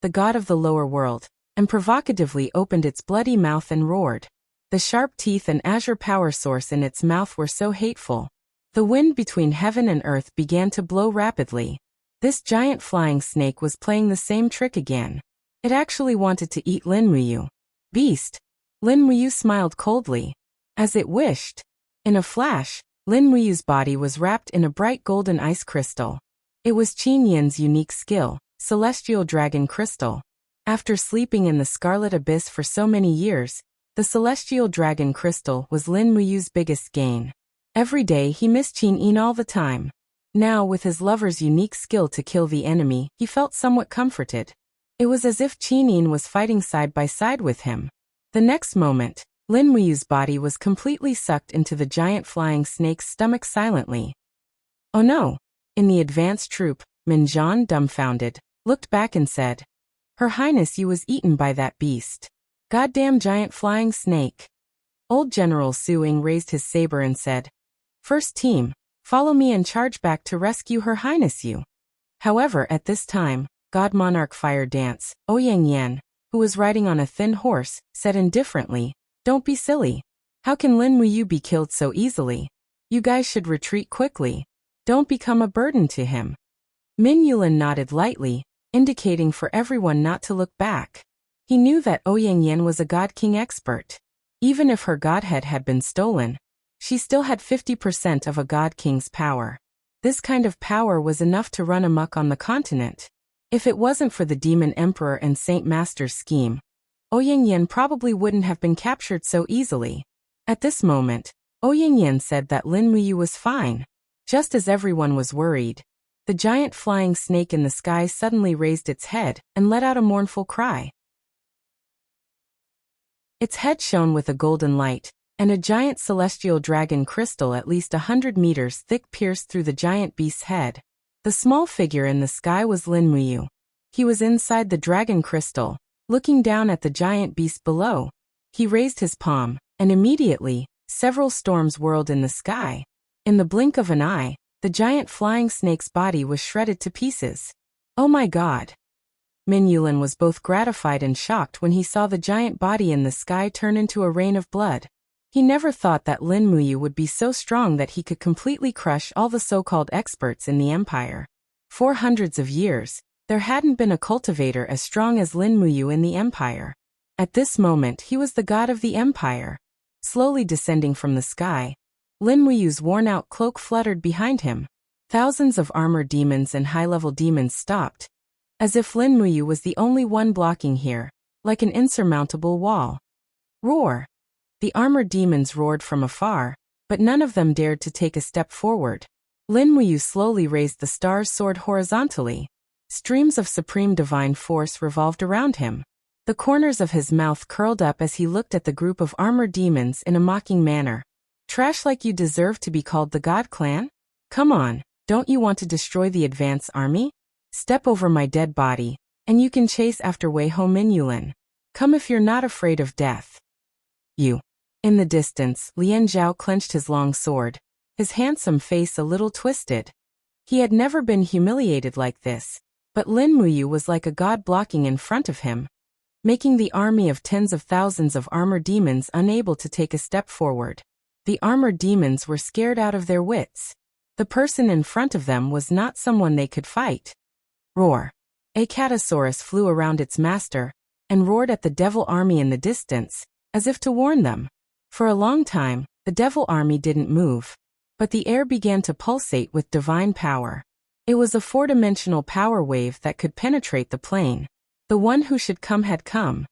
the god of the lower world, and provocatively opened its bloody mouth and roared. The sharp teeth and azure power source in its mouth were so hateful. The wind between heaven and earth began to blow rapidly. This giant flying snake was playing the same trick again. It actually wanted to eat Lin Muyu. Beast. Lin Muyu smiled coldly. As it wished. In a flash, Lin Muyu's body was wrapped in a bright golden ice crystal. It was Qin Yin's unique skill, Celestial Dragon Crystal. After sleeping in the Scarlet Abyss for so many years, the Celestial Dragon Crystal was Lin Muyu's biggest gain. Every day he missed Qin Yin all the time. Now, with his lover's unique skill to kill the enemy, he felt somewhat comforted. It was as if Qin Yin was fighting side by side with him. The next moment, Lin Muyu's body was completely sucked into the giant flying snake's stomach silently. Oh no! In the advanced troop, Minjian, dumbfounded, looked back and said, "Her Highness, you was eaten by that beast. Goddamn giant flying snake." Old General Su Ying raised his saber and said, "First team, follow me and charge back to rescue Her Highness you." However, at this time, God Monarch Fire Dance, Ouyang Yan, who was riding on a thin horse, said indifferently, "Don't be silly. How can Lin Muyu be killed so easily? You guys should retreat quickly. Don't become a burden to him." Min Yulin nodded lightly, indicating for everyone not to look back. He knew that Ouyang Yan was a God King expert. Even if her godhead had been stolen, she still had 50% of a God King's power. This kind of power was enough to run amok on the continent. If it wasn't for the Demon Emperor and Saint Master's scheme, Ouyang Yan probably wouldn't have been captured so easily. At this moment, Ouyang Yan said that Lin Muyu was fine. Just as everyone was worried, the giant flying snake in the sky suddenly raised its head and let out a mournful cry. Its head shone with a golden light, and a giant celestial dragon crystal at least 100 meters thick pierced through the giant beast's head. The small figure in the sky was Lin Muyu. He was inside the dragon crystal, looking down at the giant beast below. He raised his palm, and immediately, several storms whirled in the sky. In the blink of an eye, the giant flying snake's body was shredded to pieces. Oh my god! Min Yulin was both gratified and shocked when he saw the giant body in the sky turn into a rain of blood. He never thought that Lin Muyu would be so strong that he could completely crush all the so-called experts in the empire. For hundreds of years, there hadn't been a cultivator as strong as Lin Muyu in the empire. At this moment he was the god of the empire. Slowly descending from the sky, Lin Muyu's worn-out cloak fluttered behind him. Thousands of armored demons and high-level demons stopped, as if Lin Muyu was the only one blocking here, like an insurmountable wall. Roar! The armored demons roared from afar, but none of them dared to take a step forward. Lin Muyu slowly raised the star's sword horizontally. Streams of supreme divine force revolved around him. The corners of his mouth curled up as he looked at the group of armored demons in a mocking manner. Trash like you deserve to be called the God Clan? Come on, don't you want to destroy the advance army? Step over my dead body, and you can chase after Wei Ho Min Yulin. Come if you're not afraid of death. You. In the distance, Lian Zhao clenched his long sword, his handsome face a little twisted. He had never been humiliated like this, but Lin Muyu was like a god blocking in front of him, making the army of tens of thousands of armored demons unable to take a step forward. The armored demons were scared out of their wits. The person in front of them was not someone they could fight. Roar! A Catasaurus flew around its master, and roared at the devil army in the distance, as if to warn them. For a long time, the devil army didn't move, but the air began to pulsate with divine power. It was a four-dimensional power wave that could penetrate the plane. The one who should come had come.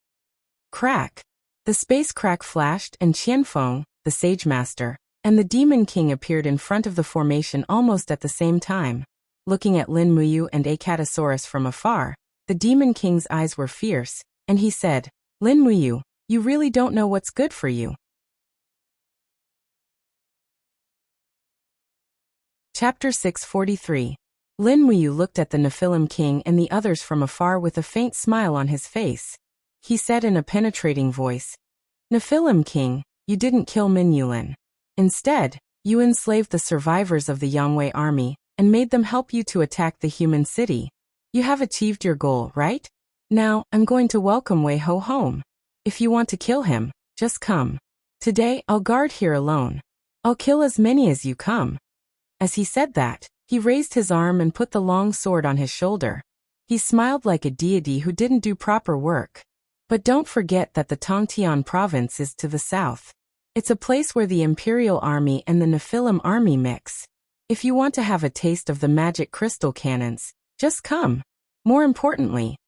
Crack! The space crack flashed and Qianfeng, the Sage Master, and the Demon King appeared in front of the formation almost at the same time. Looking at Lin Muyu and Acatosaurus from afar, the Demon King's eyes were fierce, and he said, "Lin Muyu, you really don't know what's good for you." Chapter 643. Lin Muyu looked at the Nephilim King and the others from afar with a faint smile on his face. He said in a penetrating voice, "Nephilim King, you didn't kill Min Yulin. Instead, you enslaved the survivors of the Yangwei army and made them help you to attack the human city. You have achieved your goal, right? Now, I'm going to welcome Wei Ho home. If you want to kill him, just come. Today, I'll guard here alone. I'll kill as many as you come." As he said that, he raised his arm and put the long sword on his shoulder. He smiled like a deity who didn't do proper work. But don't forget that the Tongtian province is to the south. It's a place where the Imperial Army and the Nephilim Army mix. If you want to have a taste of the magic crystal cannons, just come. More importantly,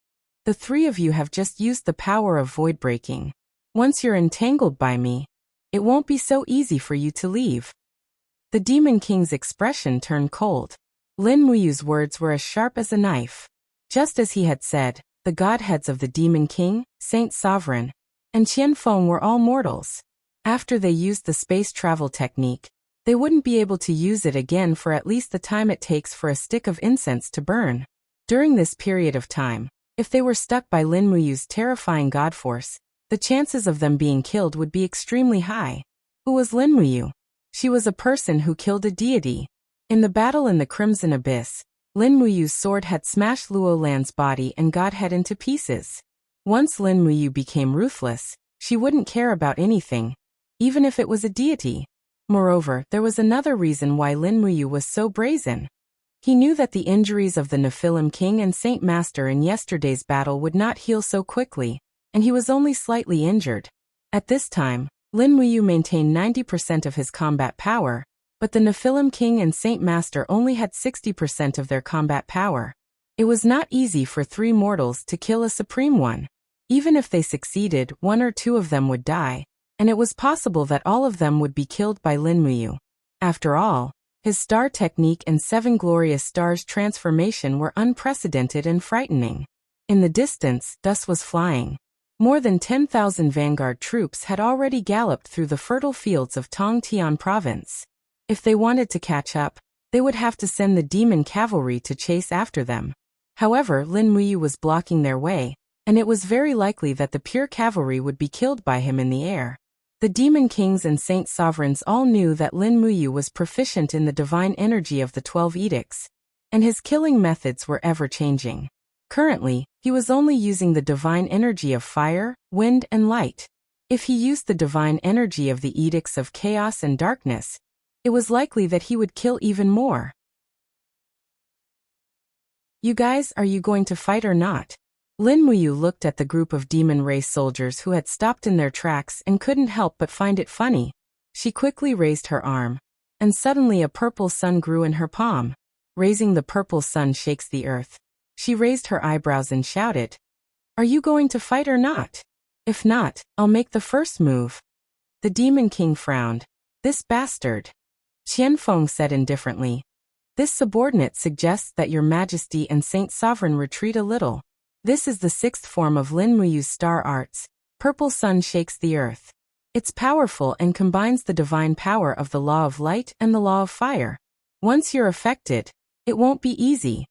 the three of you have just used the power of void breaking. Once you're entangled by me, it won't be so easy for you to leave. The Demon King's expression turned cold. Lin Muyu's words were as sharp as a knife. Just as he had said, the godheads of the Demon King, Saint Sovereign, and Qianfeng were all mortals. After they used the space travel technique, they wouldn't be able to use it again for at least the time it takes for a stick of incense to burn. During this period of time, if they were stuck by Lin Muyu's terrifying god force, the chances of them being killed would be extremely high. Who was Lin Muyu? She was a person who killed a deity. In the battle in the Crimson Abyss, Lin Muyu's sword had smashed Luo Lan's body and godhead into pieces. Once Lin Muyu became ruthless, she wouldn't care about anything, even if it was a deity. Moreover, there was another reason why Lin Muyu was so brazen. He knew that the injuries of the Nephilim King and Saint Master in yesterday's battle would not heal so quickly, and he was only slightly injured. At this time, Lin Muyu maintained 90% of his combat power, but the Nephilim King and Saint Master only had 60% of their combat power. It was not easy for three mortals to kill a Supreme One. Even if they succeeded, one or two of them would die, and it was possible that all of them would be killed by Lin Muyu. After all, his star technique and 7 glorious stars transformation were unprecedented and frightening. In the distance, dust was flying. More than 10,000 vanguard troops had already galloped through the fertile fields of Tongtian province. If they wanted to catch up, they would have to send the demon cavalry to chase after them. However, Lin Muyu was blocking their way, and it was very likely that the pure cavalry would be killed by him in the air. The Demon Kings and Saint Sovereigns all knew that Lin Muyu was proficient in the divine energy of the 12 edicts, and his killing methods were ever-changing. Currently, he was only using the divine energy of fire, wind, and light. If he used the divine energy of the edicts of chaos and darkness, it was likely that he would kill even more. You guys, are you going to fight or not? Lin Muyu looked at the group of demon race soldiers who had stopped in their tracks and couldn't help but find it funny. She quickly raised her arm, and suddenly a purple sun grew in her palm. Raising the purple sun shakes the earth. She raised her eyebrows and shouted, "Are you going to fight or not? If not, I'll make the first move." The Demon King frowned. "This bastard." Qianfeng said indifferently, "This subordinate suggests that your Majesty and Saint Sovereign retreat a little. This is the 6th form of Lin Muyu's star arts. Purple sun shakes the earth. It's powerful and combines the divine power of the law of light and the law of fire. Once you're affected, it won't be easy."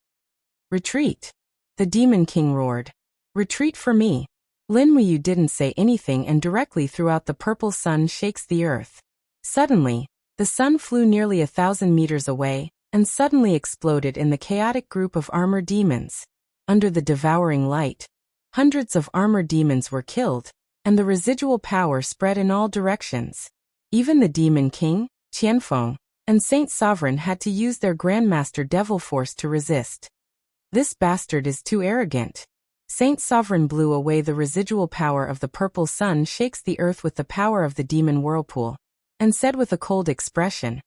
"Retreat," the Demon King roared. "Retreat for me." Lin Muyu didn't say anything and directly threw out the purple sun shakes the earth. Suddenly, the sun flew nearly 1,000 meters away, and suddenly exploded in the chaotic group of armored demons. Under the devouring light, hundreds of armored demons were killed, and the residual power spread in all directions. Even the Demon King, Qianfeng, and Saint Sovereign had to use their Grandmaster Devil Force to resist. "This bastard is too arrogant." Saint Sovereign blew away the residual power of the purple sun shakes the earth with the power of the demon whirlpool, and said with a cold expression,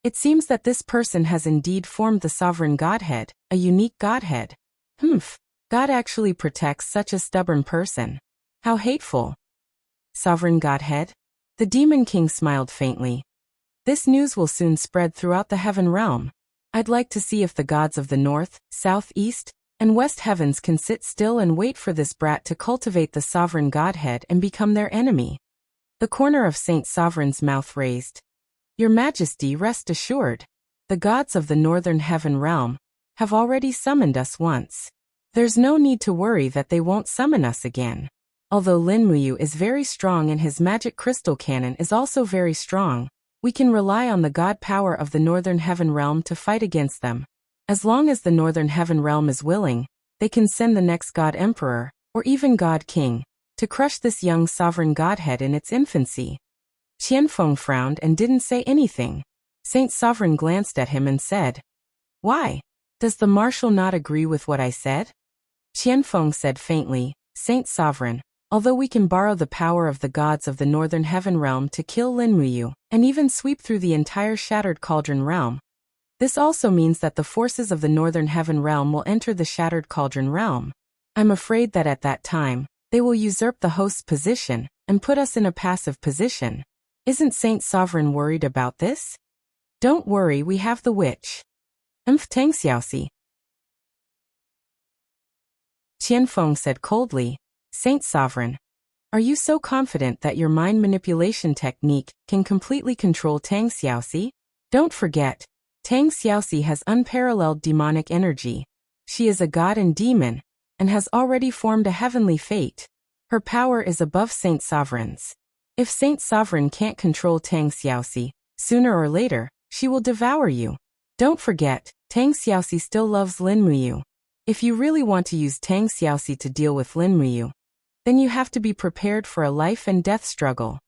"It seems that this person has indeed formed the sovereign godhead, a unique godhead. Humph, God actually protects such a stubborn person. How hateful." "Sovereign godhead?" The Demon King smiled faintly. "This news will soon spread throughout the heaven realm. I'd like to see if the gods of the north, south, east, and west heavens can sit still and wait for this brat to cultivate the sovereign godhead and become their enemy." The corner of Saint Sovereign's mouth raised. "Your Majesty, rest assured. The gods of the northern heaven realm have already summoned us once. There's no need to worry that they won't summon us again. Although Lin Muyu is very strong and his magic crystal cannon is also very strong, we can rely on the god power of the northern heaven realm to fight against them. As long as the northern heaven realm is willing, they can send the next god emperor, or even god king, to crush this young sovereign godhead in its infancy." Qianfeng frowned and didn't say anything. Saint Sovereign glanced at him and said, "Why? Does the marshal not agree with what I said?" Qianfeng said faintly, Saint Sovereign, although we can borrow the power of the gods of the Northern Heaven Realm to kill Linmuyu, and even sweep through the entire Shattered Cauldron Realm, this also means that the forces of the Northern Heaven Realm will enter the Shattered Cauldron Realm. I'm afraid that at that time, they will usurp the host's position and put us in a passive position. Isn't Saint Sovereign worried about this? Don't worry, we have the witch. Tang Xiaoxi. Qianfeng said coldly, Saint Sovereign, are you so confident that your mind manipulation technique can completely control Tang Xiaoxi? Don't forget, Tang Xiaoxi has unparalleled demonic energy. She is a god and demon, and has already formed a heavenly fate. Her power is above Saint Sovereign's. If Saint Sovereign can't control Tang Xiaoxi, sooner or later, she will devour you. Don't forget, Tang Xiaoxi still loves Linmuyu. If you really want to use Tang Xiaoxi to deal with Linmuyu, then you have to be prepared for a life and death struggle.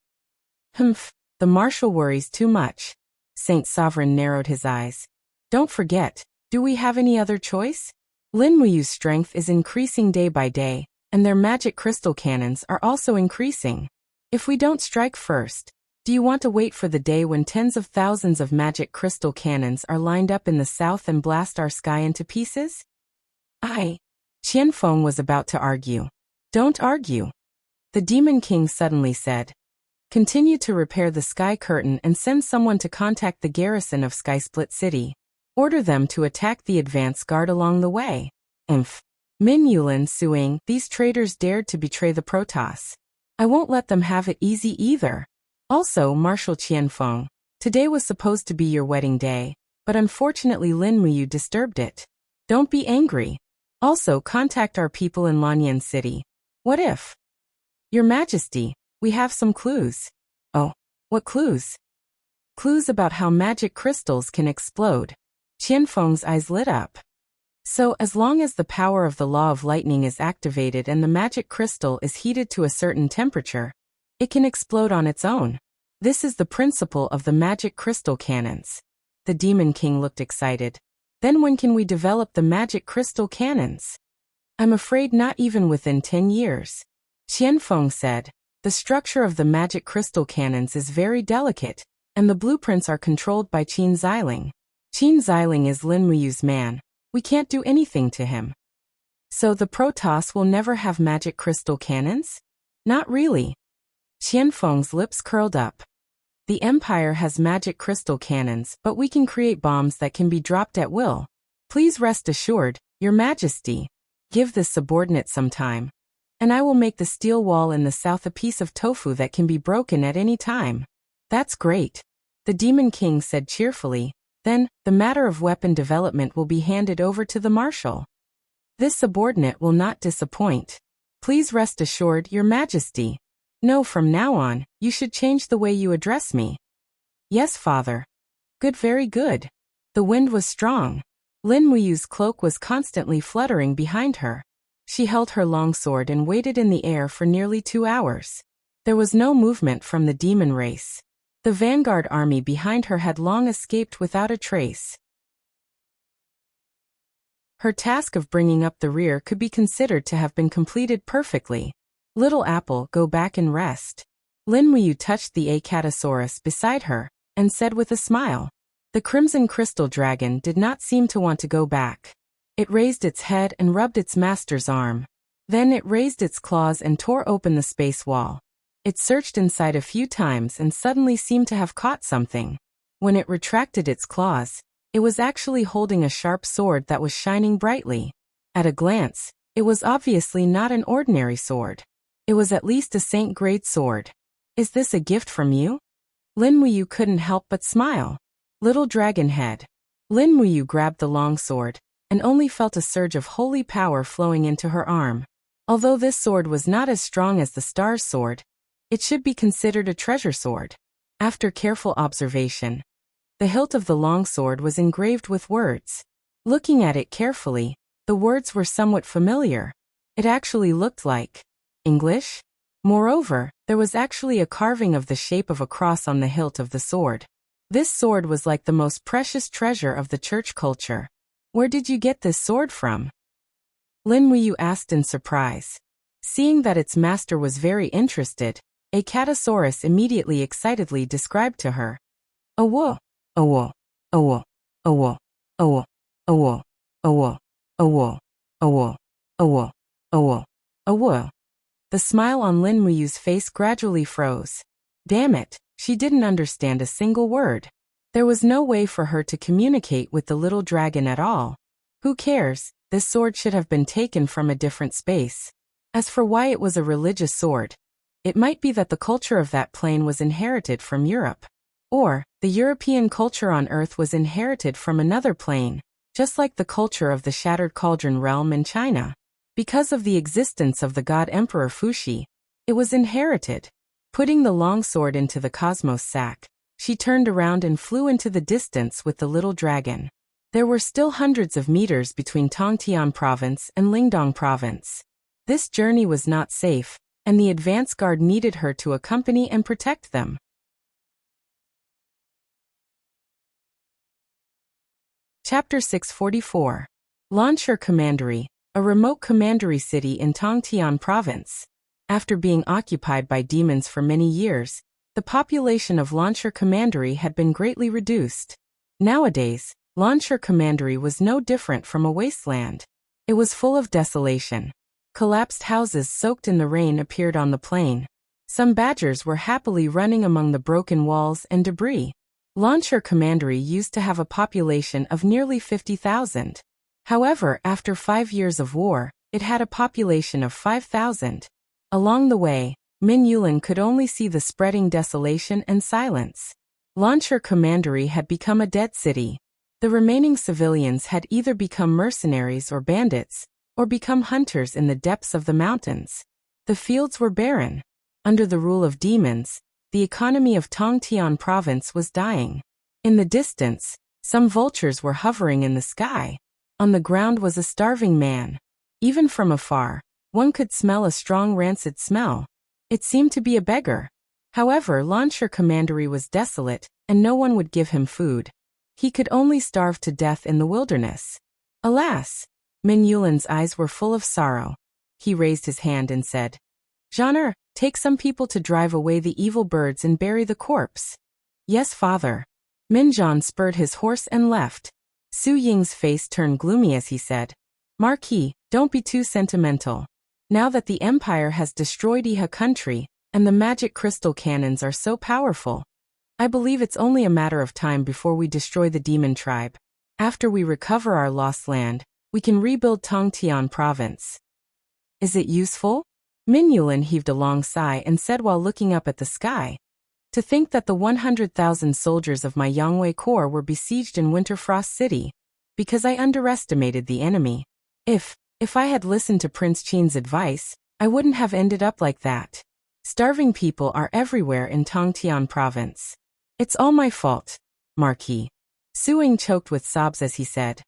Humph, the marshal worries too much. Saint Sovereign narrowed his eyes. Don't forget, do we have any other choice? Linmuyu's strength is increasing day by day, and their magic crystal cannons are also increasing. If we don't strike first, do you want to wait for the day when tens of thousands of magic crystal cannons are lined up in the south and blast our sky into pieces? Qianfeng was about to argue. Don't argue. The Demon King suddenly said. Continue to repair the sky curtain and send someone to contact the garrison of Skysplit City. Order them to attack the advance guard along the way. Min Yulin suing, these traitors dared to betray the Protoss. I won't let them have it easy either. Also, Marshal Qianfeng, today was supposed to be your wedding day, but unfortunately Linmuyu disturbed it. Don't be angry. Also, contact our people in Lanyan City. What if? Your Majesty, we have some clues. Oh, what clues? Clues about how magic crystals can explode. Qianfeng's eyes lit up. So, as long as the power of the law of lightning is activated and the magic crystal is heated to a certain temperature, it can explode on its own. This is the principle of the magic crystal cannons. The Demon King looked excited. Then when can we develop the magic crystal cannons? I'm afraid not even within 10 years. Qianfeng said, the structure of the magic crystal cannons is very delicate, and the blueprints are controlled by Qin Xiling. Qin Xiling is Linmuyu's man. We can't do anything to him. So the Protoss will never have magic crystal cannons? Not really. Qianfeng's lips curled up. The Empire has magic crystal cannons, but we can create bombs that can be dropped at will. Please rest assured, Your Majesty. Give this subordinate some time, and I will make the steel wall in the south a piece of tofu that can be broken at any time. That's great. The Demon King said cheerfully. Then, the matter of weapon development will be handed over to the Marshal. This subordinate will not disappoint. Please rest assured, Your Majesty. No, from now on, you should change the way you address me. Yes, Father. Good, very good. The wind was strong. Linmuyu's cloak was constantly fluttering behind her. She held her longsword and waited in the air for nearly 2 hours. There was no movement from the demon race. The vanguard army behind her had long escaped without a trace. Her task of bringing up the rear could be considered to have been completed perfectly. Little Apple, go back and rest. Linmuyu touched the Acatosaurus beside her, and said with a smile. The Crimson Crystal Dragon did not seem to want to go back. It raised its head and rubbed its master's arm. Then it raised its claws and tore open the space wall. It searched inside a few times and suddenly seemed to have caught something. When it retracted its claws, it was actually holding a sharp sword that was shining brightly. At a glance, it was obviously not an ordinary sword. It was at least a saint-grade sword. Is this a gift from you? Linmuyu couldn't help but smile. Little dragon head. Linmuyu grabbed the longsword, and only felt a surge of holy power flowing into her arm. Although this sword was not as strong as the star's sword, it should be considered a treasure sword. After careful observation, the hilt of the longsword was engraved with words. Looking at it carefully, the words were somewhat familiar. It actually looked like English. Moreover, there was actually a carving of the shape of a cross on the hilt of the sword. This sword was like the most precious treasure of the church culture. Where did you get this sword from? Lin Muyu asked in surprise. Seeing that its master was very interested, a catasaurus immediately excitedly described to her. Awo, awo, awo, awo, awo, awo, awo, awo, awo, awo, awo, awo. The smile on Lin Muyu's face gradually froze. Damn it, she didn't understand a single word. There was no way for her to communicate with the little dragon at all. Who cares, this sword should have been taken from a different space. As for why it was a religious sword, it might be that the culture of that plane was inherited from Europe. Or, the European culture on Earth was inherited from another plane, just like the culture of the Shattered Cauldron realm in China. Because of the existence of the god Emperor Fuxi, it was inherited. Putting the long sword into the cosmos sack, she turned around and flew into the distance with the little dragon. There were still hundreds of meters between Tongtian province and Lingdong province. This journey was not safe, and the advance guard needed her to accompany and protect them. Chapter 644. Lansher Commandery, a remote commandery city in Tongtian province. After being occupied by demons for many years, the population of Lansher Commandery had been greatly reduced. Nowadays, Lansher Commandery was no different from a wasteland. It was full of desolation. Collapsed houses soaked in the rain appeared on the plain. Some badgers were happily running among the broken walls and debris. Lansher Commandery used to have a population of nearly 50,000. However, after 5 years of war, it had a population of 5,000. Along the way, Min Yulin could only see the spreading desolation and silence. Lansher Commandery had become a dead city. The remaining civilians had either become mercenaries or bandits, or become hunters in the depths of the mountains. The fields were barren. Under the rule of demons, the economy of Tongtian province was dying. In the distance, some vultures were hovering in the sky. On the ground was a starving man. Even from afar, one could smell a strong rancid smell. It seemed to be a beggar. However, Lansher Commandery was desolate, and no one would give him food. He could only starve to death in the wilderness. Alas! Min Yulin's eyes were full of sorrow. He raised his hand and said, "Genre, take some people to drive away the evil birds and bury the corpse." "Yes, father." Minjan spurred his horse and left. Su Ying's face turned gloomy as he said, "Marquis, don't be too sentimental. Now that the Empire has destroyed Iha country, and the magic crystal cannons are so powerful, I believe it's only a matter of time before we destroy the demon tribe. After we recover our lost land, we can rebuild Tongtian province." "Is it useful?" Min Yulin heaved a long sigh and said while looking up at the sky. "To think that the 100,000 soldiers of my Yangwei Corps were besieged in Winterfrost City, because I underestimated the enemy. If I had listened to Prince Qin's advice, I wouldn't have ended up like that. Starving people are everywhere in Tongtian province. It's all my fault, Marquis." Su Ying choked with sobs as he said,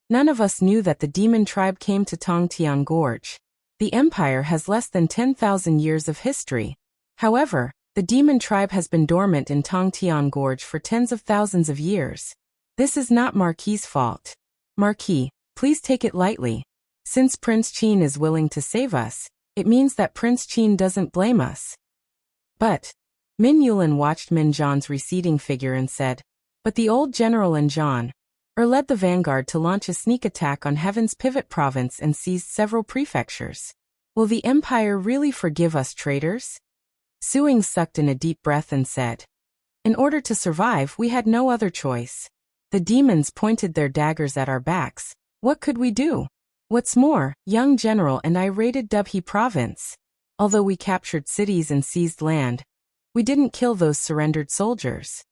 "None of us knew that the demon tribe came to Tongtian Gorge. The Empire has less than 10,000 years of history. However, the demon tribe has been dormant in Tongtian Gorge for tens of thousands of years. This is not Marquis's fault. Marquis, please take it lightly. Since Prince Qin is willing to save us, it means that Prince Qin doesn't blame us." "But," Min Yulin watched Min Zhan's receding figure and said, "But the old general and Zhan led the vanguard to launch a sneak attack on Heaven's Pivot province and seized several prefectures. Will the Empire really forgive us traitors?" Su Ying sucked in a deep breath and said, "In order to survive, we had no other choice. The demons pointed their daggers at our backs. What could we do? What's more, young general and I raided Dubhe province. Although we captured cities and seized land, we didn't kill those surrendered soldiers.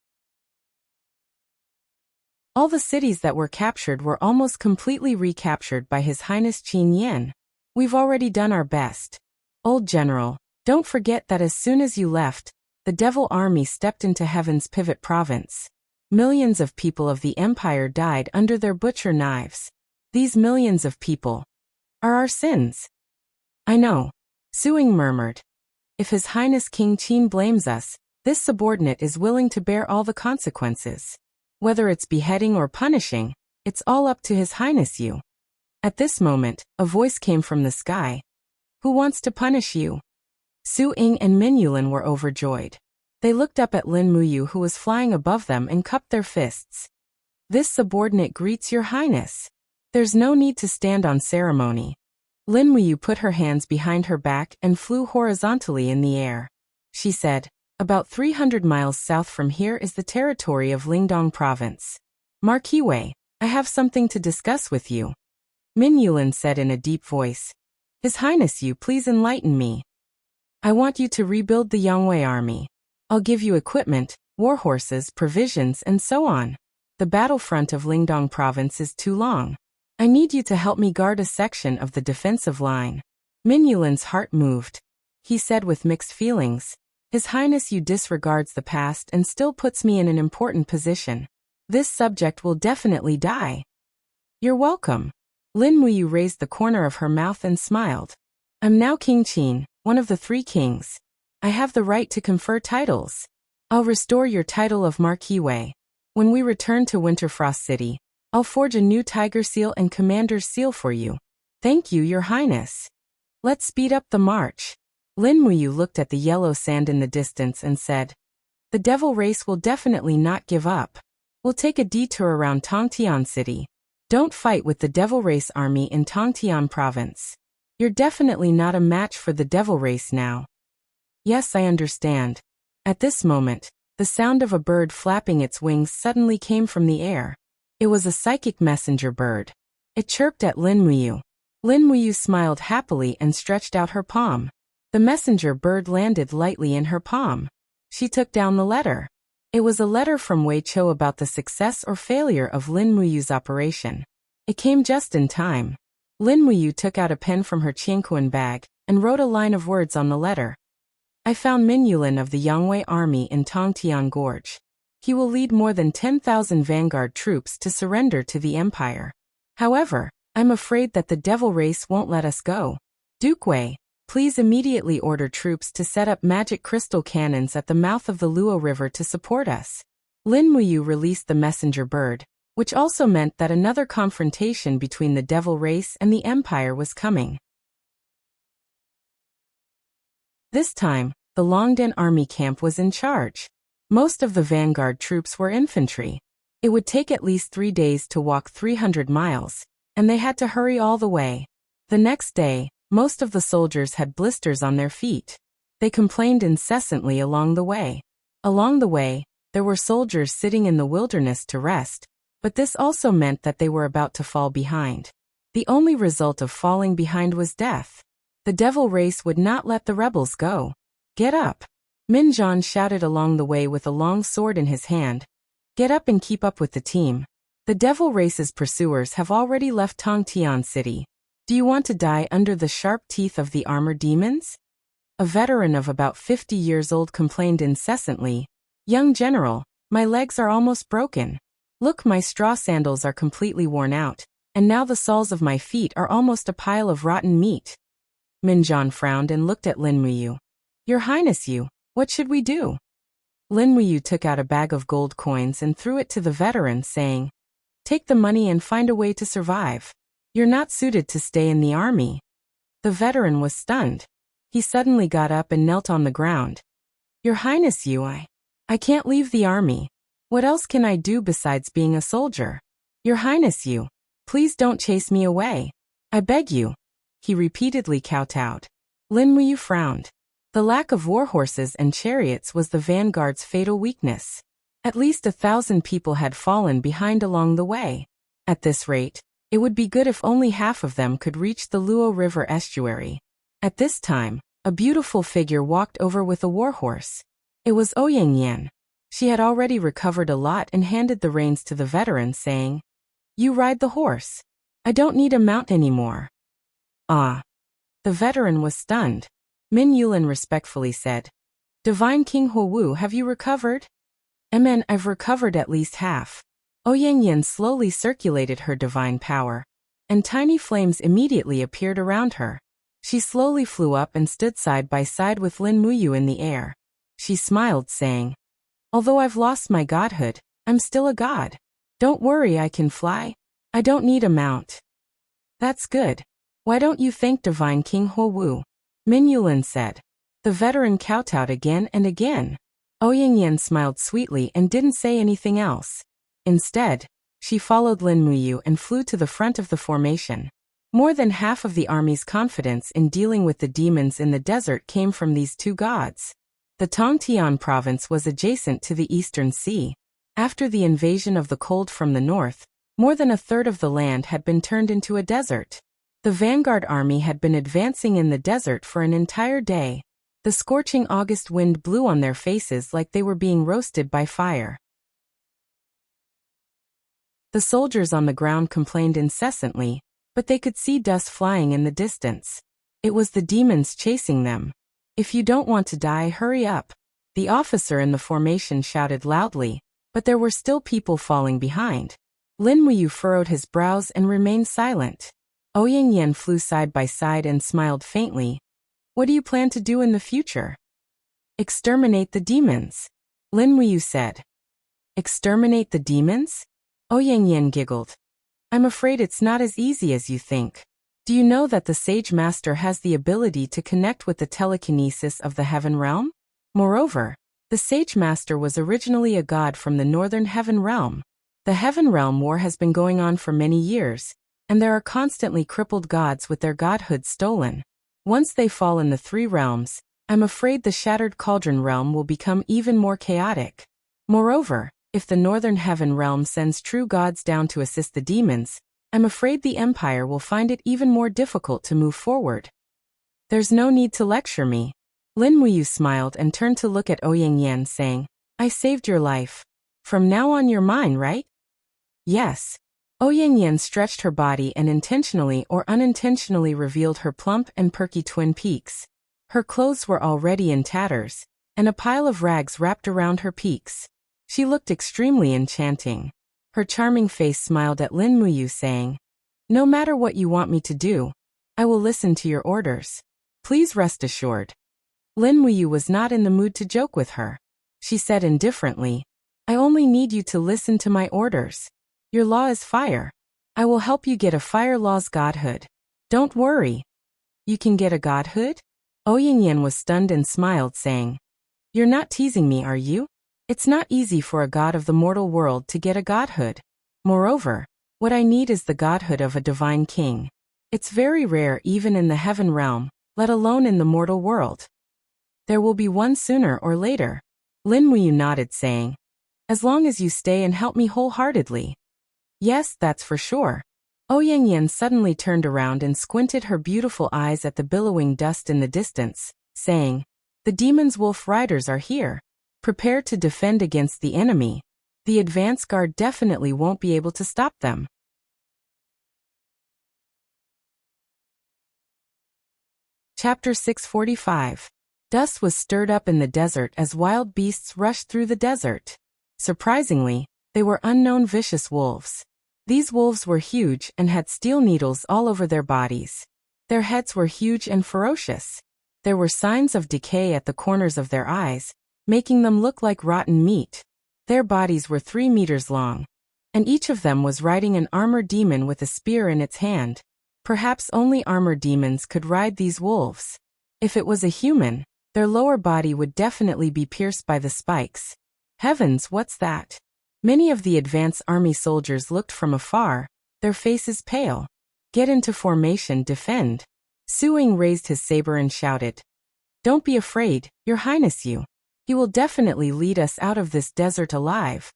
All the cities that were captured were almost completely recaptured by His Highness Qin Yan. We've already done our best. Old general, don't forget that as soon as you left, the Devil Army stepped into Heaven's Pivot province. Millions of people of the Empire died under their butcher knives. These millions of people are our sins." "I know," Su Ying murmured. "If His Highness King Qin blames us, this subordinate is willing to bear all the consequences. Whether it's beheading or punishing, it's all up to His Highness you." At this moment, a voice came from the sky. Who wants to punish you? Su Ying and Min Yulin were overjoyed. They looked up at Lin Muyu, who was flying above them, and cupped their fists. This subordinate greets your highness. There's no need to stand on ceremony. Lin Muyu put her hands behind her back and flew horizontally in the air. She said, about 300 miles south from here is the territory of Lingdong province. Marquis Wei, I have something to discuss with you. Min Yulin said in a deep voice. His Highness, you please enlighten me. I want you to rebuild the Yangwei army. I'll give you equipment, war horses, provisions, and so on. The battlefront of Lingdong province is too long. I need you to help me guard a section of the defensive line. Min Yulin's heart moved. He said with mixed feelings, His Highness, you disregards the past and still puts me in an important position. This subject will definitely die. You're welcome. Lin Muyu raised the corner of her mouth and smiled. I'm now King Qin, one of the 3 kings. I have the right to confer titles. I'll restore your title of Marquis Wei. When we return to Winterfrost City, I'll forge a new Tiger Seal and Commander's Seal for you. Thank you, Your Highness. Let's speed up the march. Lin Muyu looked at the yellow sand in the distance and said, The devil race will definitely not give up. We'll take a detour around Tongtian City. Don't fight with the devil race army in Tongtian province. You're definitely not a match for the devil race now. Yes, I understand. At this moment, the sound of a bird flapping its wings suddenly came from the air. It was a psychic messenger bird. It chirped at Lin Muyu. Lin Muyu smiled happily and stretched out her palm. The messenger bird landed lightly in her palm. She took down the letter. It was a letter from Wei Chou about the success or failure of Lin Muyu's operation. It came just in time. Lin Muyu took out a pen from her Qianquan bag and wrote a line of words on the letter. I found Min Yulin of the Yangwei army in Tongtian Gorge. He will lead more than 10,000 vanguard troops to surrender to the empire. However, I'm afraid that the devil race won't let us go. Duke Wei, please immediately order troops to set up magic crystal cannons at the mouth of the Luo River to support us. Lin Muyu released the messenger bird, which also meant that another confrontation between the devil race and the empire was coming. This time, the Longdan army camp was in charge. Most of the vanguard troops were infantry. It would take at least 3 days to walk 300 miles, and they had to hurry all the way. The next day, most of the soldiers had blisters on their feet. They complained incessantly along the way. Along the way, there were soldiers sitting in the wilderness to rest, but this also meant that they were about to fall behind. The only result of falling behind was death. The devil race would not let the rebels go. Get up! Min Zhan shouted along the way with a long sword in his hand. Get up and keep up with the team. The devil race's pursuers have already left Tongtian City. Do you want to die under the sharp teeth of the armored demons? A veteran of about 50 years old complained incessantly. Young general, my legs are almost broken. Look, my straw sandals are completely worn out, and now the soles of my feet are almost a pile of rotten meat. Min Zhan frowned and looked at Lin Muyu. Your Highness, what should we do? Lin Muyu took out a bag of gold coins and threw it to the veteran, saying, Take the money and find a way to survive. You're not suited to stay in the army. The veteran was stunned. He suddenly got up and knelt on the ground. Your Highness, I can't leave the army. What else can I do besides being a soldier? Your Highness, please don't chase me away. I beg you. He repeatedly kowtowed. Lin Muyu frowned. The lack of war horses and chariots was the vanguard's fatal weakness. At least 1,000 people had fallen behind along the way. At this rate, it would be good if only half of them could reach the Luo River estuary. At this time, a beautiful figure walked over with a war horse. It was Ouyang Yan. She had already recovered a lot and handed the reins to the veteran, saying, You ride the horse. I don't need a mount anymore. Ah. The veteran was stunned. Min Yulin respectfully said, Divine King Huowu, have you recovered? Amen, I've recovered at least half. Ouyang Yan slowly circulated her divine power, and tiny flames immediately appeared around her. She slowly flew up and stood side by side with Lin Muyu in the air. She smiled, saying, Although I've lost my godhood, I'm still a god. Don't worry, I can fly. I don't need a mount. That's good. Why don't you thank Divine King Huowu? Min Yulin said. The veteran kowtowed again and again. Ouyangyan smiled sweetly and didn't say anything else. Instead, she followed Lin Muyu and flew to the front of the formation. More than half of the army's confidence in dealing with the demons in the desert came from these two gods. The Tongtian province was adjacent to the Eastern Sea. After the invasion of the cold from the north, more than a third of the land had been turned into a desert. The vanguard army had been advancing in the desert for an entire day. The scorching August wind blew on their faces like they were being roasted by fire. The soldiers on the ground complained incessantly, but they could see dust flying in the distance. It was the demons chasing them. If you don't want to die, hurry up. The officer in the formation shouted loudly, but there were still people falling behind. Lin Muyu furrowed his brows and remained silent. Ouyangyan flew side by side and smiled faintly. What do you plan to do in the future? Exterminate the demons, Lin Muyu said. Exterminate the demons? Ouyangyan giggled. I'm afraid it's not as easy as you think. Do you know that the Sage Master has the ability to connect with the telekinesis of the Heaven Realm? Moreover, the Sage Master was originally a god from the Northern Heaven Realm. The Heaven Realm War has been going on for many years, and there are constantly crippled gods with their godhood stolen. Once they fall in the three realms, I'm afraid the Shattered Cauldron Realm will become even more chaotic. Moreover, if the Northern Heaven Realm sends true gods down to assist the demons, I'm afraid the Empire will find it even more difficult to move forward. There's no need to lecture me. Lin Muyu smiled and turned to look at Ouyangyan, saying, I saved your life. From now on you're mine, right? Yes. Ouyangyan stretched her body and intentionally or unintentionally revealed her plump and perky twin peaks. Her clothes were already in tatters, and a pile of rags wrapped around her peaks. She looked extremely enchanting. Her charming face smiled at Lin Muyu, saying, No matter what you want me to do, I will listen to your orders. Please rest assured. Lin Muyu was not in the mood to joke with her. She said indifferently, I only need you to listen to my orders. Your law is fire. I will help you get a fire law's godhood. Don't worry. You can get a godhood? Ouyangyan was stunned and smiled, saying, You're not teasing me, are you? It's not easy for a god of the mortal world to get a godhood. Moreover, what I need is the godhood of a divine king. It's very rare even in the heaven realm, let alone in the mortal world. There will be one sooner or later. Lin Muyu nodded, saying, As long as you stay and help me wholeheartedly. Yes, that's for sure. Ouyangyan suddenly turned around and squinted her beautiful eyes at the billowing dust in the distance, saying, The demon's wolf riders are here. Prepare to defend against the enemy. The advance guard definitely won't be able to stop them. Chapter 645. Dust was stirred up in the desert as wild beasts rushed through the desert. Surprisingly, they were unknown vicious wolves. These wolves were huge and had steel needles all over their bodies. Their heads were huge and ferocious. There were signs of decay at the corners of their eyes, making them look like rotten meat. Their bodies were 3 meters long, and each of them was riding an armored demon with a spear in its hand. Perhaps only armored demons could ride these wolves. If it was a human, their lower body would definitely be pierced by the spikes. Heavens, what's that? Many of the advance army soldiers looked from afar, their faces pale. Get into formation, defend. Suing raised his saber and shouted, Don't be afraid, Your Highness, He will definitely lead us out of this desert alive.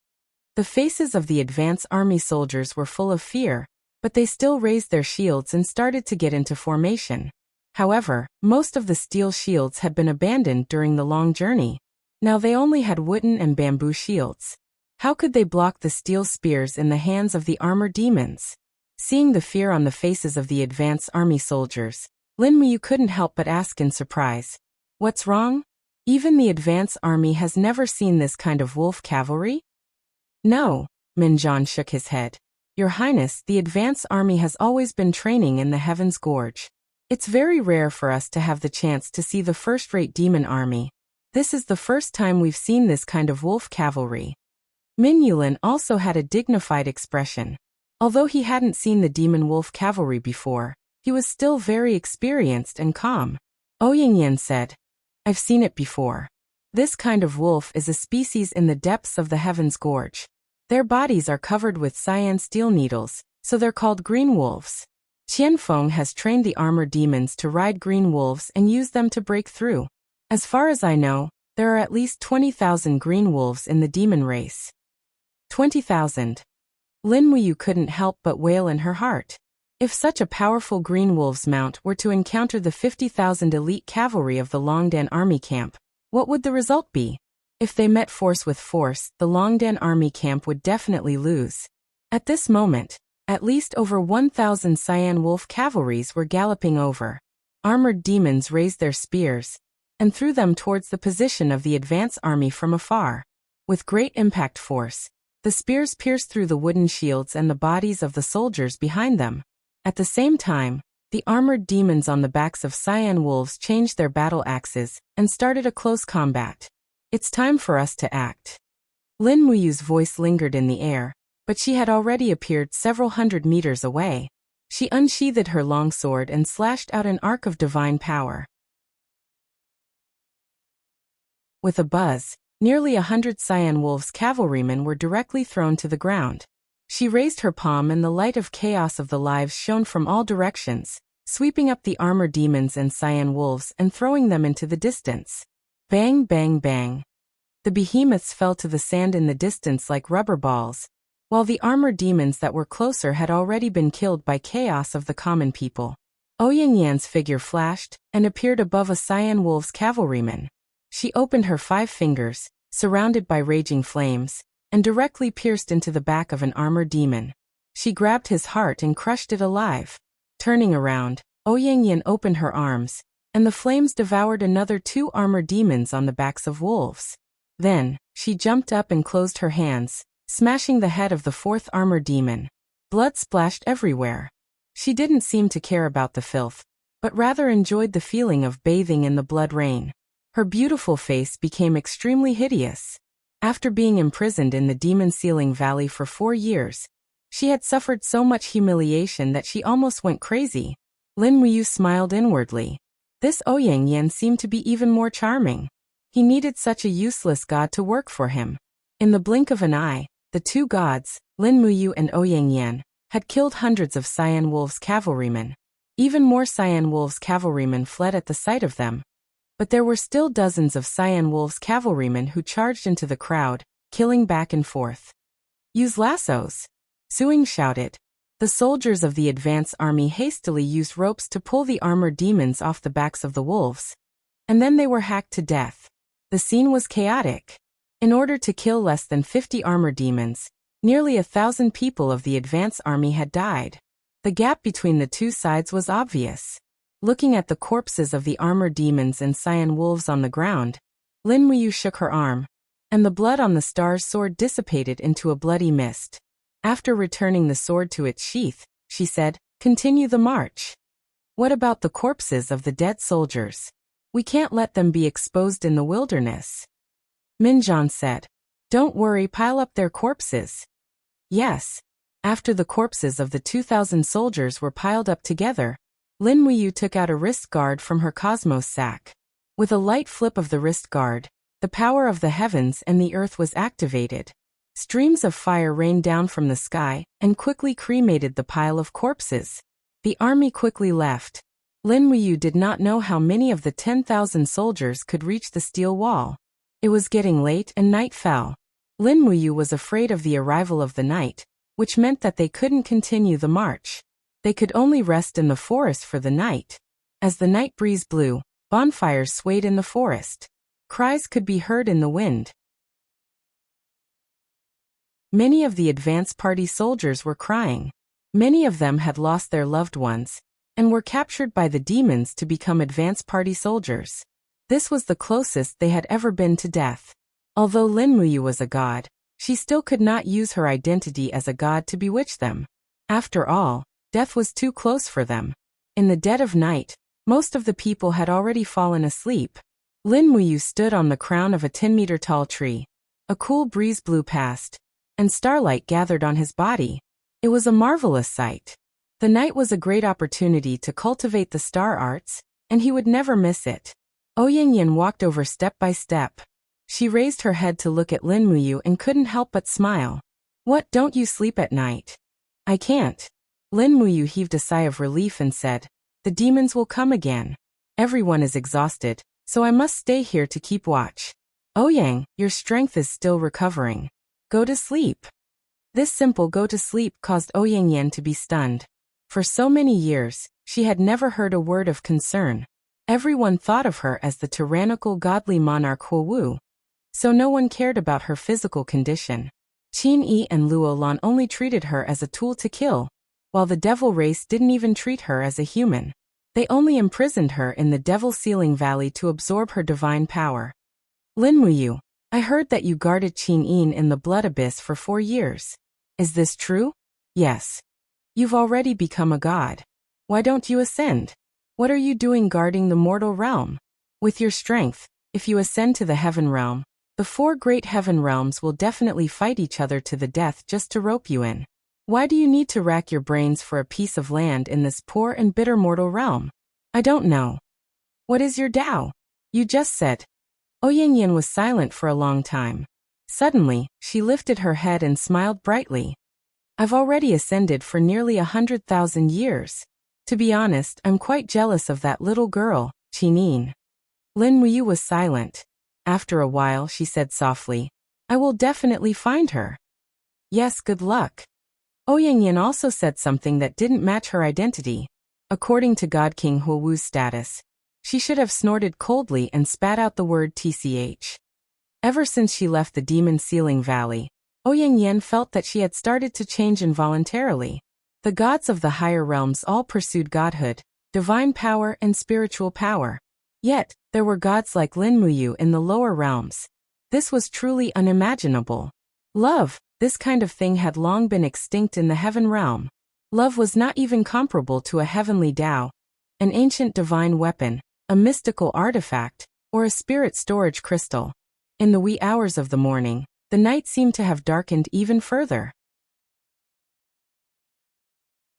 The faces of the advance army soldiers were full of fear, but they still raised their shields and started to get into formation. However, most of the steel shields had been abandoned during the long journey. Now they only had wooden and bamboo shields. How could they block the steel spears in the hands of the armored demons? Seeing the fear on the faces of the advance army soldiers, Lin Muyu couldn't help but ask in surprise, What's wrong? Even the advance army has never seen this kind of wolf cavalry? No, Minjan shook his head. Your Highness, the advance army has always been training in the Heaven's Gorge. It's very rare for us to have the chance to see the first-rate demon army. This is the first time we've seen this kind of wolf cavalry. Min Yulin also had a dignified expression. Although he hadn't seen the demon wolf cavalry before, he was still very experienced and calm. Ouyang said, "I've seen it before. This kind of wolf is a species in the depths of the Heaven's Gorge. Their bodies are covered with cyan steel needles, so they're called green wolves. Qianfeng has trained the armored demons to ride green wolves and use them to break through. As far as I know, there are at least 20,000 green wolves in the demon race." 20,000. Lin Muyu couldn't help but wail in her heart. If such a powerful green wolves mount were to encounter the 50,000 elite cavalry of the Longdan army camp, what would the result be? If they met force with force, the Longdan army camp would definitely lose. At this moment, at least over 1,000 cyan wolf cavalries were galloping over. Armored demons raised their spears and threw them towards the position of the advance army from afar. With great impact force, the spears pierced through the wooden shields and the bodies of the soldiers behind them. At the same time, the armored demons on the backs of cyan wolves changed their battle axes and started a close combat. "It's time for us to act." Lin Muyu's voice lingered in the air, but she had already appeared several hundred meters away. She unsheathed her long sword and slashed out an arc of divine power. With a buzz, nearly 100 cyan wolves' cavalrymen were directly thrown to the ground. She raised her palm and the light of chaos of the lives shone from all directions, sweeping up the armored demons and cyan wolves and throwing them into the distance. Bang, bang, bang. The behemoths fell to the sand in the distance like rubber balls, while the armored demons that were closer had already been killed by chaos of the common people. Ouyang figure flashed and appeared above a cyan wolves cavalryman. She opened her 5 fingers, surrounded by raging flames, and directly pierced into the back of an armored demon. She grabbed his heart and crushed it alive. Turning around, Ouyang opened her arms, and the flames devoured another 2 armored demons on the backs of wolves. Then, she jumped up and closed her hands, smashing the head of the 4th armored demon. Blood splashed everywhere. She didn't seem to care about the filth, but rather enjoyed the feeling of bathing in the blood rain. Her beautiful face became extremely hideous. After being imprisoned in the Demon Ceiling Valley for 4 years, she had suffered so much humiliation that she almost went crazy. Lin Muyu smiled inwardly. This Ouyang seemed to be even more charming. He needed such a useless god to work for him. In the blink of an eye, the 2 gods, Lin Muyu and Ouyang, had killed hundreds of cyan wolves' cavalrymen. Even more cyan wolves' cavalrymen fled at the sight of them. But there were still dozens of cyan wolves' cavalrymen who charged into the crowd, killing back and forth. "Use lassos!" Suing shouted. The soldiers of the advance army hastily used ropes to pull the armored demons off the backs of the wolves, and then they were hacked to death. The scene was chaotic. In order to kill less than 50 armored demons, nearly 1,000 people of the advance army had died. The gap between the 2 sides was obvious. Looking at the corpses of the armored demons and cyan wolves on the ground, Lin Muyu shook her arm, and the blood on the star's sword dissipated into a bloody mist. After returning the sword to its sheath, she said, "Continue the march." "What about the corpses of the dead soldiers? We can't let them be exposed in the wilderness." Minjian said. "Don't worry, pile up their corpses." Yes. After the corpses of the 2,000 soldiers were piled up together, Lin Muyu took out a wrist guard from her cosmos sack. With a light flip of the wrist guard, the power of the heavens and the earth was activated. Streams of fire rained down from the sky and quickly cremated the pile of corpses. The army quickly left. Lin Muyu did not know how many of the 10,000 soldiers could reach the steel wall. It was getting late and night fell. Lin Muyu was afraid of the arrival of the night, which meant that they couldn't continue the march. They could only rest in the forest for the night. As the night breeze blew, bonfires swayed in the forest. Cries could be heard in the wind. Many of the advance party soldiers were crying. Many of them had lost their loved ones and were captured by the demons to become advance party soldiers. This was the closest they had ever been to death. Although Lin Muyu was a god, she still could not use her identity as a god to bewitch them. After all, death was too close for them. In the dead of night, most of the people had already fallen asleep. Lin Muyu stood on the crown of a 10-meter-tall tree. A cool breeze blew past, and starlight gathered on his body. It was a marvelous sight. The night was a great opportunity to cultivate the star arts, and he would never miss it. Ouyang walked over step by step. She raised her head to look at Lin Muyu and couldn't help but smile. What, don't you sleep at night? I can't. Lin Muyu heaved a sigh of relief and said, the demons will come again. Everyone is exhausted, so I must stay here to keep watch. Ouyang, your strength is still recovering. Go to sleep. This simple go to sleep caused Ouyang to be stunned. For so many years, she had never heard a word of concern. Everyone thought of her as the tyrannical godly monarch Huowu, so no one cared about her physical condition. Qin Yi and Luo Lan only treated her as a tool to kill, while the devil race didn't even treat her as a human. They only imprisoned her in the Devil Sealing Valley to absorb her divine power. Lin Muyu, I heard that you guarded Qin Yin in the Blood Abyss for 4 years. Is this true? Yes. You've already become a god. Why don't you ascend? What are you doing guarding the mortal realm? With your strength, if you ascend to the heaven realm, the 4 great heaven realms will definitely fight each other to the death just to rope you in. Why do you need to rack your brains for a piece of land in this poor and bitter mortal realm? I don't know. What is your Tao? You just said. Ouyang was silent for a long time. Suddenly, she lifted her head and smiled brightly. I've already ascended for nearly 100,000 years. To be honest, I'm quite jealous of that little girl, Qinin. Lin Muyu was silent. After a while, she said softly, I will definitely find her. Yes, good luck. Ouyang also said something that didn't match her identity. According to God King Huowu's status, she should have snorted coldly and spat out the word TCH. Ever since she left the Demon Sealing Valley, Ouyang felt that she had started to change involuntarily. The gods of the higher realms all pursued godhood, divine power and spiritual power. Yet, there were gods like Lin Muyu in the lower realms. This was truly unimaginable. Love, this kind of thing had long been extinct in the heaven realm. Love was not even comparable to a heavenly Tao, an ancient divine weapon, a mystical artifact, or a spirit storage crystal. In the wee hours of the morning, the night seemed to have darkened even further.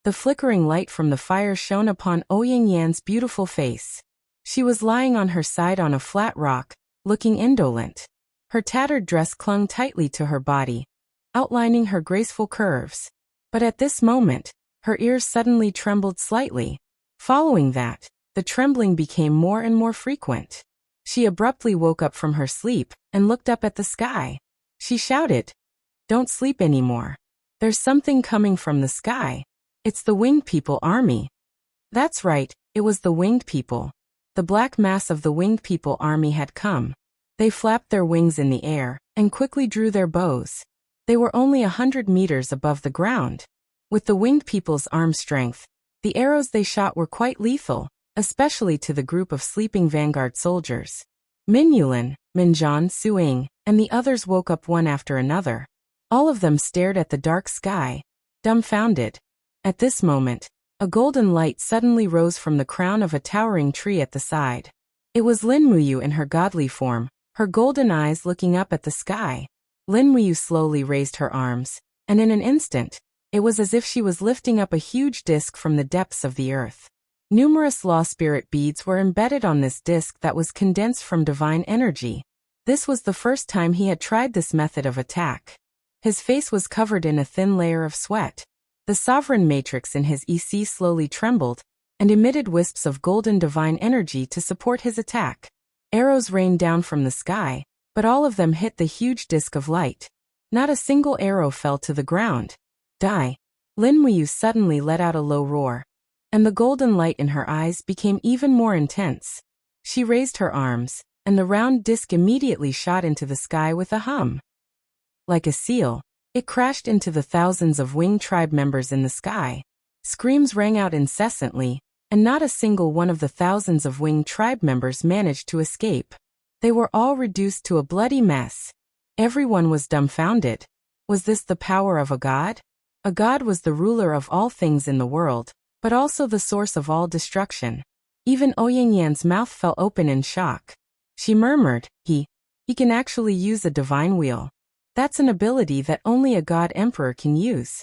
The flickering light from the fire shone upon Ouyang beautiful face. She was lying on her side on a flat rock, looking indolent. Her tattered dress clung tightly to her body, outlining her graceful curves. But at this moment, her ears suddenly trembled slightly. Following that, the trembling became more and more frequent. She abruptly woke up from her sleep and looked up at the sky. She shouted, Don't sleep anymore. There's something coming from the sky. It's the Winged People army. That's right, it was the Winged People. The black mass of the Winged People army had come. They flapped their wings in the air and quickly drew their bows. They were only 100 meters above the ground. With the Winged People's arm strength, the arrows they shot were quite lethal, especially to the group of sleeping vanguard soldiers. Min Yulin, Minjian, Suing, and the others woke up one after another. All of them stared at the dark sky, dumbfounded. At this moment, a golden light suddenly rose from the crown of a towering tree at the side. It was Lin Muyu in her godly form, her golden eyes looking up at the sky. Lin Muyu slowly raised her arms, and in an instant, it was as if she was lifting up a huge disc from the depths of the earth. Numerous law spirit beads were embedded on this disc that was condensed from divine energy. This was the first time he had tried this method of attack. His face was covered in a thin layer of sweat. The sovereign matrix in his EC slowly trembled and emitted wisps of golden divine energy to support his attack. Arrows rained down from the sky, but all of them hit the huge disk of light. Not a single arrow fell to the ground. Die. Lin Muyu suddenly let out a low roar, and the golden light in her eyes became even more intense. She raised her arms, and the round disk immediately shot into the sky with a hum. Like a seal, it crashed into the thousands of winged tribe members in the sky. Screams rang out incessantly, and not a single one of the thousands of winged tribe members managed to escape. They were all reduced to a bloody mess. Everyone was dumbfounded. Was this the power of a god? A god was the ruler of all things in the world, but also the source of all destruction. Even Ouyang mouth fell open in shock. She murmured, He can actually use a divine wheel. That's an ability that only a god emperor can use.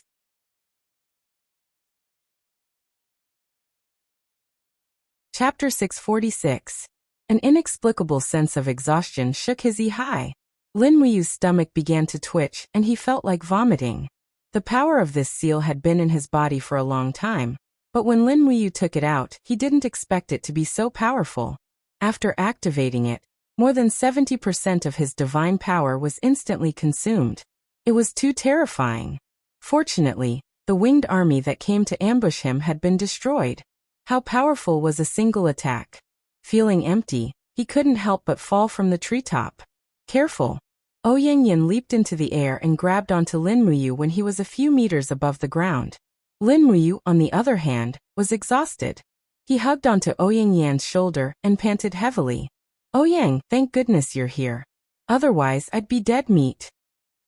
Chapter 646. An inexplicable sense of exhaustion shook his high. Lin Muyu's stomach began to twitch and he felt like vomiting. The power of this seal had been in his body for a long time, but when Lin Muyu took it out, he didn't expect it to be so powerful. After activating it, more than 70% of his divine power was instantly consumed. It was too terrifying. Fortunately, the winged army that came to ambush him had been destroyed. How powerful was a single attack? Feeling empty, he couldn't help but fall from the treetop. Careful! Ouyangyan leaped into the air and grabbed onto Lin Muyu when he was a few meters above the ground. Lin Muyu, on the other hand, was exhausted. He hugged onto Ouyangyan's shoulder and panted heavily. "Ouyang, thank goodness you're here. Otherwise I'd be dead meat."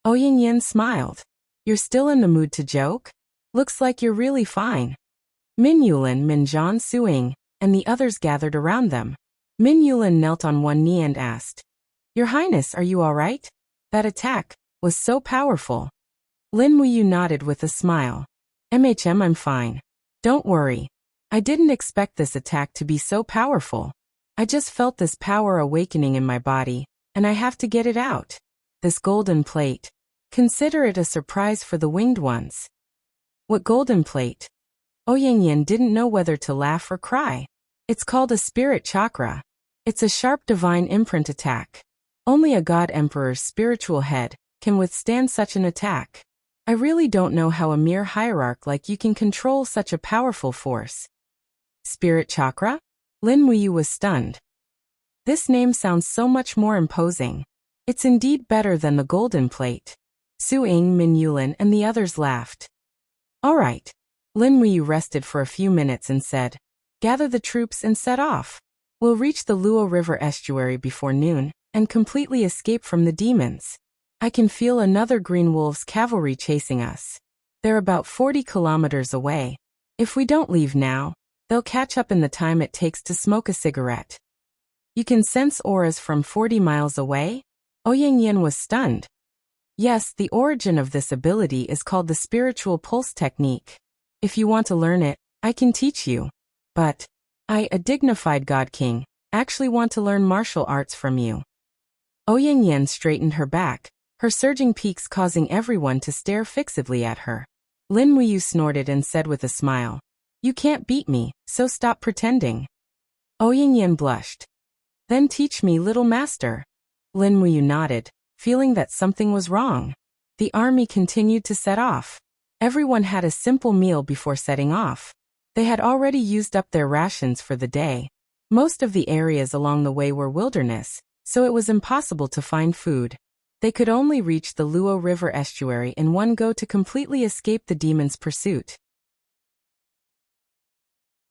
Ouyangyan smiled. "You're still in the mood to joke? Looks like you're really fine." Min Yulin, Min Zhan, Suing, and the others gathered around them. Min Yulin knelt on one knee and asked, "Your Highness, are you all right? That attack was so powerful." Lin Muyu nodded with a smile. I'm fine. Don't worry. I didn't expect this attack to be so powerful. I just felt this power awakening in my body, and I have to get it out. This golden plate. Consider it a surprise for the winged ones." "What golden plate?" Ouyangyan didn't know whether to laugh or cry. "It's called a spirit chakra. It's a sharp divine imprint attack. Only a god emperor's spiritual head can withstand such an attack. I really don't know how a mere hierarch like you can control such a powerful force." "Spirit chakra?" Lin Muyu was stunned. This name sounds so much more imposing. It's indeed better than the golden plate. Su Ying, Min Yulin, and the others laughed. "All right." Lin Muyu rested for a few minutes and said, "Gather the troops and set off. We'll reach the Luo River estuary before noon and completely escape from the demons. I can feel another Green Wolves cavalry chasing us. They're about 40 kilometers away. If we don't leave now, they'll catch up in the time it takes to smoke a cigarette." "You can sense auras from 40 miles away?" Ouyangyan was stunned. "Yes, the origin of this ability is called the spiritual pulse technique. If you want to learn it, I can teach you. But I, a dignified God King, actually want to learn martial arts from you." Ouyangyan straightened her back, her surging peaks causing everyone to stare fixedly at her. Lin Muyu snorted and said with a smile, "You can't beat me, so stop pretending." Ouyangyan blushed. "Then teach me, little master." Lin Muyu nodded, feeling that something was wrong. The army continued to set off. Everyone had a simple meal before setting off. They had already used up their rations for the day. Most of the areas along the way were wilderness, so it was impossible to find food. They could only reach the Luo River estuary in one go to completely escape the demons' pursuit.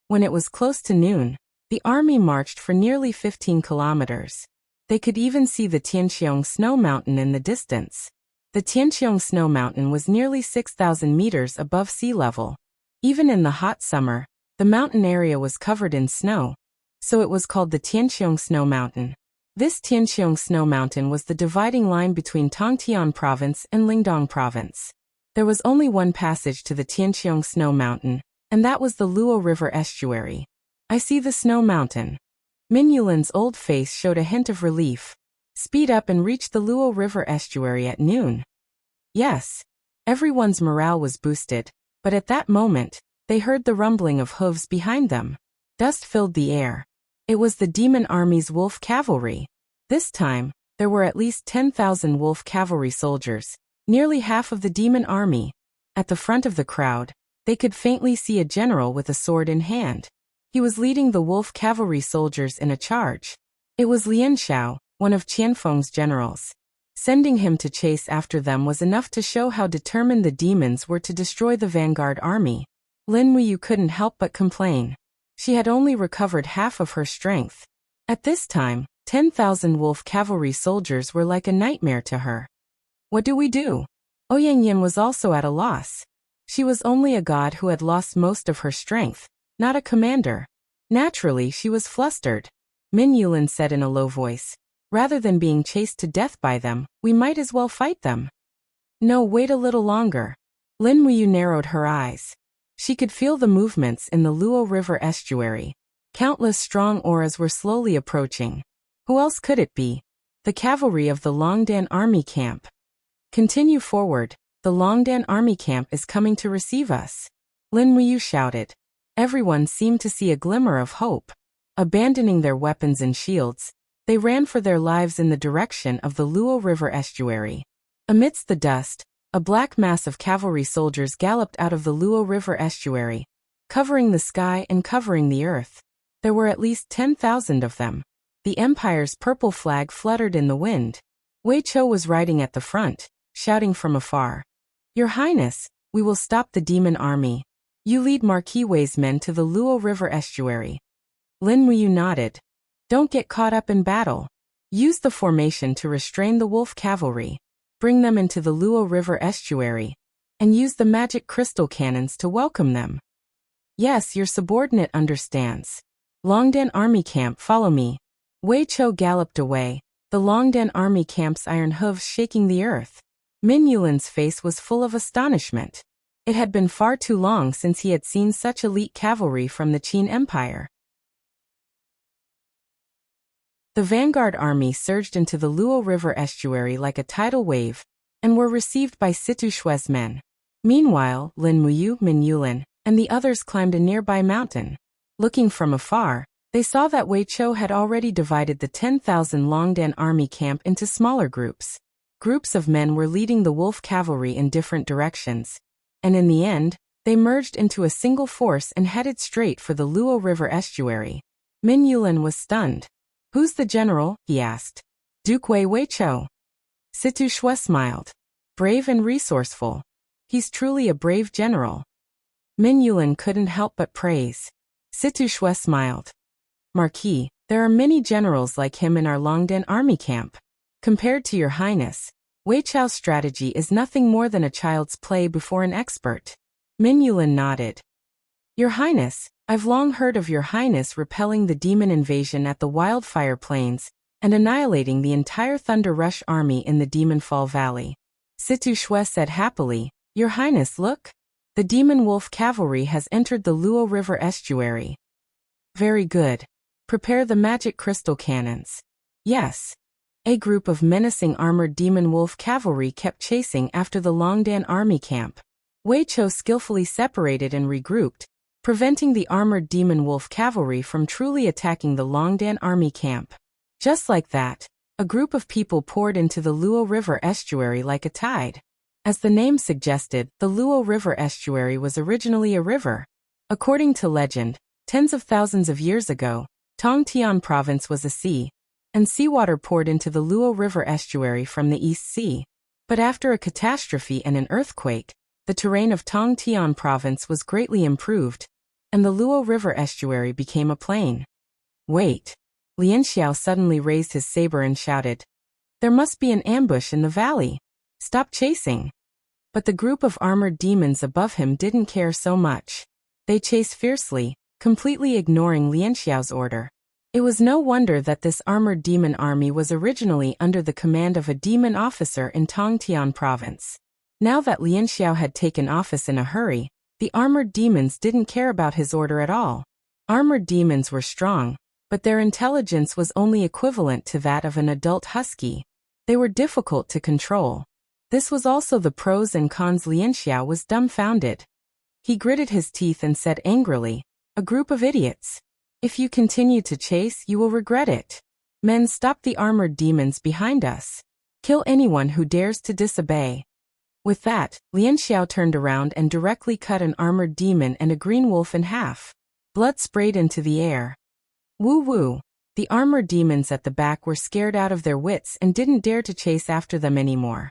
When it was close to noon, the army marched for nearly 15 kilometers. They could even see the Tianqiong snow mountain in the distance. The Tianqiong snow mountain was nearly 6,000 meters above sea level. Even in the hot summer, the mountain area was covered in snow, so it was called the Tianqiong Snow Mountain. This Tianqiong Snow Mountain was the dividing line between Tongtian Province and Lingdong Province. There was only one passage to the Tianqiong Snow Mountain, and that was the Luo River estuary. "I see the snow mountain." Min Yulin's old face showed a hint of relief. "Speed up and reach the Luo River estuary at noon." Yes. Everyone's morale was boosted, but at that moment, they heard the rumbling of hooves behind them. Dust filled the air. It was the demon army's wolf cavalry. This time, there were at least 10,000 wolf cavalry soldiers, nearly half of the demon army. At the front of the crowd, they could faintly see a general with a sword in hand. He was leading the wolf cavalry soldiers in a charge. It was Lian Xiao, one of Qianfeng's generals. Sending him to chase after them was enough to show how determined the demons were to destroy the vanguard army. Lin Muyu couldn't help but complain. She had only recovered half of her strength. At this time, 10,000 wolf cavalry soldiers were like a nightmare to her. What do we do? Ouyangyan was also at a loss. She was only a god who had lost most of her strength, not a commander. Naturally, she was flustered. Min Yulin said in a low voice, "Rather than being chased to death by them, we might as well fight them." "No, wait a little longer." Lin Muyu narrowed her eyes. She could feel the movements in the Luo River estuary. Countless strong auras were slowly approaching. Who else could it be? The cavalry of the Longdan army camp. Continue forward, the Longdan army camp is coming to receive us. Lin Muyu shouted. Everyone seemed to see a glimmer of hope. Abandoning their weapons and shields, they ran for their lives in the direction of the Luo River estuary. Amidst the dust, a black mass of cavalry soldiers galloped out of the Luo River estuary, covering the sky and covering the earth. There were at least 10,000 of them. The Empire's purple flag fluttered in the wind. Wei Chou was riding at the front, shouting from afar. Your Highness, we will stop the demon army. You lead Marquis Wei's men to the Luo River estuary. Lin Muyu nodded. Don't get caught up in battle. Use the formation to restrain the wolf cavalry. Bring them into the Luo River estuary, and use the magic crystal cannons to welcome them. Yes, your subordinate understands. Longdan army camp, follow me. Wei Chou galloped away, the Longdan army camp's iron hooves shaking the earth. Min Yulin's face was full of astonishment. It had been far too long since he had seen such elite cavalry from the Qin Empire. The vanguard army surged into the Luo River estuary like a tidal wave, and were received by Situ Shui's men. Meanwhile, Lin Muyu, Min Yulin, and the others climbed a nearby mountain. Looking from afar, they saw that Wei Chou had already divided the 10,000 Longdan army camp into smaller groups. Groups of men were leading the wolf cavalry in different directions, and in the end, they merged into a single force and headed straight for the Luo River estuary. Min Yulin was stunned. Who's the general? He asked. Duke Wei Chou. Situ Shui smiled. Brave and resourceful. He's truly a brave general. Min Yulin couldn't help but praise. Situ Shui smiled. Marquis, there are many generals like him in our Longdan army camp. Compared to your Highness, Wei Chou's strategy is nothing more than a child's play before an expert. Min Yulin nodded. Your Highness, I've long heard of your Highness repelling the demon invasion at the Wildfire Plains and annihilating the entire Thunder Rush army in the Demon Fall Valley. Situ Shui said happily, Your Highness, look! The Demon Wolf cavalry has entered the Luo River estuary. Very good. Prepare the magic crystal cannons. Yes. A group of menacing armored Demon Wolf cavalry kept chasing after the Longdan army camp. Wei Chou skillfully separated and regrouped, preventing the armored Demon Wolf cavalry from truly attacking the Longdan army camp. Just like that, a group of people poured into the Luo River estuary like a tide. As the name suggested, the Luo River estuary was originally a river. According to legend, tens of thousands of years ago, Tongtian province was a sea, and seawater poured into the Luo River estuary from the East Sea. But after a catastrophe and an earthquake, the terrain of Tongtian province was greatly improved, and the Luo River estuary became a plain. Wait! Lianxiao suddenly raised his saber and shouted. There must be an ambush in the valley. Stop chasing. But the group of armored demons above him didn't care so much. They chased fiercely, completely ignoring Lianxiao's order. It was no wonder that this armored demon army was originally under the command of a demon officer in Tongtian province. Now that Lianxiao had taken office in a hurry, the armored demons didn't care about his order at all. Armored demons were strong, but their intelligence was only equivalent to that of an adult husky. They were difficult to control. This was also the pros and cons. Lianxiao was dumbfounded. He gritted his teeth and said angrily, A group of idiots. If you continue to chase, you will regret it. Men, stop the armored demons behind us. Kill anyone who dares to disobey. With that, Lianxiao turned around and directly cut an armored demon and a green wolf in half. Blood sprayed into the air. Woo-woo! The armored demons at the back were scared out of their wits and didn't dare to chase after them anymore.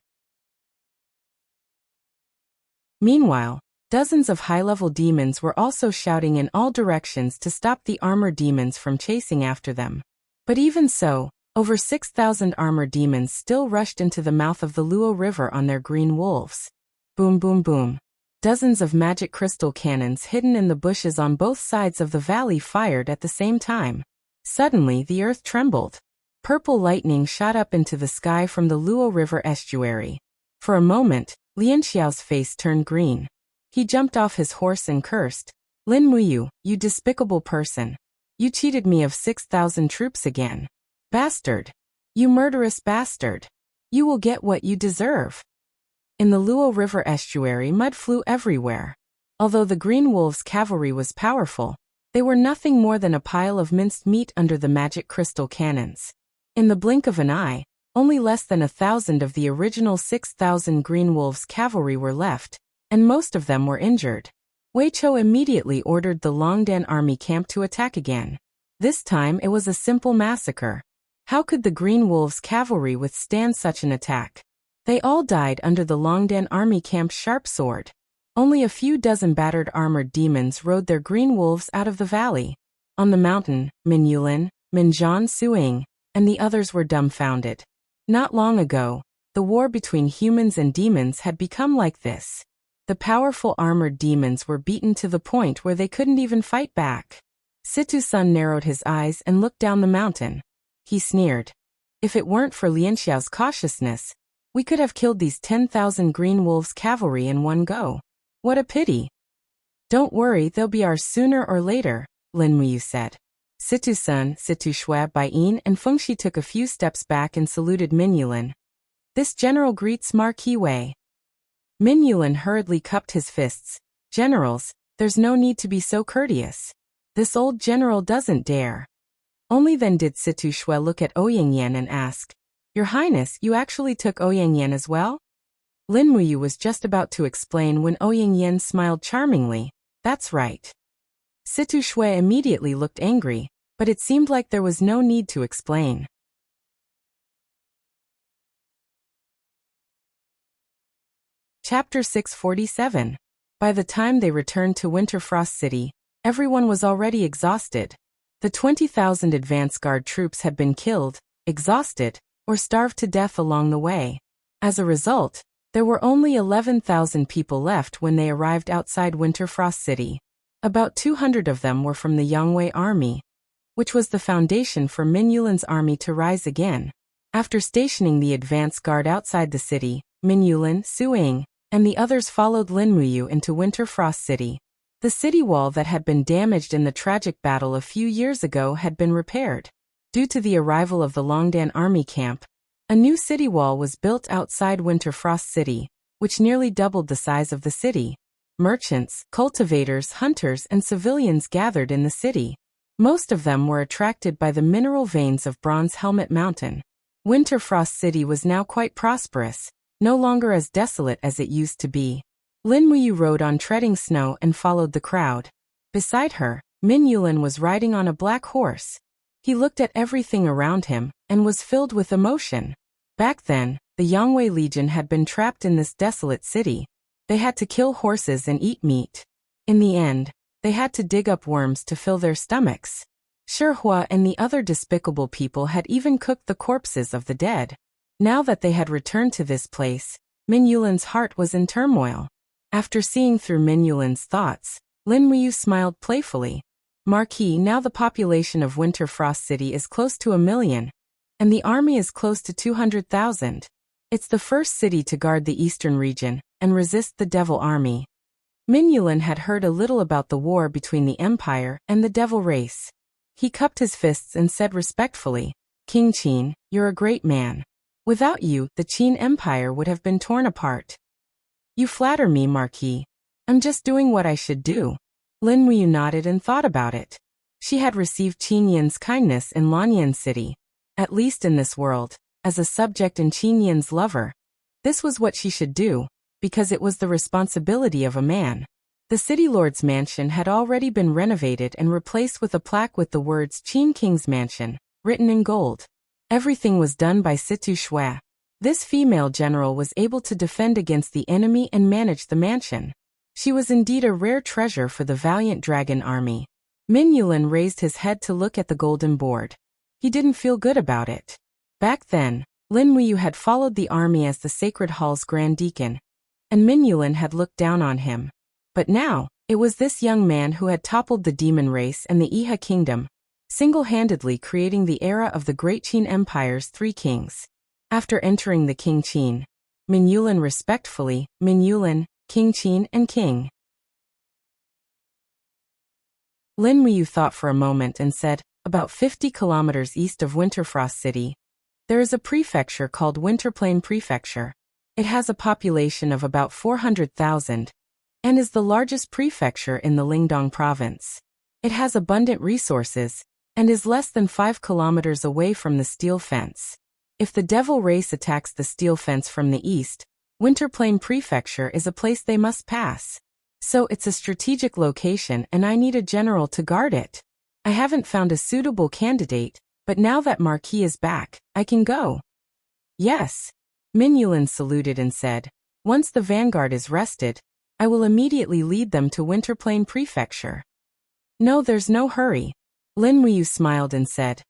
Meanwhile, dozens of high-level demons were also shouting in all directions to stop the armored demons from chasing after them. But even so, over 6,000 armored demons still rushed into the mouth of the Luo River on their green wolves. Boom boom boom. Dozens of magic crystal cannons hidden in the bushes on both sides of the valley fired at the same time. Suddenly the earth trembled. Purple lightning shot up into the sky from the Luo River estuary. For a moment, Lianxiao's face turned green. He jumped off his horse and cursed, Lin Muyu, you despicable person. You cheated me of 6,000 troops again. Bastard! You murderous bastard! You will get what you deserve. In the Luo River estuary, mud flew everywhere. Although the Green Wolves' cavalry was powerful, they were nothing more than a pile of minced meat under the magic crystal cannons. In the blink of an eye, only less than 1,000 of the original 6,000 Green Wolves' cavalry were left, and most of them were injured. Wei Chou immediately ordered the Longdan army camp to attack again. This time it was a simple massacre. How could the Green Wolves' cavalry withstand such an attack? They all died under the Longdan army camp's sharp sword. Only a few dozen battered armored demons rode their green wolves out of the valley. On the mountain, Min Yulin, Min Zhan Suing, and the others were dumbfounded. Not long ago, the war between humans and demons had become like this. The powerful armored demons were beaten to the point where they couldn't even fight back. Situ-sun narrowed his eyes and looked down the mountain. He sneered. If it weren't for Lianxiao's cautiousness, we could have killed these 10,000 Green Wolves' cavalry in one go. What a pity. Don't worry, they'll be ours sooner or later, Lin Muyu said. Situ-sun, Situ-shui, Baiyin, and Fengxi took a few steps back and saluted Min Yulin. This general greets Marquis Wei. Min Yulin hurriedly cupped his fists. Generals, there's no need to be so courteous. This old general doesn't dare. Only then did Situ-shui look at Ouyangyan and ask, Your Highness, you actually took Ouyangyan as well? Lin Muyu was just about to explain when Ouyangyan smiled charmingly. That's right. Situ-shui immediately looked angry, but it seemed like there was no need to explain. Chapter 647. By the time they returned to Winterfrost City, everyone was already exhausted. The 20,000 advance guard troops had been killed, exhausted, or starved to death along the way. As a result, there were only 11,000 people left when they arrived outside Winterfrost City. About 200 of them were from the Yangwei army, which was the foundation for Min Yulin's army to rise again. After stationing the advance guard outside the city, Min Yulin, Suing, and the others followed Lin Muyu into Winterfrost City. The city wall that had been damaged in the tragic battle a few years ago had been repaired. Due to the arrival of the Longdan army camp, a new city wall was built outside Winterfrost City, which nearly doubled the size of the city. Merchants, cultivators, hunters, and civilians gathered in the city. Most of them were attracted by the mineral veins of Bronze Helmet Mountain. Winterfrost City was now quite prosperous, no longer as desolate as it used to be. Lin Muyu rode on treading snow and followed the crowd. Beside her, Min Yulin was riding on a black horse. He looked at everything around him and was filled with emotion. Back then, the Yangwei Legion had been trapped in this desolate city. They had to kill horses and eat meat. In the end, they had to dig up worms to fill their stomachs. Shihua and the other despicable people had even cooked the corpses of the dead. Now that they had returned to this place, Min Yulin's heart was in turmoil. After seeing through Min Yulin's thoughts, Lin Muyu smiled playfully. Marquis, now the population of Winterfrost City is close to 1 million, and the army is close to 200,000. It's the first city to guard the eastern region and resist the Devil Army. Min Yulin had heard a little about the war between the Empire and the Devil race. He cupped his fists and said respectfully, King Qin, you're a great man. Without you, the Qin Empire would have been torn apart. You flatter me, Marquis. I'm just doing what I should do. Lin Muyu nodded and thought about it. She had received Qin Yin's kindness in Lanyan City, at least in this world, as a subject and Qin Yin's lover. This was what she should do, because it was the responsibility of a man. The city lord's mansion had already been renovated and replaced with a plaque with the words Qin King's Mansion, written in gold. Everything was done by Situ-shui. This female general was able to defend against the enemy and manage the mansion. She was indeed a rare treasure for the valiant dragon army. Min Yulin raised his head to look at the golden board. He didn't feel good about it. Back then, Lin Muyu had followed the army as the Sacred Hall's Grand Deacon, and Min Yulin had looked down on him. But now, it was this young man who had toppled the demon race and the Iha kingdom, single-handedly creating the era of the Great Qin Empire's 3 kings. After entering the King Qin, Min Yulin respectfully, Min Yulin, King Qin and King Lin Muyu thought for a moment and said, about 50 kilometers east of Winterfrost City. There is a prefecture called Winterplain Prefecture. It has a population of about 400,000 and is the largest prefecture in the Lingdong province. It has abundant resources and is less than 5 kilometers away from the steel fence. If the devil race attacks the steel fence from the east, Winterplain Prefecture is a place they must pass. So it's a strategic location and I need a general to guard it. I haven't found a suitable candidate, but now that Marquis is back, I can go. Yes. Min Yulin saluted and said, once the vanguard is rested, I will immediately lead them to Winterplain Prefecture. No, there's no hurry. Lin Muyu smiled and said,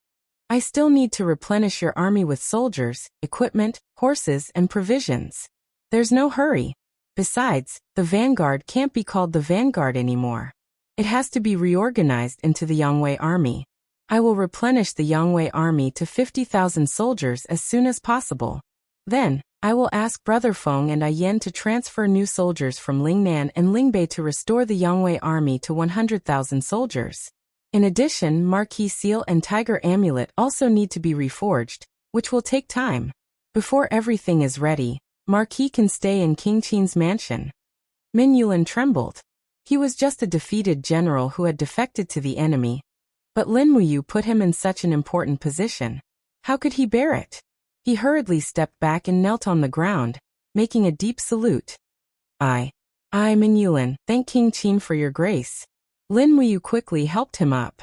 I still need to replenish your army with soldiers, equipment, horses, and provisions. There's no hurry. Besides, the vanguard can't be called the vanguard anymore. It has to be reorganized into the Yangwei army. I will replenish the Yangwei army to 50,000 soldiers as soon as possible. Then, I will ask Brother Feng and Ayen to transfer new soldiers from Lingnan and Lingbei to restore the Yangwei army to 100,000 soldiers. In addition, Marquis Seal and Tiger Amulet also need to be reforged, which will take time. Before everything is ready, Marquis can stay in King Qin's mansion. Min Yulin trembled. He was just a defeated general who had defected to the enemy. But Lin Muyu put him in such an important position. How could he bear it? He hurriedly stepped back and knelt on the ground, making a deep salute. I, Min Yulin, thank King Qin for your grace. Lin Muyu quickly helped him up.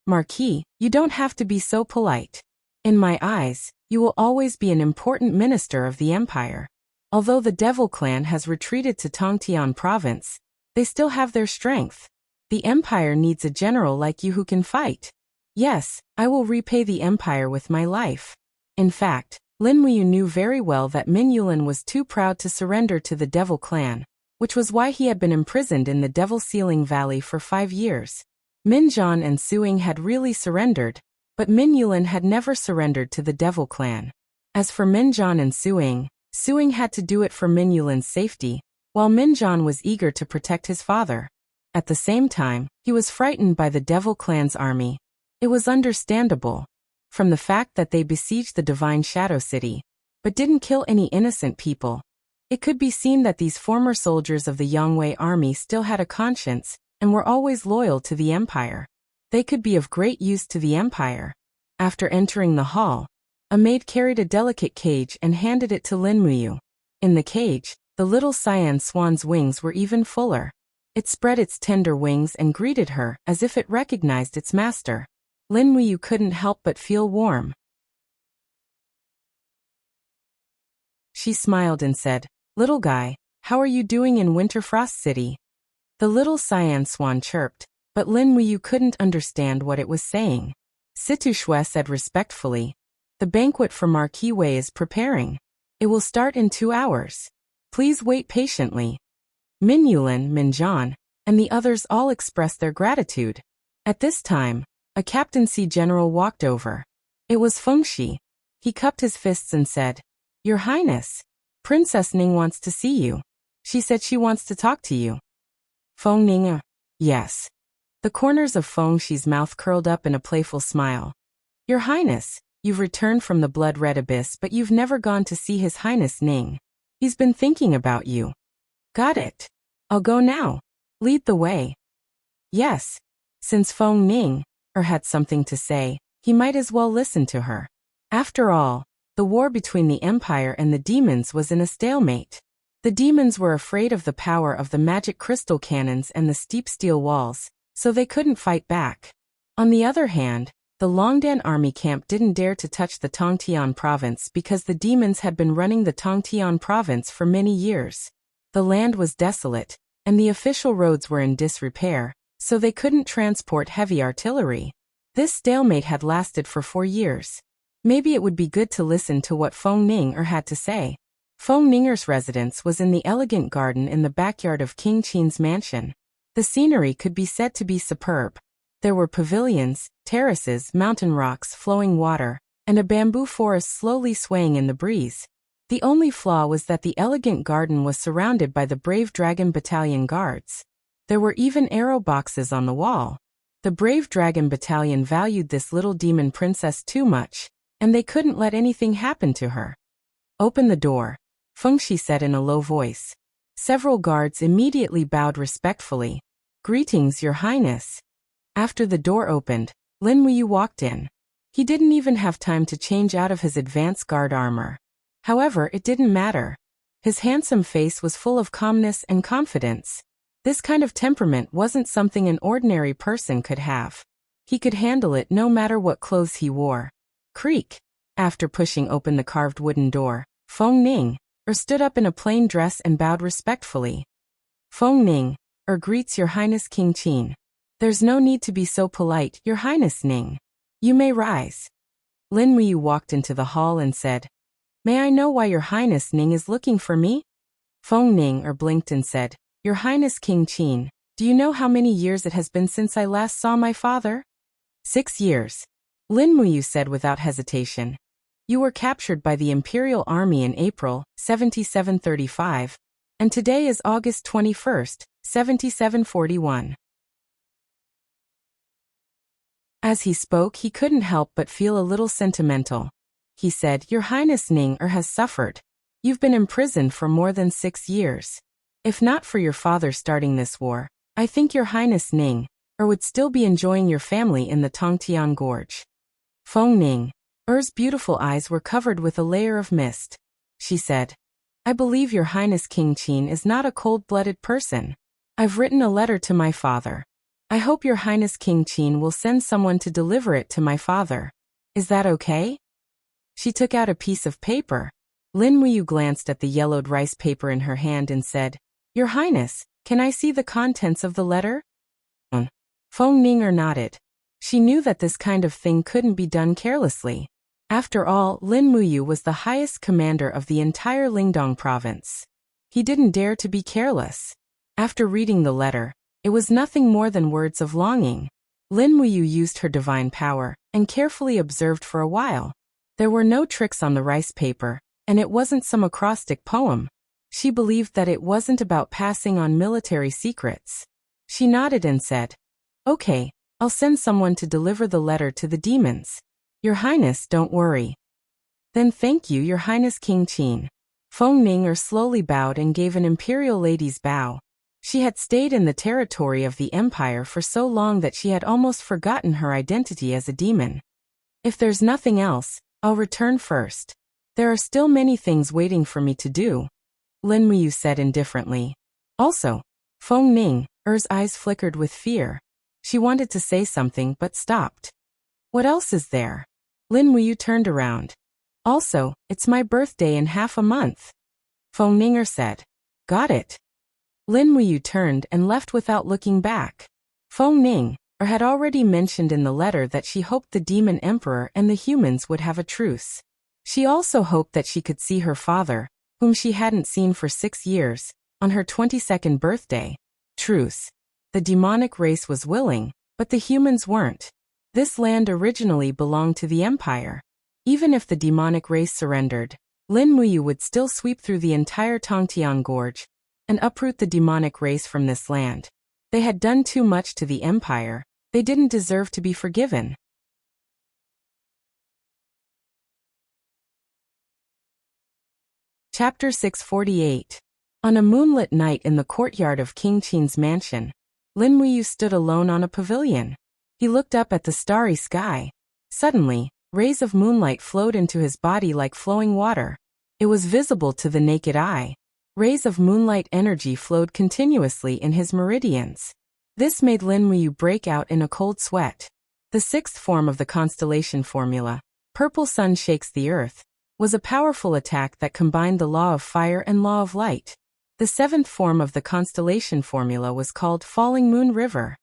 Marquis, you don't have to be so polite. In my eyes, you will always be an important minister of the empire. Although the Devil Clan has retreated to Tongtian province, they still have their strength. The empire needs a general like you who can fight. Yes, I will repay the empire with my life. In fact, Lin Muyu knew very well that Min Yulin was too proud to surrender to the Devil Clan, which was why he had been imprisoned in the Devil Ceiling Valley for 5 years. Min Zhan and Suing had really surrendered, but Min Yulin had never surrendered to the Devil Clan. As for Min Zhan and Suing, Suing had to do it for Min Yulin's safety, while Min Zhan was eager to protect his father. At the same time, he was frightened by the Devil Clan's army. It was understandable. From the fact that they besieged the Divine Shadow City, but didn't kill any innocent people, it could be seen that these former soldiers of the Yangwei army still had a conscience and were always loyal to the empire. They could be of great use to the empire. After entering the hall, a maid carried a delicate cage and handed it to Lin Muyu. In the cage, the little cyan swan's wings were even fuller. It spread its tender wings and greeted her as if it recognized its master. Lin Muyu couldn't help but feel warm. She smiled and said, Little guy, how are you doing in Winterfrost City? The little cyan swan chirped, but Lin Muyu couldn't understand what it was saying. Situ Shui said respectfully, The banquet for Marquis Wei is preparing. It will start in 2 hours. Please wait patiently. Min Yulin, Min Zhan, and the others all expressed their gratitude. At this time, a captaincy general walked over. It was Feng Shi. He cupped his fists and said, Your Highness, Princess Ning wants to see you. She said she wants to talk to you. Feng Ning, yes. The corners of Feng Shi's mouth curled up in a playful smile. Your Highness, you've returned from the blood-red abyss but you've never gone to see His Highness Ning. He's been thinking about you. Got it. I'll go now. Lead the way. Yes. Since Feng Ning had something to say, he might as well listen to her. After all, the war between the Empire and the demons was in a stalemate. The demons were afraid of the power of the magic crystal cannons and the steep steel walls, so they couldn't fight back. On the other hand, the Longdan army camp didn't dare to touch the Tongtian province because the demons had been running the Tongtian province for many years. The land was desolate, and the official roads were in disrepair, so they couldn't transport heavy artillery. This stalemate had lasted for 4 years. Maybe it would be good to listen to what Feng Ning had to say. Feng Ninger's residence was in the elegant garden in the backyard of King Qin's mansion. The scenery could be said to be superb. There were pavilions, terraces, mountain rocks, flowing water, and a bamboo forest slowly swaying in the breeze. The only flaw was that the elegant garden was surrounded by the brave Dragon Battalion guards. There were even arrow boxes on the wall. The brave dragon battalion valued this little demon princess too much, and they couldn't let anything happen to her. "Open the door," Fengxi said in a low voice. Several guards immediately bowed respectfully. "Greetings, Your Highness." After the door opened, Lin Wuyu walked in. He didn't even have time to change out of his advanced guard armor. However, it didn't matter. His handsome face was full of calmness and confidence. This kind of temperament wasn't something an ordinary person could have. He could handle it no matter what clothes he wore. Creak! After pushing open the carved wooden door, Feng Ning stood up in a plain dress and bowed respectfully. "Feng Ning greets Your Highness King Qin." "There's no need to be so polite, Your Highness Ning. You may rise." Lin Wuyu walked into the hall and said, "May I know why Your Highness Ning is looking for me?" Feng Ning blinked and said, "Your Highness King Qin, do you know how many years it has been since I last saw my father?" 6 years. Lin Wuyu said without hesitation. "You were captured by the Imperial Army in April, 7735, and today is August 21st, 7741. As he spoke, he couldn't help but feel a little sentimental. He said, "Your Highness Ning has suffered. You've been imprisoned for more than 6 years. If not for your father starting this war, I think Your Highness Ning would still be enjoying your family in the Tongtian Gorge." Feng Ning beautiful eyes were covered with a layer of mist. She said, "I believe Your Highness King Qin is not a cold-blooded person. I've written a letter to my father. I hope Your Highness King Qin will send someone to deliver it to my father. Is that okay?" She took out a piece of paper. Lin Wuyu glanced at the yellowed rice paper in her hand and said, "Your Highness, can I see the contents of the letter?" Feng Ning nodded. She knew that this kind of thing couldn't be done carelessly. After all, Lin Wuyu was the highest commander of the entire Lingdong province. He didn't dare to be careless. After reading the letter, it was nothing more than words of longing. Lin Wuyu used her divine power and carefully observed for a while. There were no tricks on the rice paper, and it wasn't some acrostic poem. She believed that it wasn't about passing on military secrets. She nodded and said, "Okay, I'll send someone to deliver the letter to the demons. Your Highness, don't worry." "Then thank you, Your Highness King Qin." Feng Ning slowly bowed and gave an imperial lady's bow. She had stayed in the territory of the empire for so long that she had almost forgotten her identity as a demon. "If there's nothing else, I'll return first. There are still many things waiting for me to do," Lin Wuyu said indifferently. Also, Feng Ning's eyes flickered with fear. She wanted to say something but stopped. "What else is there?" Lin Wuyu turned around. "Also, it's my birthday in half a month," Feng Ning said. "Got it." Lin Wuyu turned and left without looking back. Feng Ning had already mentioned in the letter that she hoped the demon emperor and the humans would have a truce. She also hoped that she could see her father, whom she hadn't seen for 6 years, on her 22nd birthday. Truce. The demonic race was willing, but the humans weren't. This land originally belonged to the empire. Even if the demonic race surrendered, Lin Wuyu would still sweep through the entire Tongtian Gorge and uproot the demonic race from this land. They had done too much to the empire. They didn't deserve to be forgiven. Chapter 648. On a moonlit night in the courtyard of King Qin's mansion, Lin Wuyu stood alone on a pavilion. He looked up at the starry sky. Suddenly, rays of moonlight flowed into his body like flowing water. It was visible to the naked eye. Rays of moonlight energy flowed continuously in his meridians. This made Lin Wuyu break out in a cold sweat. The 6th form of the constellation formula, Purple Sun Shakes the Earth, was a powerful attack that combined the law of fire and law of light. The 7th form of the constellation formula was called Falling Moon River.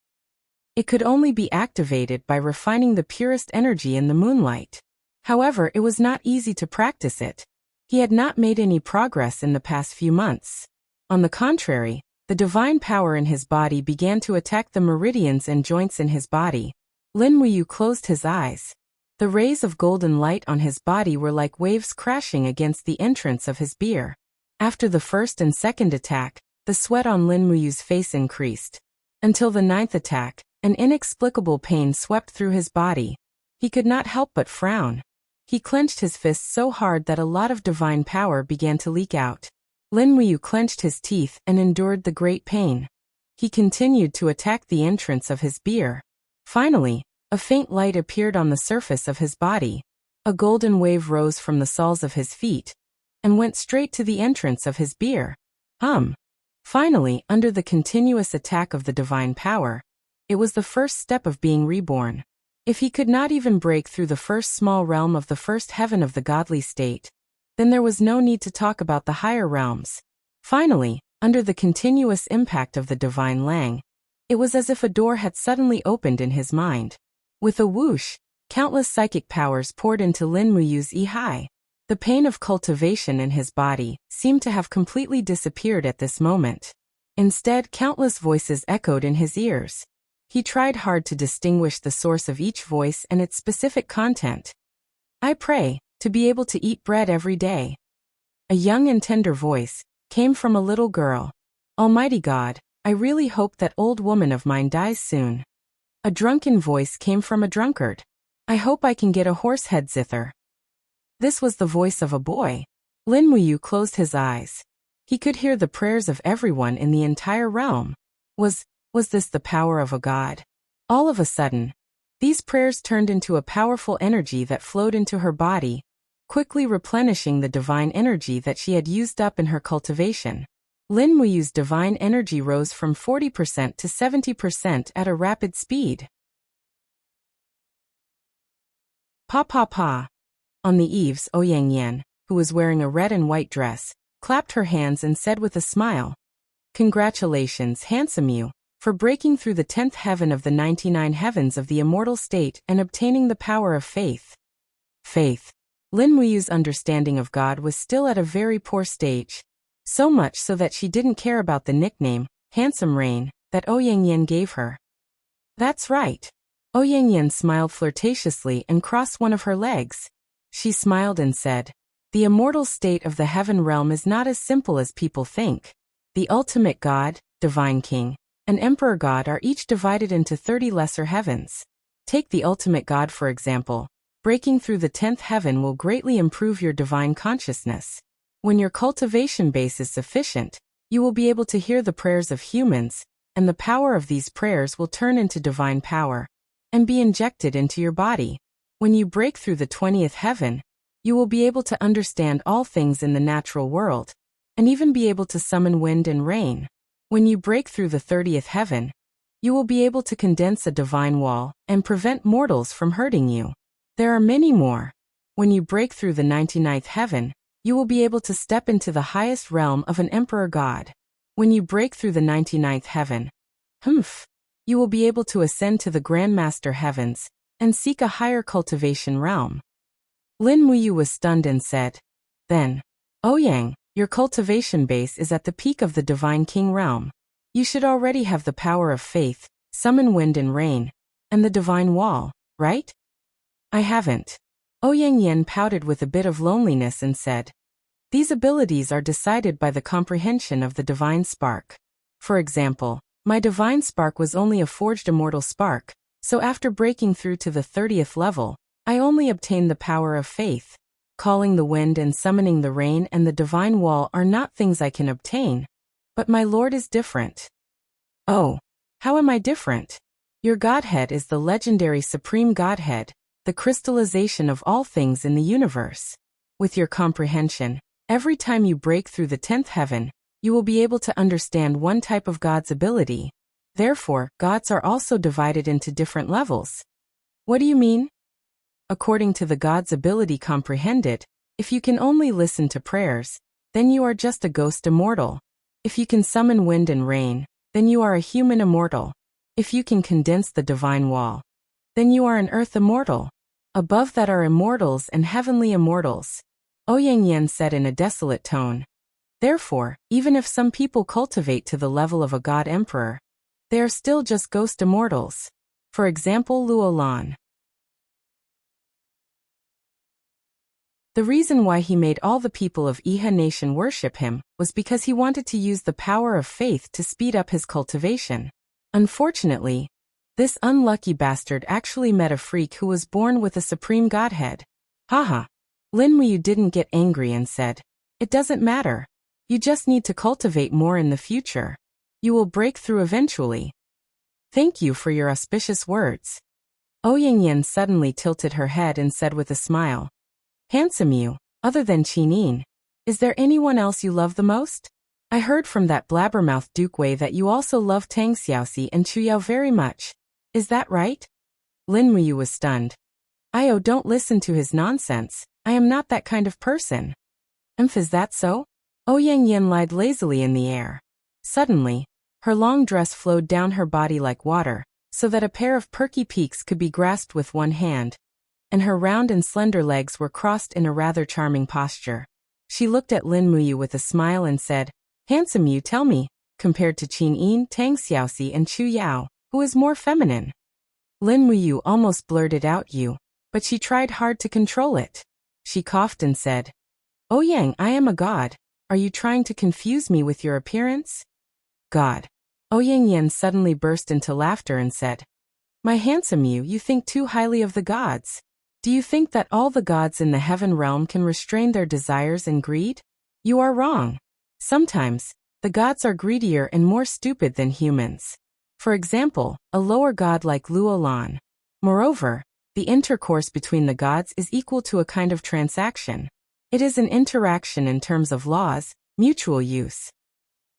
It could only be activated by refining the purest energy in the moonlight. However, it was not easy to practice it. He had not made any progress in the past few months. On the contrary, the divine power in his body began to attack the meridians and joints in his body. Lin Wuyu closed his eyes. The rays of golden light on his body were like waves crashing against the entrance of his beer. After the 1st and 2nd attack, the sweat on Lin Wuyu's face increased. Until the 9th attack, An inexplicable pain swept through his body. He could not help but frown. He clenched his fists so hard that a lot of divine power began to leak out. Lin Muyu clenched his teeth and endured the great pain. He continued to attack the entrance of his beer. Finally, a faint light appeared on the surface of his body. A golden wave rose from the soles of his feet and went straight to the entrance of his beer. Finally, under the continuous attack of the divine power, it was the first step of being reborn. If he could not even break through the first small realm of the first heaven of the godly state, then there was no need to talk about the higher realms. Finally, under the continuous impact of the divine Lang, it was as if a door had suddenly opened in his mind. With a whoosh, countless psychic powers poured into Lin Muyu's Ihai. The pain of cultivation in his body seemed to have completely disappeared at this moment. Instead, countless voices echoed in his ears. He tried hard to distinguish the source of each voice and its specific content. "I pray to be able to eat bread every day." A young and tender voice came from a little girl. "Almighty God, I really hope that old woman of mine dies soon." A drunken voice came from a drunkard. "I hope I can get a horse head zither." This was the voice of a boy. Lin Muyu closed his eyes. He could hear the prayers of everyone in the entire realm. Was this the power of a god? All of a sudden, these prayers turned into a powerful energy that flowed into her body, quickly replenishing the divine energy that she had used up in her cultivation. Lin Muyu's divine energy rose from 40% to 70% at a rapid speed. Pa pa pa. On the eaves, Ouyang Yan, who was wearing a red and white dress, clapped her hands and said with a smile, "Congratulations, handsome you, for breaking through the 10th heaven of the 99 heavens of the immortal state and obtaining the power of faith." Faith. Lin Muyu's understanding of God was still at a very poor stage, so much so that she didn't care about the nickname, Handsome Rain, that Ouyang Yan gave her. "That's right." Ouyang Yan smiled flirtatiously and crossed one of her legs. She smiled and said, "The immortal state of the heaven realm is not as simple as people think. The ultimate God, divine king, and emperor god are each divided into 30 lesser heavens. Take the ultimate God for example. Breaking through the 10th heaven will greatly improve your divine consciousness. When your cultivation base is sufficient, you will be able to hear the prayers of humans, and the power of these prayers will turn into divine power and be injected into your body. When you break through the 20th heaven, you will be able to understand all things in the natural world, and even be able to summon wind and rain. When you break through the 30th heaven, you will be able to condense a divine wall and prevent mortals from hurting you. There are many more. When you break through the 99th heaven, you will be able to step into the highest realm of an emperor god. When you break through the 99th heaven, you will be able to ascend to the Grandmaster heavens and seek a higher cultivation realm." Lin Muyu was stunned and said, "Then, Ouyang, your cultivation base is at the peak of the divine king realm. You should already have the power of faith, summon wind and rain, and the divine wall, right?" "I haven't." Ouyang Yan pouted with a bit of loneliness and said, "These abilities are decided by the comprehension of the divine spark. For example, my divine spark was only a forged immortal spark, so after breaking through to the 30th level, I only obtained the power of faith. Calling the wind and summoning the rain and the divine wall are not things I can obtain, but my Lord is different." "Oh, how am I different?" "Your Godhead is the legendary Supreme Godhead, the crystallization of all things in the universe. With your comprehension, every time you break through the 10th heaven, you will be able to understand one type of God's ability. Therefore, gods are also divided into different levels." "What do you mean?" "According to the God's ability comprehended, if you can only listen to prayers, then you are just a ghost immortal. If you can summon wind and rain, then you are a human immortal. If you can condense the divine wall, then you are an earth immortal. Above that are immortals and heavenly immortals," Ouyang Yan said in a desolate tone. "Therefore, even if some people cultivate to the level of a god emperor, they are still just ghost immortals. For example, Luolan. The reason why he made all the people of Iha Nation worship him was because he wanted to use the power of faith to speed up his cultivation. Unfortunately, This unlucky bastard actually met a freak who was born with a supreme godhead. Haha. Lin Muyu didn't get angry and said, "It doesn't matter. You just need to cultivate more in the future. You will break through eventually." "Thank you for your auspicious words." Ouyingyan suddenly tilted her head and said with a smile, "Handsome you, other than Qinin, is there anyone else you love the most? I heard from that blabbermouth Duke Wei that you also love Tang Xiaoxi and Chu Yao very much. Is that right?" Lin Muyu was stunned. "Io, don't listen to his nonsense. I am not that kind of person." Is that so?" Ouyingyan lied lazily in the air. Suddenly, her long dress flowed down her body like water, so that a pair of perky peaks could be grasped with one hand, and her round and slender legs were crossed in a rather charming posture. She looked at Lin Muyu with a smile and said, "Handsome you, tell me, compared to Qin Yin, Tang Xiaoxi and Chu Yao, who is more feminine?" Lin Muyu almost blurted out you, but she tried hard to control it. She coughed and said, "Oh Yang, I am a god. Are you trying to confuse me with your appearance?" "God." Ouyingyan suddenly burst into laughter and said, "My handsome you think too highly of the gods. Do you think that all the gods in the heaven realm can restrain their desires and greed? You are wrong. Sometimes, the gods are greedier and more stupid than humans. For example, a lower god like Luolan. Moreover, the intercourse between the gods is equal to a kind of transaction. It is an interaction in terms of laws, mutual use."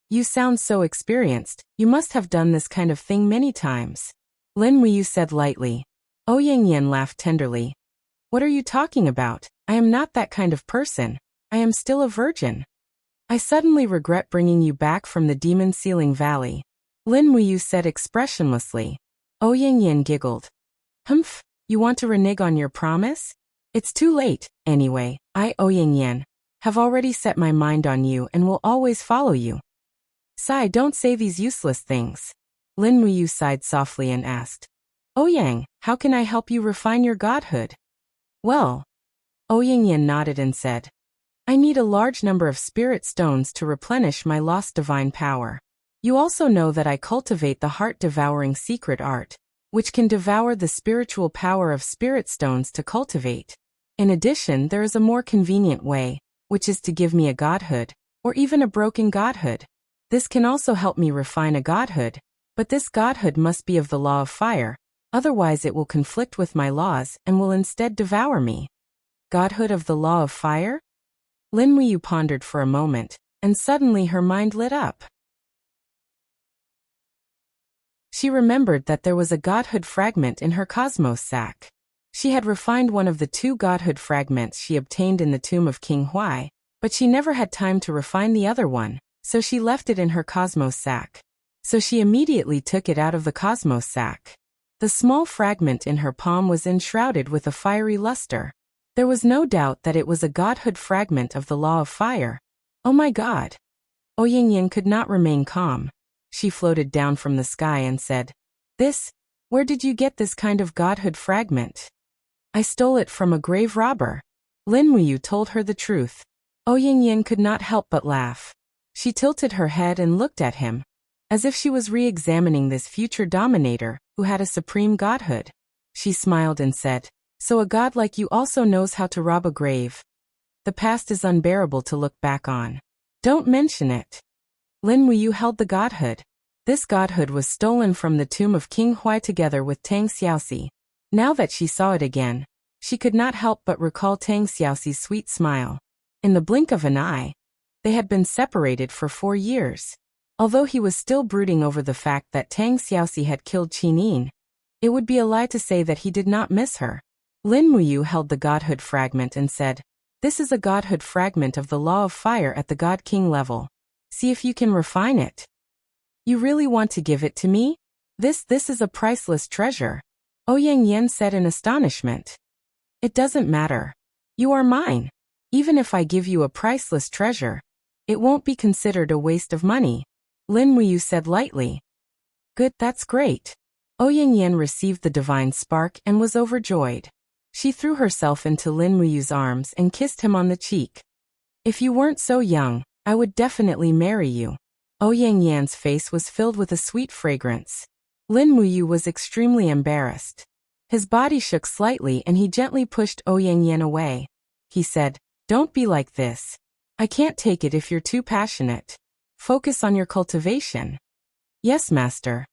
"You sound so experienced, you must have done this kind of thing many times," Lin Muyu said lightly. Ouyingyan laughed tenderly. "What are you talking about? I am not that kind of person. I am still a virgin. I suddenly regret bringing you back from the Demon Ceiling Valley," Lin Muyu said expressionlessly. Ouyingyan giggled. "Humph, you want to renege on your promise? It's too late, anyway. I, Ouyingyan, have already set my mind on you and will always follow you." "Sai, don't say these useless things." Lin Muyu sighed softly and asked, "Ouyang, how can I help you refine your godhood?" "Well," Ouyingyan nodded and said, "I need a large number of spirit stones to replenish my lost divine power. You also know that I cultivate the heart-devouring secret art, which can devour the spiritual power of spirit stones to cultivate. In addition, there is a more convenient way, which is to give me a godhood, or even a broken godhood. This can also help me refine a godhood, but this godhood must be of the law of fire, otherwise it will conflict with my laws and will instead devour me." "Godhood of the law of fire?" Lin Muyu pondered for a moment, and suddenly her mind lit up. She remembered that there was a godhood fragment in her cosmos sack. She had refined one of the 2 godhood fragments she obtained in the tomb of King Huai, but she never had time to refine the other one, so she left it in her cosmos sack. So she immediately took it out of the cosmos sack. The small fragment in her palm was enshrouded with a fiery luster. There was no doubt that it was a godhood fragment of the law of fire. "Oh my god!" Ouyingyan could not remain calm. She floated down from the sky and said, Where did you get this kind of godhood fragment?" "I stole it from a grave robber." Lin Muyu told her the truth. Ouyingyan could not help but laugh. She tilted her head and looked at him, as if she was re-examining this future dominator who had a supreme godhood. She smiled and said, "So a god like you also knows how to rob a grave. The past is unbearable to look back on. Don't mention it." Lin Muyu held the godhood. This godhood was stolen from the tomb of King Huai together with Tang Xiaoxi. Now that she saw it again, she could not help but recall Tang Xiaoxi's sweet smile. In the blink of an eye, they had been separated for 4 years. Although he was still brooding over the fact that Tang Xiaoxi had killed Qinin, it would be a lie to say that he did not miss her. Lin Muyu held the godhood fragment and said, "This is a godhood fragment of the law of fire at the God King level. See if you can refine it." "You really want to give it to me? This is a priceless treasure," Ouyingyan said in astonishment. "It doesn't matter. You are mine. Even if I give you a priceless treasure, it won't be considered a waste of money," Lin Muyu said lightly. "Good, that's great." Ouyingyan received the divine spark and was overjoyed. She threw herself into Lin Muyu's arms and kissed him on the cheek. "If you weren't so young, I would definitely marry you." Ouyingyan's face was filled with a sweet fragrance. Lin Muyu was extremely embarrassed. His body shook slightly and he gently pushed Ouyang Yan away. He said, "Don't be like this. I can't take it if you're too passionate. Focus on your cultivation." "Yes, master."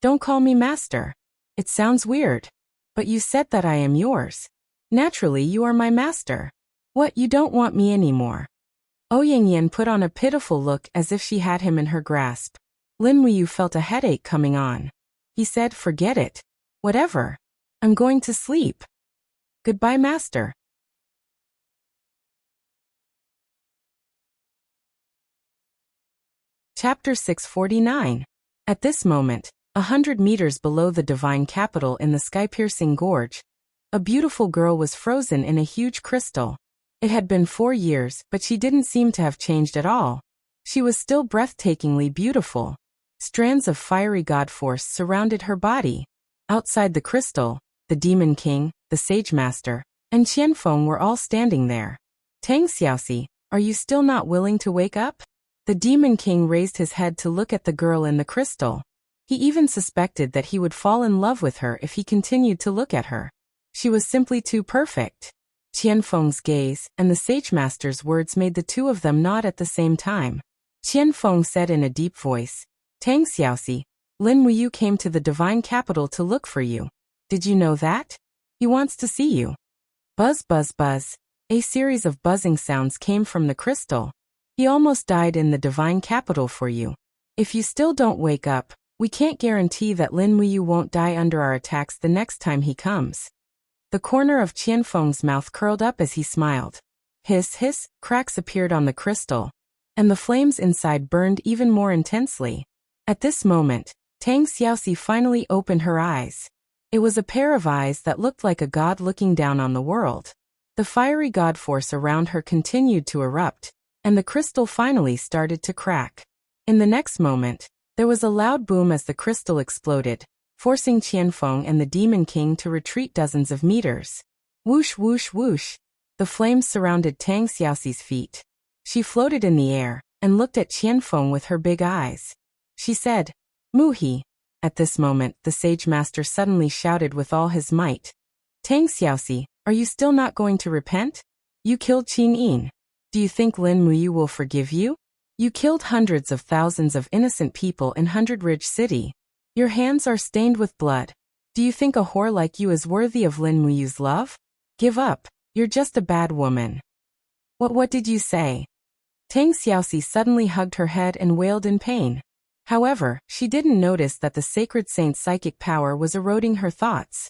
"Don't call me master. It sounds weird. But you said that I am yours. Naturally you are my master. What, you don't want me anymore?" Ouyang Yan put on a pitiful look as if she had him in her grasp. Lin Muyu felt a headache coming on. He said, "Forget it. Whatever. I'm going to sleep. Goodbye, master." Chapter 649. At this moment, 100 meters below the divine capital in the sky-piercing gorge, a beautiful girl was frozen in a huge crystal. It had been 4 years, but she didn't seem to have changed at all. She was still breathtakingly beautiful. Strands of fiery god force surrounded her body. Outside the crystal, the Demon King, the Sage Master, and Qianfeng were all standing there. "Tang Xiaoxi, are you still not willing to wake up?" The Demon King raised his head to look at the girl in the crystal. He even suspected that he would fall in love with her if he continued to look at her. She was simply too perfect. Qianfeng's gaze and the Sage Master's words made the two of them nod at the same time. Qianfeng said in a deep voice, "Tang Xiaoxi, Lin Muyu came to the divine capital to look for you. Did you know that? He wants to see you." Buzz, buzz, buzz. A series of buzzing sounds came from the crystal. "He almost died in the divine capital for you. If you still don't wake up, we can't guarantee that Lin Muyu won't die under our attacks the next time he comes." The corner of Qianfeng's mouth curled up as he smiled. Hiss, hiss, cracks appeared on the crystal, and the flames inside burned even more intensely. At this moment, Tang Xiaoxi finally opened her eyes. It was a pair of eyes that looked like a god looking down on the world. The fiery god force around her continued to erupt, and the crystal finally started to crack. In the next moment, there was a loud boom as the crystal exploded, forcing Qianfeng and the Demon King to retreat dozens of meters. Whoosh, whoosh, whoosh. The flames surrounded Tang Xiaoxi's feet. She floated in the air and looked at Qianfeng with her big eyes. She said, "Muhi." At this moment, the Sage Master suddenly shouted with all his might, "Tang Xiaoxi, are you still not going to repent? You killed Qin Yin. Do you think Lin Muyu will forgive you? You killed hundreds of thousands of innocent people in Hundred Ridge City. Your hands are stained with blood. Do you think a whore like you is worthy of Lin Muyu's love? Give up, you're just a bad woman." What did you say?" Tang Xiaoxi suddenly hugged her head and wailed in pain. However, she didn't notice that the sacred saint's psychic power was eroding her thoughts.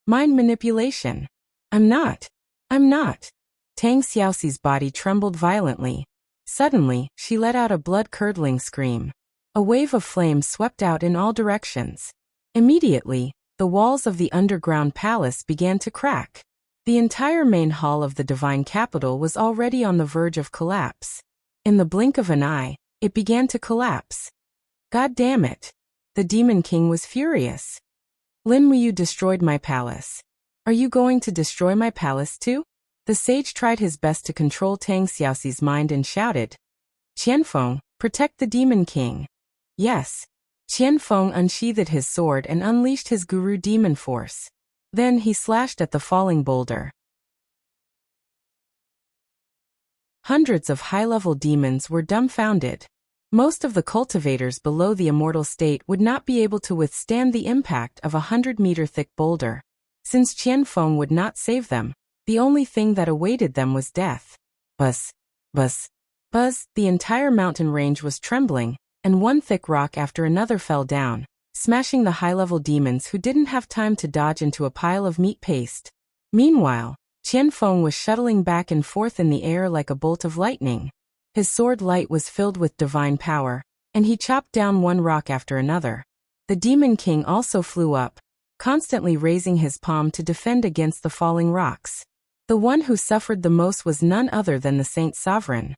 "Mind manipulation. I'm not. Tang Xiaoxi's body trembled violently. Suddenly, she let out a blood-curdling scream. A wave of flame swept out in all directions. Immediately, the walls of the underground palace began to crack. The entire main hall of the divine capital was already on the verge of collapse. In the blink of an eye, it began to collapse. God damn it! The Demon King was furious. "Lin Muyu destroyed my palace. Are you going to destroy my palace too?" The sage tried his best to control Tang Xiaoxi's mind and shouted, "Qianfeng, protect the Demon King." "Yes." Qianfeng unsheathed his sword and unleashed his guru demon force. Then he slashed at the falling boulder. Hundreds of high-level demons were dumbfounded. Most of the cultivators below the immortal state would not be able to withstand the impact of 100-meter-thick boulder. Since Qianfeng would not save them, the only thing that awaited them was death. Buzz, buzz, buzz, the entire mountain range was trembling, and one thick rock after another fell down, smashing the high-level demons who didn't have time to dodge into a pile of meat paste. Meanwhile, Qianfeng was shuttling back and forth in the air like a bolt of lightning. His sword light was filled with divine power, and he chopped down one rock after another. The Demon King also flew up, constantly raising his palm to defend against the falling rocks. The one who suffered the most was none other than the Saint Sovereign.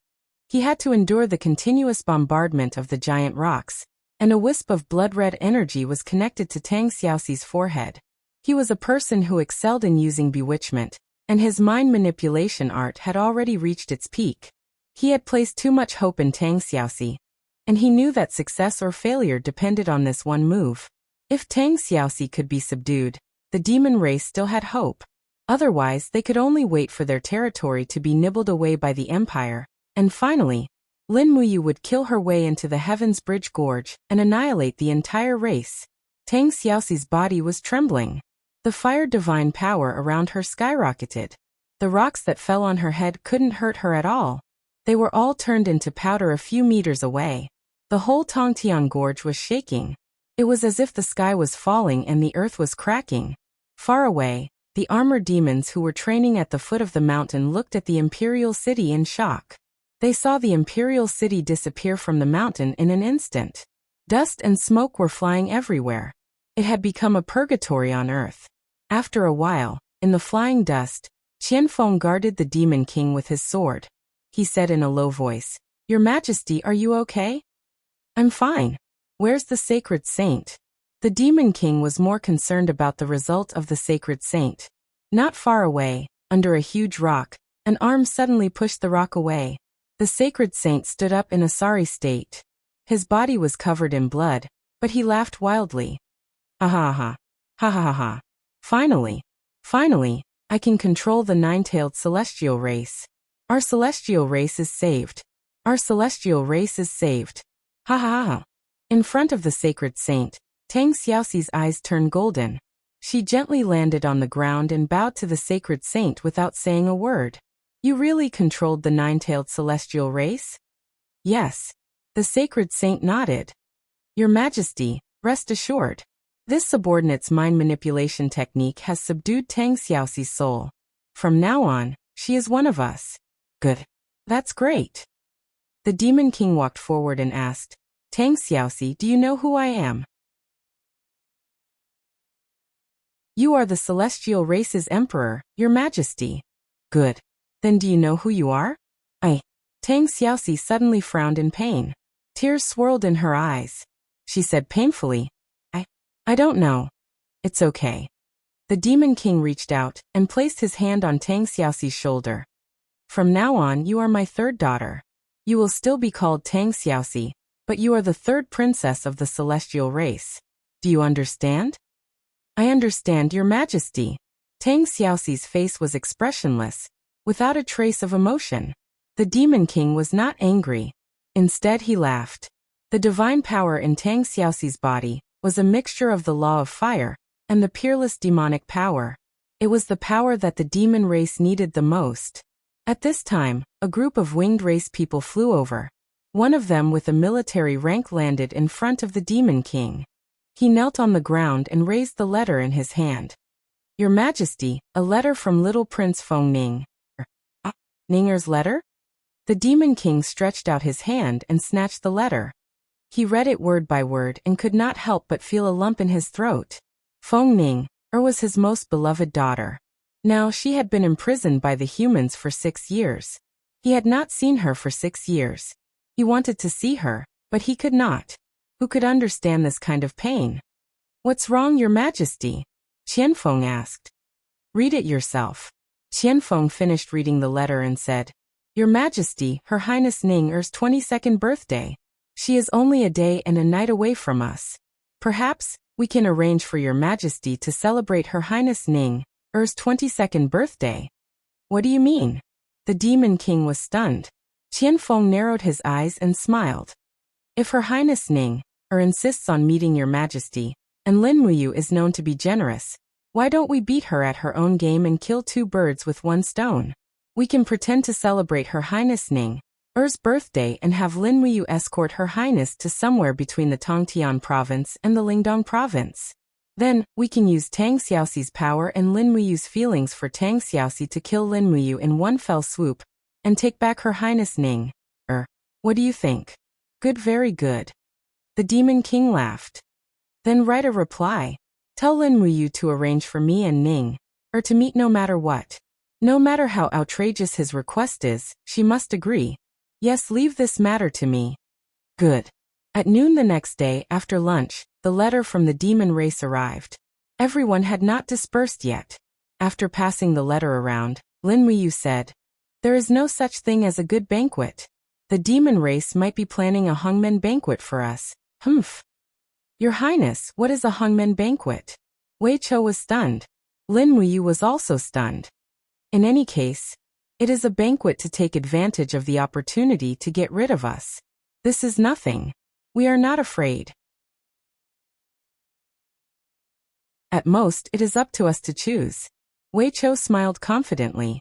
He had to endure the continuous bombardment of the giant rocks, and a wisp of blood-red energy was connected to Tang Xiaoxi's forehead. He was a person who excelled in using bewitchment, and his mind manipulation art had already reached its peak. He had placed too much hope in Tang Xiaoxi, and he knew that success or failure depended on this one move. If Tang Xiaoxi could be subdued, the demon race still had hope. Otherwise, they could only wait for their territory to be nibbled away by the Empire, and finally, Lin Muyu would kill her way into the Heaven's Bridge Gorge and annihilate the entire race. Tang Xiaoxi's body was trembling. The fire divine power around her skyrocketed. The rocks that fell on her head couldn't hurt her at all. They were all turned into powder a few meters away. The whole Tongtian Gorge was shaking. It was as if the sky was falling and the earth was cracking. Far away, the armored demons who were training at the foot of the mountain looked at the Imperial City in shock. They saw the Imperial City disappear from the mountain in an instant. Dust and smoke were flying everywhere. It had become a purgatory on earth. After a while, in the flying dust, Qianfeng guarded the Demon King with his sword. He said in a low voice, "Your Majesty, are you okay?" "I'm fine. Where's the sacred saint?" The Demon King was more concerned about the result of the sacred saint. Not far away, under a huge rock, an arm suddenly pushed the rock away. The sacred saint stood up in a sorry state. His body was covered in blood, but he laughed wildly. Ha ha ha. Ha ha ha ha. Finally, I can control the nine-tailed celestial race. Our celestial race is saved. Our celestial race is saved. Ha ha ha. In front of the sacred saint, Tang Xiaoxi's eyes turned golden. She gently landed on the ground and bowed to the sacred saint without saying a word. "You really controlled the nine-tailed celestial race?" "Yes." The sacred saint nodded. "Your Majesty, rest assured. This subordinate's mind manipulation technique has subdued Tang Xiaoxi's soul. From now on, she is one of us." "Good. That's great." The Demon King walked forward and asked, "Tang Xiaoxi, do you know who I am?" "You are the celestial race's emperor, Your Majesty." "Good. Then do you know who you are?" Tang Xiaoxi suddenly frowned in pain. Tears swirled in her eyes. She said painfully, I don't know. It's okay." The Demon King reached out and placed his hand on Tang Xiaoxi's shoulder. "From now on, you are my third daughter. You will still be called Tang Xiaoxi, but you are the third princess of the celestial race. Do you understand?" "I understand, Your Majesty." Tang Xiaoxi's face was expressionless, without a trace of emotion. The Demon King was not angry. Instead, he laughed. The divine power in Tang Xiaoxi's body was a mixture of the law of fire and the peerless demonic power. It was the power that the demon race needed the most. At this time, a group of winged race people flew over. One of them with a military rank landed in front of the Demon King. He knelt on the ground and raised the letter in his hand. "Your Majesty, a letter from little Prince Feng Ning." Ninger's letter? The Demon King stretched out his hand and snatched the letter. He read it word by word and could not help but feel a lump in his throat. Feng Ning, was his most beloved daughter. Now she had been imprisoned by the humans for 6 years. He had not seen her for 6 years. He wanted to see her, but he could not. Who could understand this kind of pain? "What's wrong, Your Majesty?" Qianfeng asked. "Read it yourself." Qianfeng finished reading the letter and said, "Your Majesty, Her Highness Ning-er's 22nd birthday. She is only a day and a night away from us. Perhaps we can arrange for Your Majesty to celebrate Her Highness Ning-er's 22nd birthday." "What do you mean?" The Demon King was stunned. Qianfeng narrowed his eyes and smiled. "If Her Highness Ning-er insists on meeting Your Majesty, and Lin Muyu is known to be generous, why don't we beat her at her own game and kill 2 birds with 1 stone? We can pretend to celebrate Her Highness Ning-er's birthday and have Lin Muyu escort Her Highness to somewhere between the Tongtian province and the Lingdong province. Then, we can use Tang Xiaoxi's power and Lin Muyu's feelings for Tang Xiaoxi to kill Lin Muyu in one fell swoop, and take back Her Highness Ning-er. What do you think?" "Good, very good." The Demon King laughed. "Then write a reply. Tell Lin Muyu to arrange for me and Ning-er to meet no matter what. No matter how outrageous his request is, she must agree. Yes, leave this matter to me." "Good." At noon the next day, after lunch, the letter from the demon race arrived. Everyone had not dispersed yet. After passing the letter around, Lin Muyu said, "There is no such thing as a good banquet. The demon race might be planning a hangmen banquet for us. Humph." Your Highness, what is a hangmen banquet? Wei Chou was stunned. Lin Muyu was also stunned. In any case, it is a banquet to take advantage of the opportunity to get rid of us. This is nothing. We are not afraid. At most, it is up to us to choose. Wei Chou smiled confidently.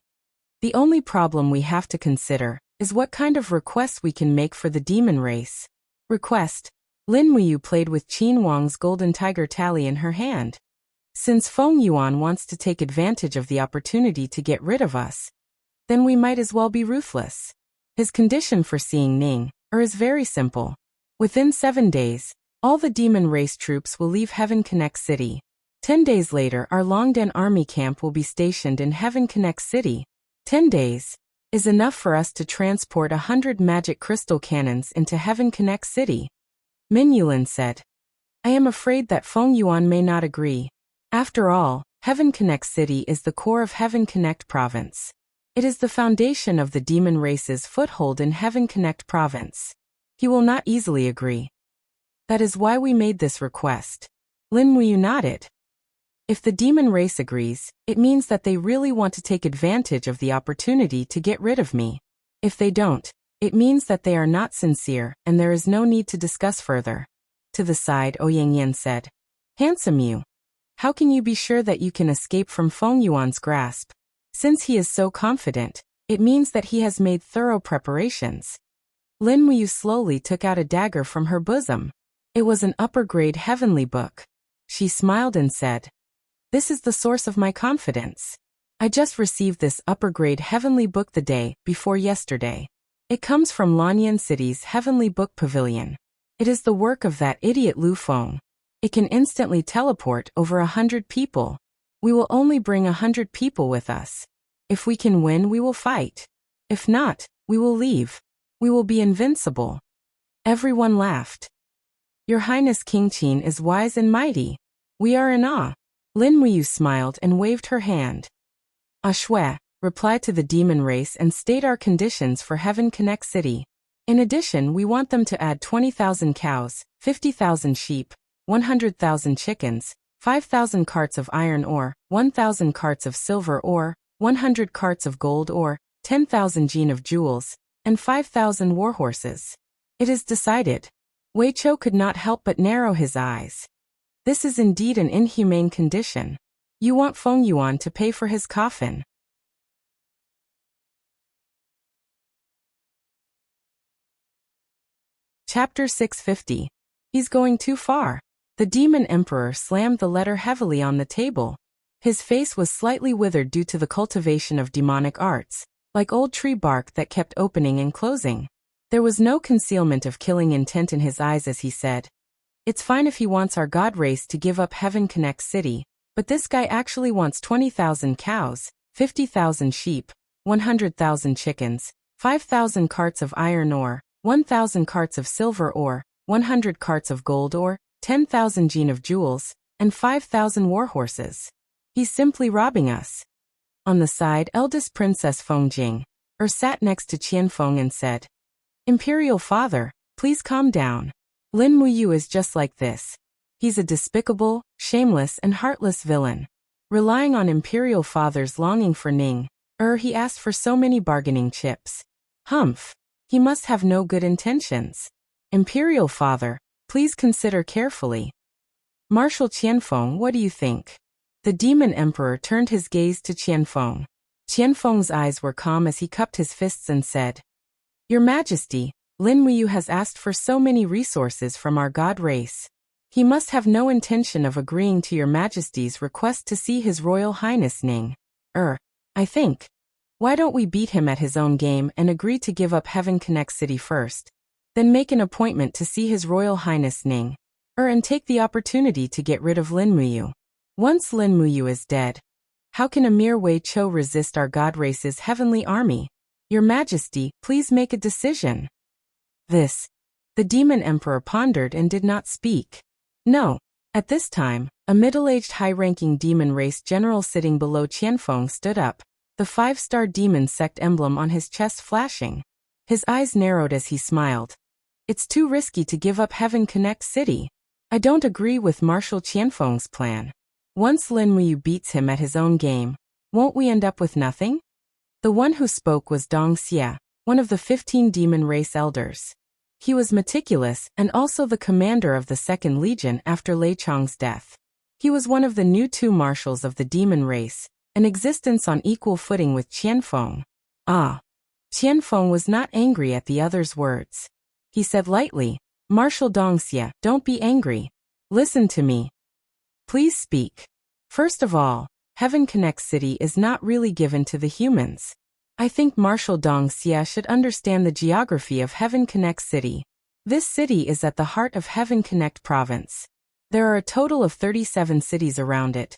The only problem we have to consider is what kind of request we can make for the demon race. Request. Lin Muyu played with Qin Wang's golden tiger tally in her hand. Since Feng Yuan wants to take advantage of the opportunity to get rid of us, then we might as well be ruthless. His condition for seeing Ning is very simple. Within 7 days, all the demon race troops will leave Heaven Connect City. 10 days later, our Longdan army camp will be stationed in Heaven Connect City. 10 days is enough for us to transport 100 magic crystal cannons into Heaven Connect City. Min Yulin said. I am afraid that Feng Yuan may not agree. After all, Heaven Connect City is the core of Heaven Connect Province. It is the foundation of the demon race's foothold in Heaven Connect Province. He will not easily agree. That is why we made this request. Lin Muyu nodded. If the demon race agrees, it means that they really want to take advantage of the opportunity to get rid of me. If they don't, it means that they are not sincere and there is no need to discuss further. To the side, Ouyang Yin said. Handsome you. How can you be sure that you can escape from Feng Yuan's grasp? Since he is so confident, it means that he has made thorough preparations. Lin Muyu slowly took out a dagger from her bosom. It was an upper-grade heavenly book. She smiled and said, This is the source of my confidence. I just received this upper-grade heavenly book the day before yesterday. It comes from Lanyan City's Heavenly Book Pavilion. It is the work of that idiot Lu Feng. It can instantly teleport over 100 people. We will only bring 100 people with us. If we can win, we will fight. If not, we will leave. We will be invincible. Everyone laughed. Your Highness King Qin is wise and mighty. We are in awe. Lin Muyu smiled and waved her hand. Ashue, reply to the demon race and state our conditions for Heaven Connect City. In addition, we want them to add 20,000 cows, 50,000 sheep, 100,000 chickens, 5,000 carts of iron ore, 1,000 carts of silver ore, 100 carts of gold ore, 10,000 jin of jewels, and 5,000 warhorses. It is decided. Wei Chou could not help but narrow his eyes. This is indeed an inhumane condition. You want Feng Yuan to pay for his coffin. Chapter 650. He's going too far. The demon emperor slammed the letter heavily on the table. His face was slightly withered due to the cultivation of demonic arts, like old tree bark that kept opening and closing. There was no concealment of killing intent in his eyes as he said, It's fine if he wants our god race to give up Heaven Connect City, but this guy actually wants 20,000 cows, 50,000 sheep, 100,000 chickens, 5,000 carts of iron ore, 1,000 carts of silver ore, 100 carts of gold ore, 10,000 jin of jewels, and 5,000 warhorses. He's simply robbing us. On the side, eldest Princess Feng Jing sat next to Qian Feng and said, Imperial Father, please calm down. Lin Muyu is just like this. He's a despicable, shameless and heartless villain. Relying on Imperial Father's longing for Ning, he asked for so many bargaining chips. Humph. He must have no good intentions. Imperial Father, please consider carefully. Marshal Qianfeng, what do you think? The demon emperor turned his gaze to Qianfeng. Qianfeng's eyes were calm as he cupped his fists and said, Your Majesty, Lin Muyu has asked for so many resources from our god race. He must have no intention of agreeing to your Majesty's request to see His Royal Highness Ning. I think. Why don't we beat him at his own game and agree to give up Heaven Connect City first? Then make an appointment to see His Royal Highness Ning, and take the opportunity to get rid of Lin Muyu. Once Lin Muyu is dead, how can a mere Wei Chou resist our god race's heavenly army? Your Majesty, please make a decision. The demon emperor pondered and did not speak. No. At this time, a middle-aged high-ranking demon race general sitting below Qianfeng stood up, the 5-star demon sect emblem on his chest flashing. His eyes narrowed as he smiled. It's too risky to give up Heaven Connect City. I don't agree with Marshal Qianfeng's plan. Once Lin Muyu beats him at his own game, won't we end up with nothing? The one who spoke was Dong Xia, one of the 15 demon race elders. He was meticulous and also the commander of the Second Legion after Lei Chong's death. He was one of the new two marshals of the demon race, an existence on equal footing with Qianfeng. Ah! Qianfeng was not angry at the other's words. He said lightly, Marshal Dongxia, don't be angry. Listen to me. Please speak. First of all, Heaven Connect City is not really given to the humans. I think Marshal Dongxia should understand the geography of Heaven Connect City. This city is at the heart of Heaven Connect Province. There are a total of 37 cities around it,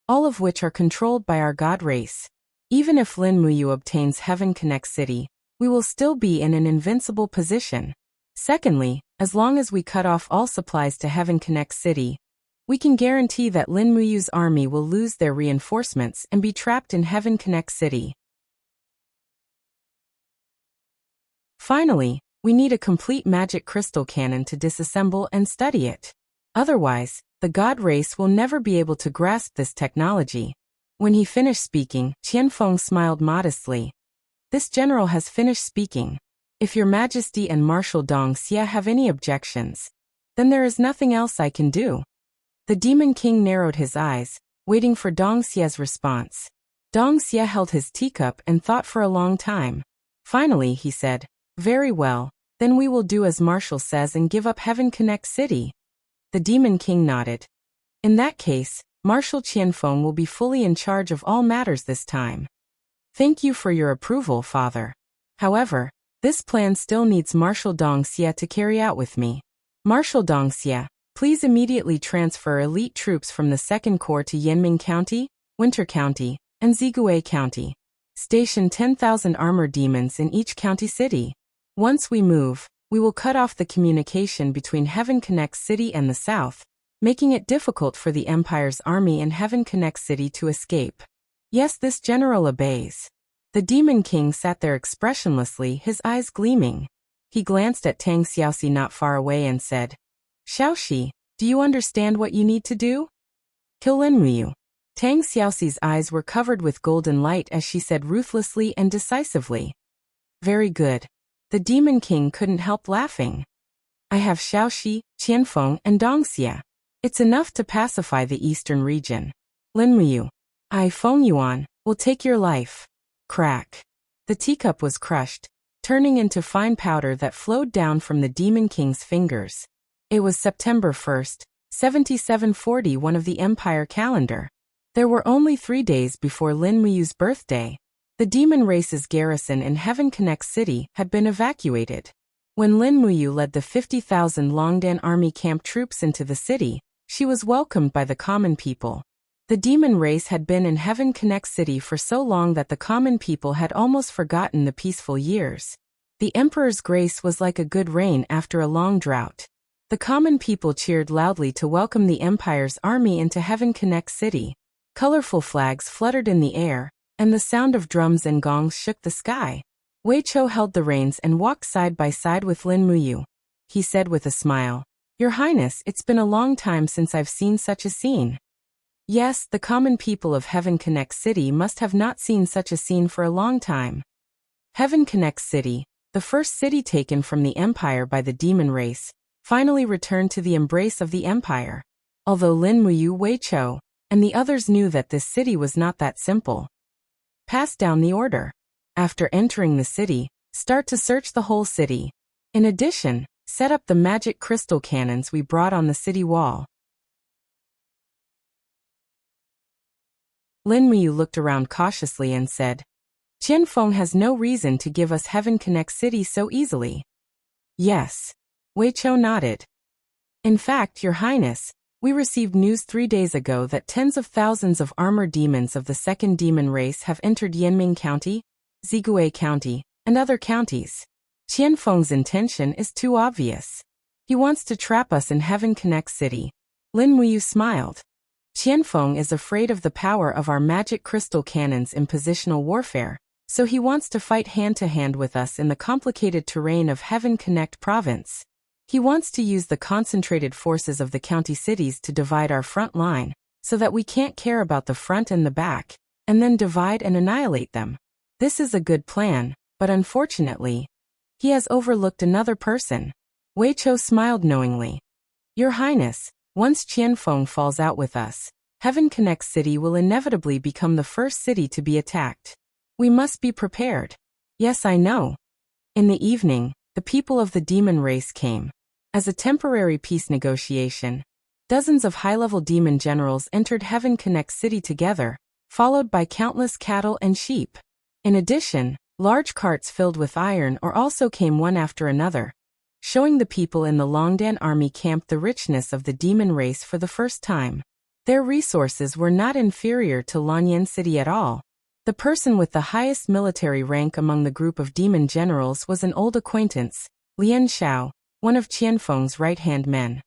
all of which are controlled by our god race. Even if Lin Muyu obtains Heaven Connect City, we will still be in an invincible position. Secondly, as long as we cut off all supplies to Heaven Connect City, we can guarantee that Lin Muyu's army will lose their reinforcements and be trapped in Heaven Connect City. Finally, we need a complete magic crystal cannon to disassemble and study it. Otherwise, the god race will never be able to grasp this technology. When he finished speaking, Qianfeng smiled modestly. This general has finished speaking. If your majesty and Marshal Dongxia have any objections, then there is nothing else I can do. The demon king narrowed his eyes, waiting for Dongxia's response. Dongxia held his teacup and thought for a long time. Finally, he said, very well, then we will do as Marshal says and give up Heaven Connect City. The demon king nodded. In that case, Marshal Qianfeng will be fully in charge of all matters this time. Thank you for your approval, father. However, this plan still needs Marshal Dongxia to carry out with me. Marshal Dongxia, please immediately transfer elite troops from the 2nd Corps to Yanming County, Winter County, and Zigui County. Station 10,000 armored demons in each county city. Once we move, we will cut off the communication between Heaven Connect City and the south, making it difficult for the Empire's army in Heaven Connect City to escape. Yes, this general obeys. The Demon King sat there expressionlessly, his eyes gleaming. He glanced at Tang Xiaoxi not far away and said, Xiaoxi, do you understand what you need to do? Kill Lin Muyu. Tang Xiaoxi's eyes were covered with golden light as she said ruthlessly and decisively. Very good. The Demon King couldn't help laughing. I have Xiaoxi, Qianfeng, and Dongxia. It's enough to pacify the eastern region. Lin Muyu, I, Feng Yuan, will take your life. Crack. The teacup was crushed, turning into fine powder that flowed down from the Demon King's fingers. It was September 1st, 7741 of the Empire calendar. There were only 3 days before Lin Muyu's birthday. The demon race's garrison in Heaven Connect City had been evacuated. When Lin Muyu led the 50,000 Longdan army camp troops into the city, she was welcomed by the common people. The demon race had been in Heaven Connect City for so long that the common people had almost forgotten the peaceful years. The Emperor's grace was like a good rain after a long drought. The common people cheered loudly to welcome the Empire's army into Heaven Connect City. Colorful flags fluttered in the air, and the sound of drums and gongs shook the sky. Wei Chou held the reins and walked side by side with Lin Muyu. He said with a smile, Your Highness, it's been a long time since I've seen such a scene. Yes, the common people of Heaven Connect City must have not seen such a scene for a long time. Heaven Connect City, the first city taken from the Empire by the demon race, finally returned to the embrace of the Empire. Although Lin Muyu, Wei Chou, and the others knew that this city was not that simple. Pass down the order. After entering the city, start to search the whole city. In addition, set up the magic crystal cannons we brought on the city wall. Lin Muyu looked around cautiously and said, Qianfeng has no reason to give us Heaven Connect City so easily. Yes. Wei Chou nodded. In fact, Your Highness, we received news 3 days ago that tens of thousands of armored demons of the second demon race have entered Yanming County, Zigui County, and other counties. Qianfeng's intention is too obvious. He wants to trap us in Heaven Connect City. Lin Muyu smiled. Qianfeng is afraid of the power of our magic crystal cannons in positional warfare, so he wants to fight hand-to-hand with us in the complicated terrain of Heaven Connect Province. He wants to use the concentrated forces of the county cities to divide our front line, so that we can't care about the front and the back, and then divide and annihilate them. This is a good plan, but unfortunately, he has overlooked another person. Wei Chou smiled knowingly. Your Highness, once Qianfeng falls out with us, Heaven Connect City will inevitably become the first city to be attacked. We must be prepared. Yes, I know. In the evening, the people of the demon race came. As a temporary peace negotiation, dozens of high-level demon generals entered Heaven Connect City together, followed by countless cattle and sheep. In addition, large carts filled with iron ore also came one after another, showing the people in the Longdan army camp the richness of the demon race for the first time. Their resources were not inferior to Lanyan City at all. The person with the highest military rank among the group of demon generals was an old acquaintance, Lian Xiao, one of Qianfeng's right-hand men.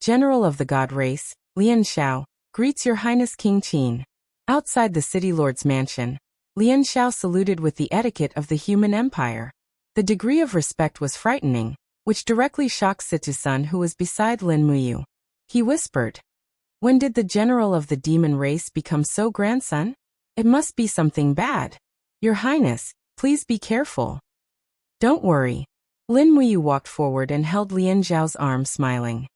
General of the god race, Lian Xiao, greets Your Highness King Qin. Outside the city lord's mansion, Lian Xiao saluted with the etiquette of the human empire. The degree of respect was frightening, which directly shocked Situ-sun, who was beside Lin Muyu. He whispered, "When did the general of the demon race become so grandson? It must be something bad. Your Highness, please be careful." "Don't worry." Lin Muyu walked forward and held Lian Xiao's arm, smiling.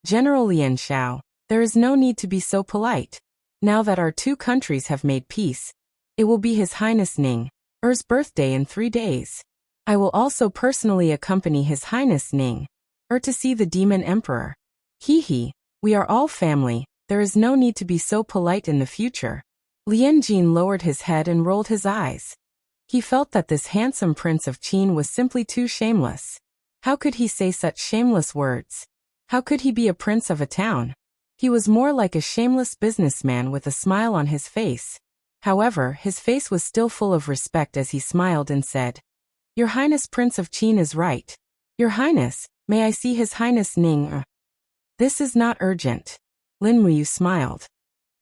"General Lian Xiao, there is no need to be so polite. Now that our two countries have made peace, it will be His Highness Ning Er's birthday in 3 days. I will also personally accompany His Highness Ning Er to see the Demon Emperor. He, we are all family, there is no need to be so polite in the future." Lian Jin lowered his head and rolled his eyes. He felt that this handsome prince of Qin was simply too shameless. How could he say such shameless words? How could he be a prince of a town? He was more like a shameless businessman with a smile on his face. However, his face was still full of respect as he smiled and said, "Your Highness Prince of Qin is right. Your Highness, may I see His Highness Ning Er?" "This is not urgent." Lin Muyu smiled.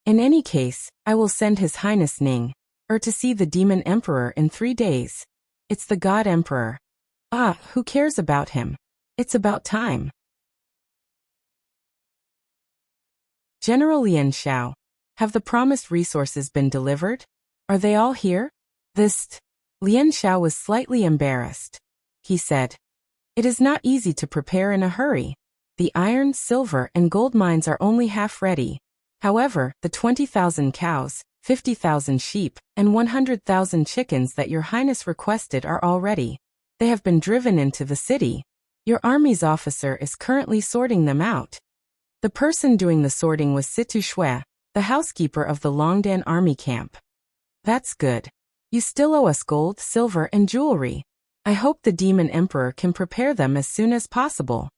"In any case, I will send His Highness Ning Er to see the Demon Emperor in 3 days. It's the God Emperor. Who cares about him? It's about time." General Lian Xiao, have the promised resources been delivered? Are they all here? Lian Xiao was slightly embarrassed. He said, "It is not easy to prepare in a hurry. The iron, silver, and gold mines are only half ready. However, the 20,000 cows, 50,000 sheep, and 100,000 chickens that Your Highness requested are all ready. They have been driven into the city. Your army's officer is currently sorting them out." The person doing the sorting was Situ Shui, the housekeeper of the Longdan army camp. "That's good. You still owe us gold, silver, and jewelry. I hope the Demon Emperor can prepare them as soon as possible."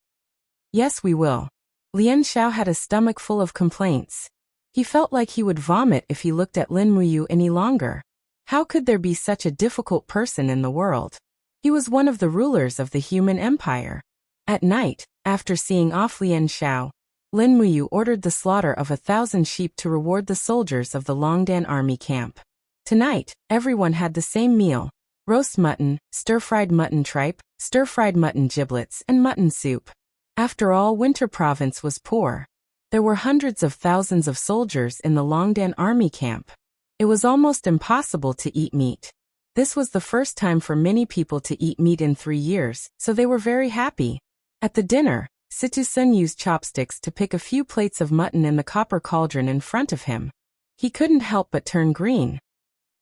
"Yes, we will." Lian Xiao had a stomach full of complaints. He felt like he would vomit if he looked at Lin Muyu any longer. How could there be such a difficult person in the world? He was one of the rulers of the human empire. At night, after seeing off Lian Xiao, Lin Muyu ordered the slaughter of 1,000 sheep to reward the soldiers of the Longdan army camp. Tonight, everyone had the same meal: roast mutton, stir-fried mutton tripe, stir-fried mutton giblets, and mutton soup. After all, Winter Province was poor. There were hundreds of thousands of soldiers in the Longdan army camp. It was almost impossible to eat meat. This was the first time for many people to eat meat in 3 years, so they were very happy. At the dinner, Situ-sun used chopsticks to pick a few plates of mutton in the copper cauldron in front of him. He couldn't help but turn green.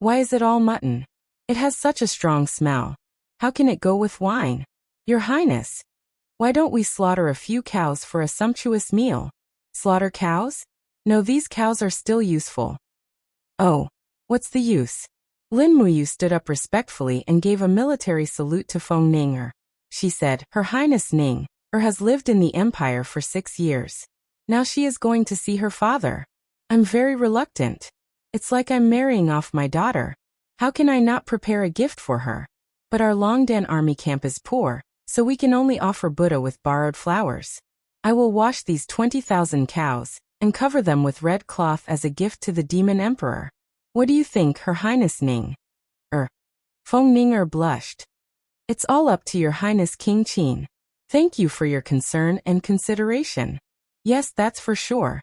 "Why is it all mutton? It has such a strong smell. How can it go with wine? Your Highness, why don't we slaughter a few cows for a sumptuous meal?" "Slaughter cows? No, these cows are still useful." "Oh, what's the use?" Lin Muyu stood up respectfully and gave a military salute to Feng Ning. She said, "Her Highness Ning has lived in the empire for 6 years. Now she is going to see her father. I'm very reluctant. It's like I'm marrying off my daughter. How can I not prepare a gift for her? But our Longdan army camp is poor, so we can only offer Buddha with borrowed flowers. I will wash these 20,000 cows and cover them with red cloth as a gift to the Demon Emperor. What do you think, Her Highness Ning?" Feng Ning blushed. "It's all up to Your Highness King Qin. Thank you for your concern and consideration. Yes, that's for sure.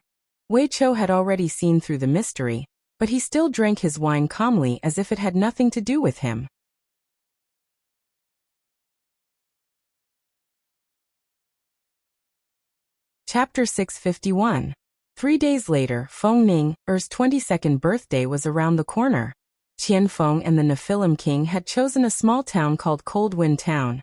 Wei Chou had already seen through the mystery, but he still drank his wine calmly as if it had nothing to do with him. Chapter 651. 3 days later, Feng Ning, Er's 22nd birthday was around the corner. Qian Feng and the Nephilim King had chosen a small town called Cold Wind Town,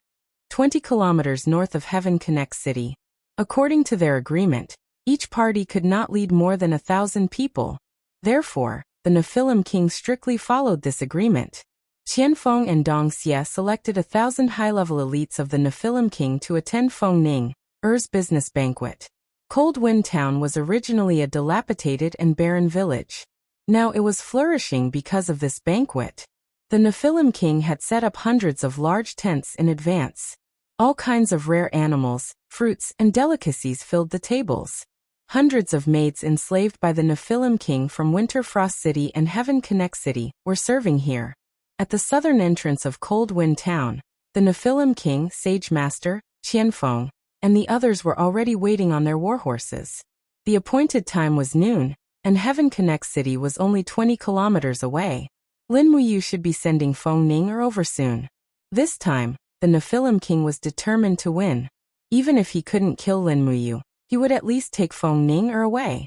20 kilometers north of Heaven Connect City. According to their agreement, each party could not lead more than 1,000 people. Therefore, the Nephilim King strictly followed this agreement. Qian Feng and Dong Xie selected 1,000 high-level elites of the Nephilim King to attend Feng Ning, Er's business banquet. Cold Wind Town was originally a dilapidated and barren village. Now it was flourishing because of this banquet. The Nephilim King had set up hundreds of large tents in advance. All kinds of rare animals, fruits, and delicacies filled the tables. Hundreds of maids enslaved by the Nephilim King from Winter Frost City and Heaven Connect City were serving here. At the southern entrance of Cold Wind Town, the Nephilim King, Sage Master, Qian Feng, and the others were already waiting on their warhorses. The appointed time was noon, and Heaven Connect City was only 20 kilometers away. Lin Muyu should be sending Feng Ning over soon. This time, the Nephilim King was determined to win. Even if he couldn't kill Lin Muyu, he would at least take Feng Ning away.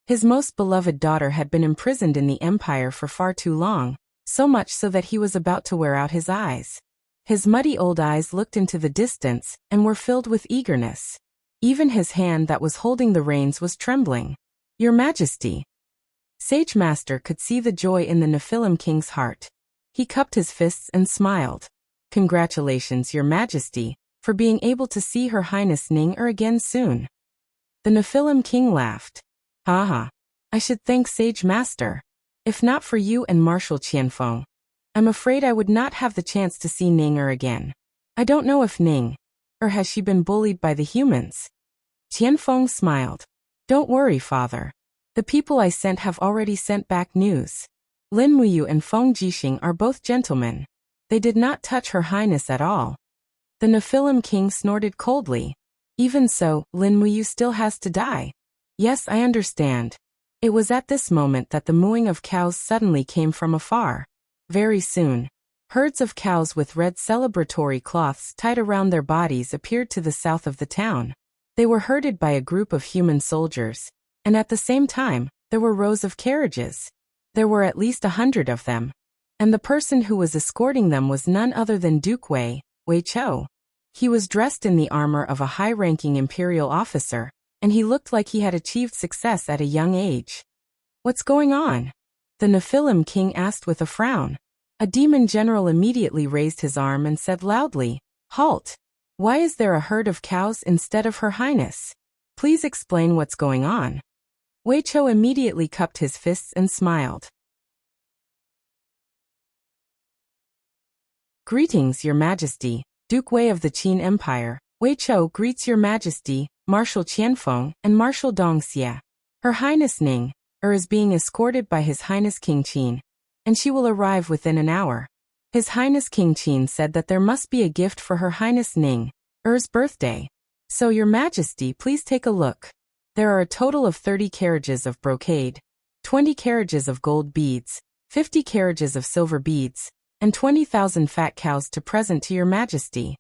His most beloved daughter had been imprisoned in the Empire for far too long, so much so that he was about to wear out his eyes. His muddy old eyes looked into the distance and were filled with eagerness. Even his hand that was holding the reins was trembling. Your Majesty. Sage Master could see the joy in the Nephilim King's heart. He cupped his fists and smiled. Congratulations, Your Majesty, for being able to see Her Highness Ning again soon. The Nephilim King laughed. Haha. I should thank Sage Master. If not for you and Marshal Qianfeng, I'm afraid I would not have the chance to see Ning again. I don't know if Ning, or has she been bullied by the humans? Qianfeng smiled. Don't worry, father. The people I sent have already sent back news. Lin Muyu and Feng Jixing are both gentlemen. They did not touch Her Highness at all. The Nephilim King snorted coldly. Even so, Lin Muyu still has to die. Yes, I understand. It was at this moment that the mooing of cows suddenly came from afar. Very soon, herds of cows with red celebratory cloths tied around their bodies appeared to the south of the town. They were herded by a group of human soldiers, and at the same time, there were rows of carriages. There were at least 100 of them, and the person who was escorting them was none other than Duke Wei Chou. He was dressed in the armor of a high-ranking imperial officer, and he looked like he had achieved success at a young age. What's going on? The Nephilim King asked with a frown. A demon general immediately raised his arm and said loudly, Halt! Why is there a herd of cows instead of Her Highness? Please explain what's going on. Wei Chou immediately cupped his fists and smiled. Greetings, Your Majesty, Duke Wei of the Qin Empire. Wei Chou greets Your Majesty, Marshal Qianfeng, and Marshal Dong Xie. Her Highness Ning is being escorted by His Highness King Qin, and she will arrive within an hour. His Highness King Qin said that there must be a gift for Her Highness Ning, birthday. So Your Majesty, please take a look. There are a total of 30 carriages of brocade, 20 carriages of gold beads, 50 carriages of silver beads, and 20,000 fat cows to present to Your Majesty.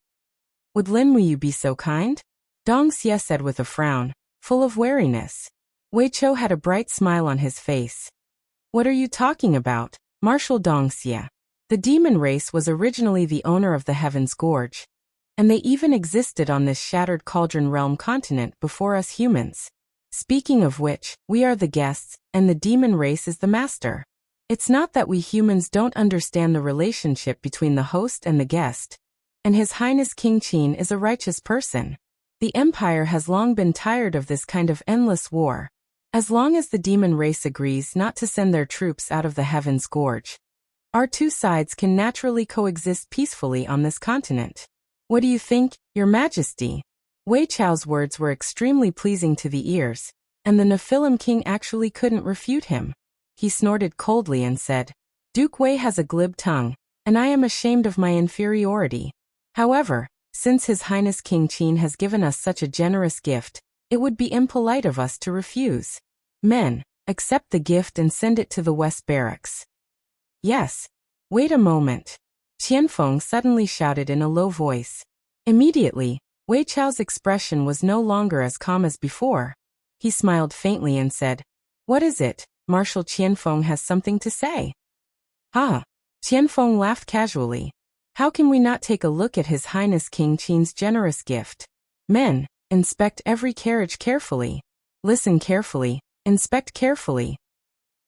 Would Lin Muyu be so kind? Dong Xie said with a frown, full of wariness. Wei Chou had a bright smile on his face. What are you talking about, Marshal Dong Xie? The demon race was originally the owner of the Heaven's Gorge, and they even existed on this shattered cauldron realm continent before us humans. Speaking of which, we are the guests, and the demon race is the master. It's not that we humans don't understand the relationship between the host and the guest, and His Highness King Qin is a righteous person. The Empire has long been tired of this kind of endless war. As long as the demon race agrees not to send their troops out of the Heaven's Gorge, our two sides can naturally coexist peacefully on this continent. What do you think, Your Majesty? Wei Chou's words were extremely pleasing to the ears, and the Nephilim King actually couldn't refute him. He snorted coldly and said, Duke Wei has a glib tongue, and I am ashamed of my inferiority. However, Since His Highness King Qin has given us such a generous gift, it would be impolite of us to refuse. Men, accept the gift and send it to the West Barracks. Yes. Wait a moment. Qianfeng suddenly shouted in a low voice. Immediately, Wei Chao's expression was no longer as calm as before. He smiled faintly and said, "What is it? Marshal Qianfeng has something to say." "Ah." Qianfeng laughed casually. "How can we not take a look at His Highness King Qin's generous gift? Men, inspect every carriage carefully. Listen carefully, inspect carefully."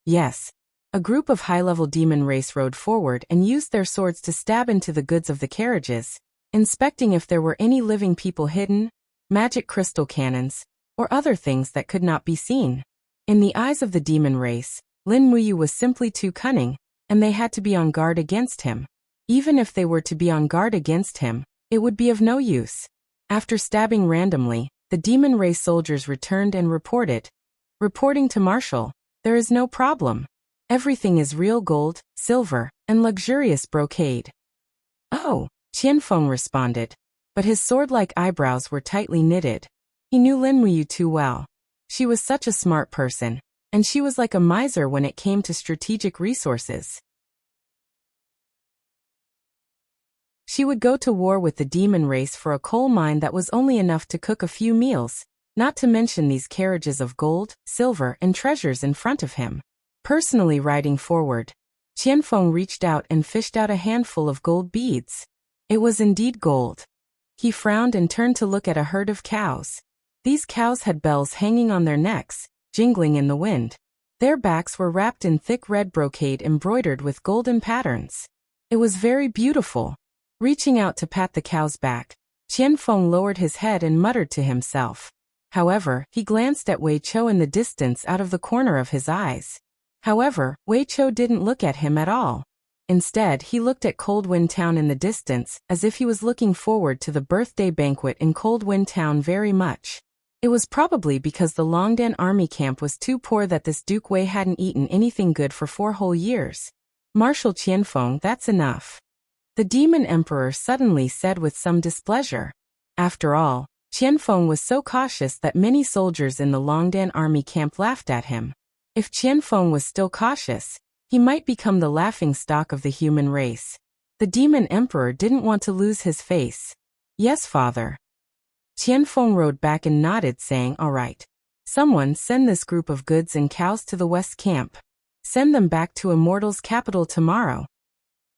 Yes. A group of high-level demon race rode forward and used their swords to stab into the goods of the carriages, inspecting if there were any living people hidden, magic crystal cannons, or other things that could not be seen. In the eyes of the demon race, Lin Muyu was simply too cunning, and they had to be on guard against him. Even if they were to be on guard against him, it would be of no use. After stabbing randomly, the demon race soldiers returned and reporting to Marshal, "There is no problem. Everything is real gold, silver, and luxurious brocade." "Oh," Qianfeng responded, but his sword-like eyebrows were tightly knitted. He knew Lin Muyu too well. She was such a smart person, and she was like a miser when it came to strategic resources. She would go to war with the demon race for a coal mine that was only enough to cook a few meals, not to mention these carriages of gold, silver, and treasures in front of him. Personally riding forward, Qianfeng reached out and fished out a handful of gold beads. It was indeed gold. He frowned and turned to look at a herd of cows. These cows had bells hanging on their necks, jingling in the wind. Their backs were wrapped in thick red brocade embroidered with golden patterns. It was very beautiful. Reaching out to pat the cow's back, Qianfeng lowered his head and muttered to himself. However, he glanced at Wei Chou in the distance out of the corner of his eyes. However, Wei Chou didn't look at him at all. Instead, he looked at Coldwind Town in the distance, as if he was looking forward to the birthday banquet in Coldwind Town very much. It was probably because the Longdan army camp was too poor that this Duke Wei hadn't eaten anything good for 4 whole years. "Marshal Qianfeng, that's enough," the demon emperor suddenly said with some displeasure. After all, Qianfeng was so cautious that many soldiers in the Longdan army camp laughed at him. If Qianfeng was still cautious, he might become the laughingstock of the human race. The demon emperor didn't want to lose his face. "Yes, father." Qianfeng rode back and nodded, saying, "All right. Someone send this group of goods and cows to the west camp. Send them back to Immortal's capital tomorrow."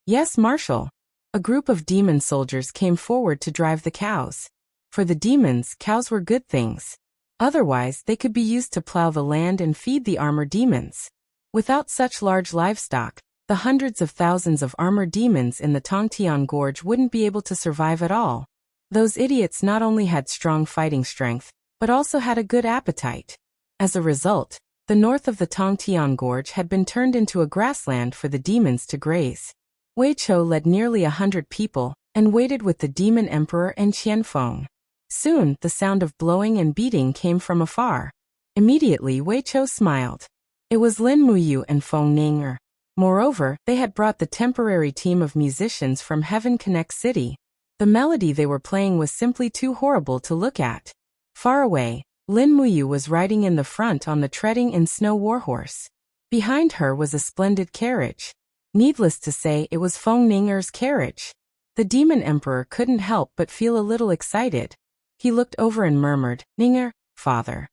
"Yes, Marshal." A group of demon soldiers came forward to drive the cows. For the demons, cows were good things. Otherwise, they could be used to plow the land and feed the armor demons. Without such large livestock, the hundreds of thousands of armor demons in the Tongtian Gorge wouldn't be able to survive at all. Those idiots not only had strong fighting strength, but also had a good appetite. As a result, the north of the Tongtian Gorge had been turned into a grassland for the demons to graze. Wei Chou led nearly 100 people, and waited with the demon emperor and Qianfeng. Soon, the sound of blowing and beating came from afar. Immediately Wei Chou smiled. It was Lin Muyu and Feng Ninger. Moreover, they had brought the temporary team of musicians from Heaven Connect City. The melody they were playing was simply too horrible to look at. Far away, Lin Muyu was riding in the front on the treading in snow warhorse. Behind her was a splendid carriage. Needless to say, it was Feng Ninger's carriage. The demon emperor couldn't help but feel a little excited. He looked over and murmured, "Ninger, father."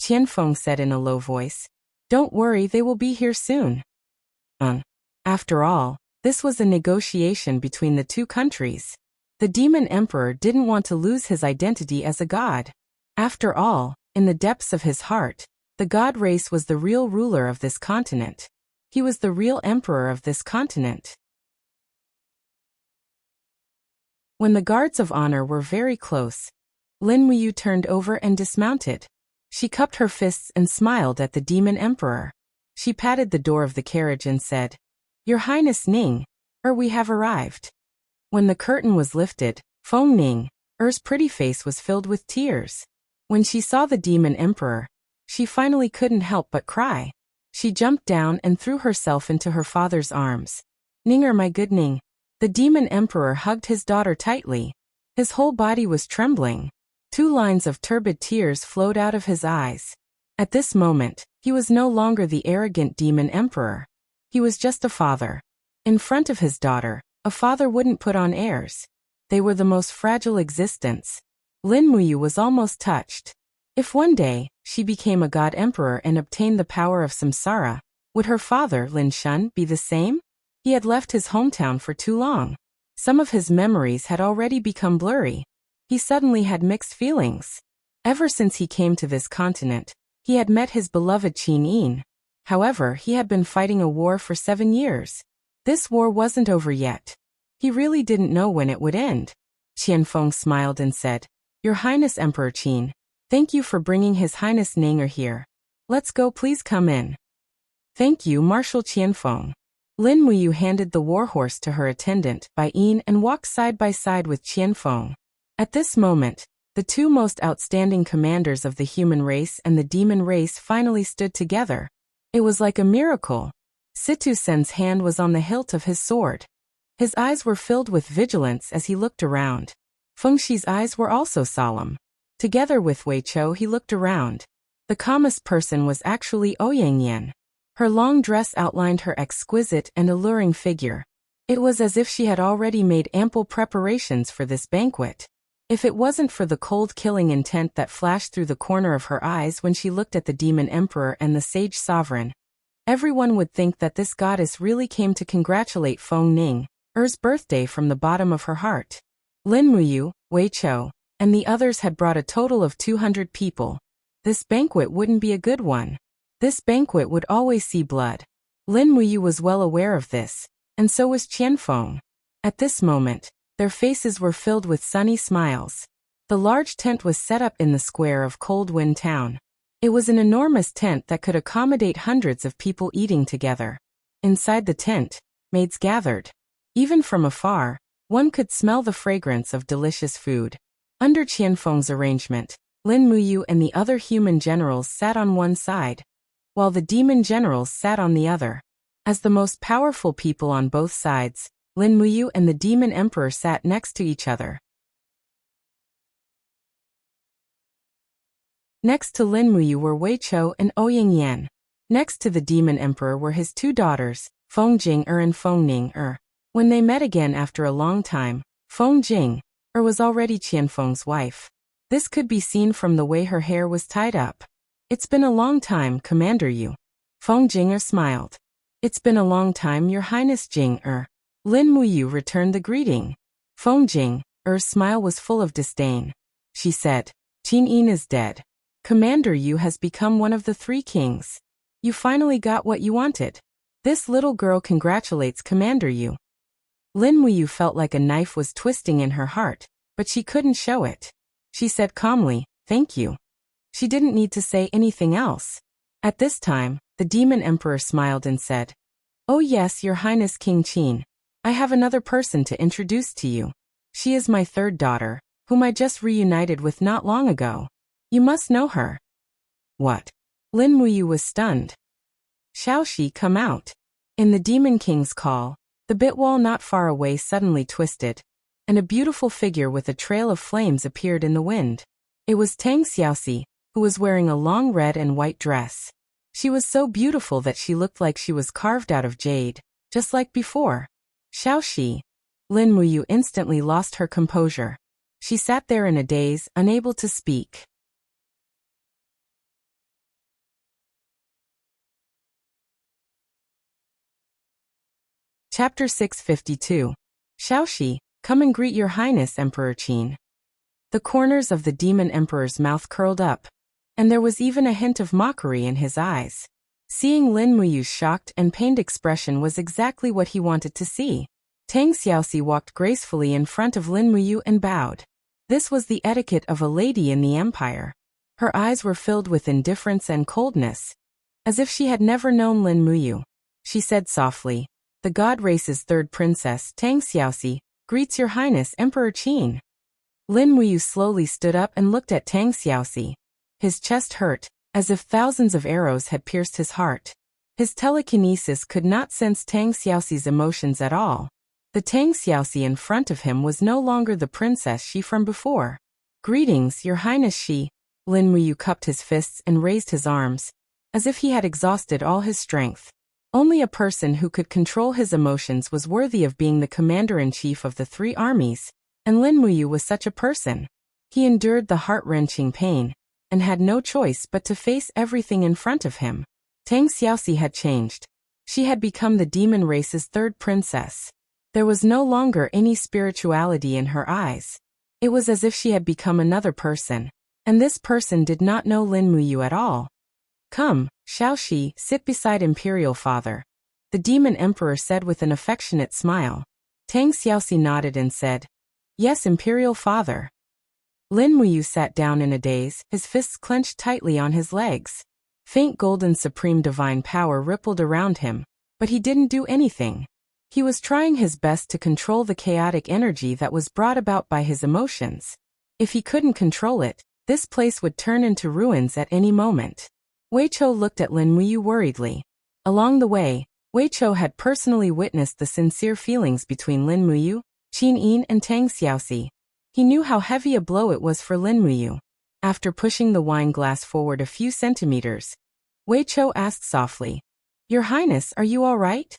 Qianfeng said in a low voice, "Don't worry, they will be here soon." After all, this was a negotiation between the two countries. The demon emperor didn't want to lose his identity as a god. After all, in the depths of his heart, the god race was the real ruler of this continent. He was the real emperor of this continent. When the guards of honor were very close, Lin Muyu turned over and dismounted. She cupped her fists and smiled at the demon emperor. She patted the door of the carriage and said, "Your Highness Ning, we have arrived." When the curtain was lifted, Feng Ninger's pretty face was filled with tears. When she saw the demon emperor, she finally couldn't help but cry. She jumped down and threw herself into her father's arms. "Ninger, my good Ning." The demon emperor hugged his daughter tightly. His whole body was trembling. 2 lines of turbid tears flowed out of his eyes. At this moment, he was no longer the arrogant demon emperor. He was just a father. In front of his daughter, a father wouldn't put on airs. They were the most fragile existence. Lin Muyu was almost touched. If one day, she became a god emperor and obtained the power of samsara, would her father, Lin Shun, be the same? He had left his hometown for too long. Some of his memories had already become blurry. He suddenly had mixed feelings. Ever since he came to this continent, he had met his beloved Qin Yin. However, he had been fighting a war for 7 years. This war wasn't over yet. He really didn't know when it would end. Qianfeng smiled and said, "Your Highness Emperor Qin, thank you for bringing His Highness Nanger here. Let's go, please come in." "Thank you, Marshal Qianfeng." Lin Muyu handed the warhorse to her attendant, Bai Yin, and walked side by side with Qianfeng. At this moment, the 2 most outstanding commanders of the human race and the demon race finally stood together. It was like a miracle. Situ Sen's hand was on the hilt of his sword. His eyes were filled with vigilance as he looked around. Feng Shi's eyes were also solemn. Together with Wei Chou, he looked around. The calmest person was actually Ouyang Yan. Her long dress outlined her exquisite and alluring figure. It was as if she had already made ample preparations for this banquet. If it wasn't for the cold killing intent that flashed through the corner of her eyes when she looked at the demon emperor and the sage sovereign, everyone would think that this goddess really came to congratulate Feng Ning's birthday from the bottom of her heart. Lin Muyu, Wei Chou, and the others had brought a total of 200 people. This banquet wouldn't be a good one. This banquet would always see blood. Lin Muyu was well aware of this, and so was Qianfeng. At this moment, their faces were filled with sunny smiles. The large tent was set up in the square of Cold Wind Town. It was an enormous tent that could accommodate hundreds of people eating together. Inside the tent, maids gathered. Even from afar, one could smell the fragrance of delicious food. Under Qianfeng's arrangement, Lin Muyu and the other human generals sat on one side, while the demon generals sat on the other. As the most powerful people on both sides, Lin Muyu and the demon emperor sat next to each other. Next to Lin Muyu were Wei Chou and Ouyang Yan. Next to the demon emperor were his 2 daughters, Feng Jing'er and Feng Ning'er. When they met again after a long time, Feng Jing'er was already Qianfeng's wife. This could be seen from the way her hair was tied up. "It's been a long time, Commander Yu." Feng Jing'er smiled. "It's been a long time, Your Highness Jing'er." Lin Muyu returned the greeting. Feng Jing'er's smile was full of disdain. She said, "Qin Yin is dead. Commander Yu has become one of the 3 kings. You finally got what you wanted. This little girl congratulates Commander Yu." Lin Muyu felt like a knife was twisting in her heart, but she couldn't show it. She said calmly, "Thank you." She didn't need to say anything else. At this time, the demon emperor smiled and said, "Oh yes, Your Highness King Qin. I have another person to introduce to you. She is my 3rd daughter, whom I just reunited with not long ago. You must know her." "What?" Lin Muyu was stunned. "Shall she come out?" In the Demon King's call, the bit wall not far away suddenly twisted, and a beautiful figure with a trail of flames appeared in the wind. It was Tang Xiaoxi, who was wearing a long red and white dress. She was so beautiful that she looked like she was carved out of jade, just like before. "Shall she?" Lin Muyu instantly lost her composure. She sat there in a daze, unable to speak. Chapter 652. "Shall she? Come and greet Your Highness Emperor Qin." The corners of the demon emperor's mouth curled up, and there was even a hint of mockery in his eyes. Seeing Lin Muyu's shocked and pained expression was exactly what he wanted to see. Tang Xiaoxi walked gracefully in front of Lin Muyu and bowed. This was the etiquette of a lady in the empire. Her eyes were filled with indifference and coldness, as if she had never known Lin Muyu. She said softly, "The god race's 3rd princess, Tang Xiaoxi, greets Your Highness Emperor Qin." Lin Muyu slowly stood up and looked at Tang Xiaoxi. His chest hurt, as if thousands of arrows had pierced his heart. His telekinesis could not sense Tang Xiaoxi's emotions at all. The Tang Xiaoxi in front of him was no longer the Princess Shi from before. "Greetings, Your Highness Shi." Lin Muyu cupped his fists and raised his arms, as if he had exhausted all his strength. Only a person who could control his emotions was worthy of being the commander-in-chief of the 3 armies, and Lin Muyu was such a person. He endured the heart-wrenching pain, and had no choice but to face everything in front of him. Tang Xiaoxi had changed. She had become the demon race's 3rd princess. There was no longer any spirituality in her eyes. It was as if she had become another person, and this person did not know Lin Muyu at all. "Come, Xiaoxi, sit beside Imperial Father," the demon emperor said with an affectionate smile. Tang Xiaoxi nodded and said, "Yes, Imperial Father." Lin Muyu sat down in a daze, his fists clenched tightly on his legs. Faint golden supreme divine power rippled around him, but he didn't do anything. He was trying his best to control the chaotic energy that was brought about by his emotions. If he couldn't control it, this place would turn into ruins at any moment. Wei Chou looked at Lin Muyu worriedly. Along the way, Wei Chou had personally witnessed the sincere feelings between Lin Muyu, Qin Yin and Tang Xiaoxi. He knew how heavy a blow it was for Lin Muyu. After pushing the wine glass forward a few centimeters, Wei Chou asked softly, "Your Highness, are you all right?"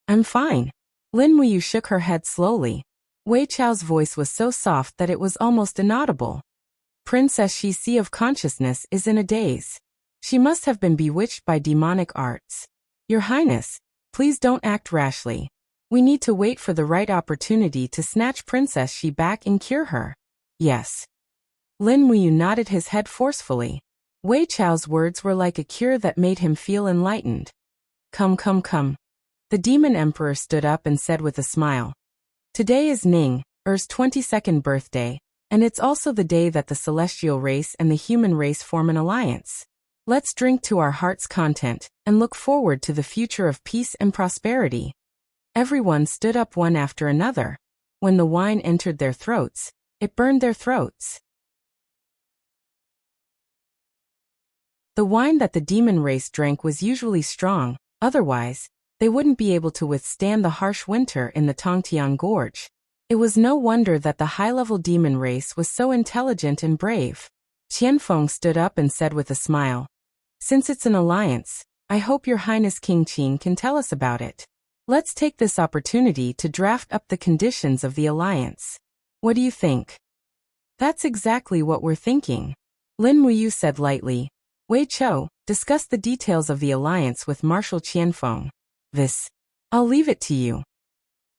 "I'm fine." Lin Muyu shook her head slowly. Wei Chou's voice was so soft that it was almost inaudible. "Princess Shi's sea of consciousness is in a daze. She must have been bewitched by demonic arts. Your Highness, please don't act rashly. We need to wait for the right opportunity to snatch Princess Shi back and cure her." "Yes." Lin Muyu nodded his head forcefully. Wei Chou's words were like a cure that made him feel enlightened. Come. The demon emperor stood up and said with a smile, "Today is Ning, Er's 22nd birthday, and it's also the day that the celestial race and the human race form an alliance. Let's drink to our heart's content, and look forward to the future of peace and prosperity." Everyone stood up one after another. When the wine entered their throats, it burned their throats. The wine that the demon race drank was usually strong, otherwise, they wouldn't be able to withstand the harsh winter in the Tongtian Gorge. It was no wonder that the high-level demon race was so intelligent and brave. Qianfeng stood up and said with a smile, "Since it's an alliance, I hope Your Highness King Qin can tell us about it. Let's take this opportunity to draft up the conditions of the alliance. What do you think?" "That's exactly what we're thinking," Lin Muyu said lightly. "Wei Chou, discuss the details of the alliance with Marshal Qianfeng." I'll leave it to you."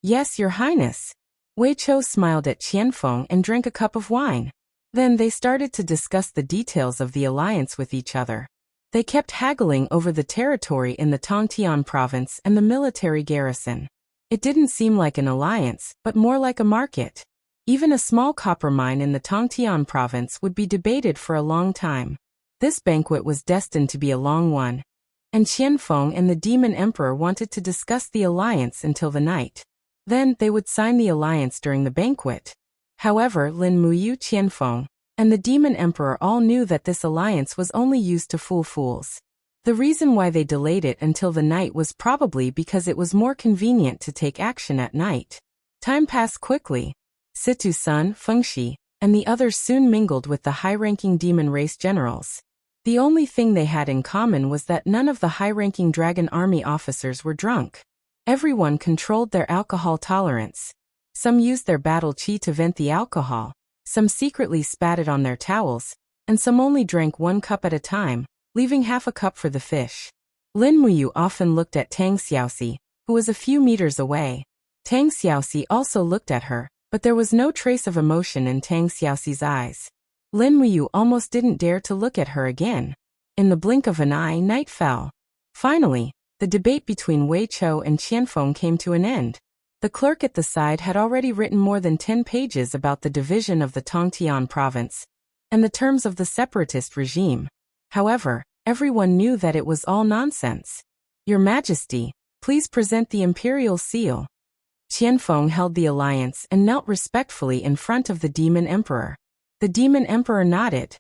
"Yes, Your Highness." Wei Chou smiled at Qianfeng and drank a cup of wine. Then they started to discuss the details of the alliance with each other. They kept haggling over the territory in the Tongtian province and the military garrison. It didn't seem like an alliance, but more like a market. Even a small copper mine in the Tongtian province would be debated for a long time. This banquet was destined to be a long one, and Qianfeng and the Demon Emperor wanted to discuss the alliance until the night. Then they would sign the alliance during the banquet. However, Lin Muyu, Qianfeng, and the Demon Emperor all knew that this alliance was only used to fool fools. The reason why they delayed it until the night was probably because it was more convenient to take action at night. Time passed quickly. Situ-sun, Fengxi, and the others soon mingled with the high-ranking demon race generals. The only thing they had in common was that none of the high-ranking dragon army officers were drunk. Everyone controlled their alcohol tolerance. Some used their battle qi to vent the alcohol, some secretly spat it on their towels, and some only drank 1 cup at a time, leaving half a cup for the fish. Lin Muyu often looked at Tang Xiaoxi, who was a few meters away. Tang Xiaoxi also looked at her, but there was no trace of emotion in Tang Xiaoxi's eyes. Lin Muyu almost didn't dare to look at her again. In the blink of an eye, night fell. Finally, the debate between Wei Chou and Qianfeng came to an end. The clerk at the side had already written more than 10 pages about the division of the Tongtian province and the terms of the separatist regime. However, everyone knew that it was all nonsense. "Your Majesty, please present the imperial seal." Qianfeng held the alliance and knelt respectfully in front of the Demon Emperor. The Demon Emperor nodded.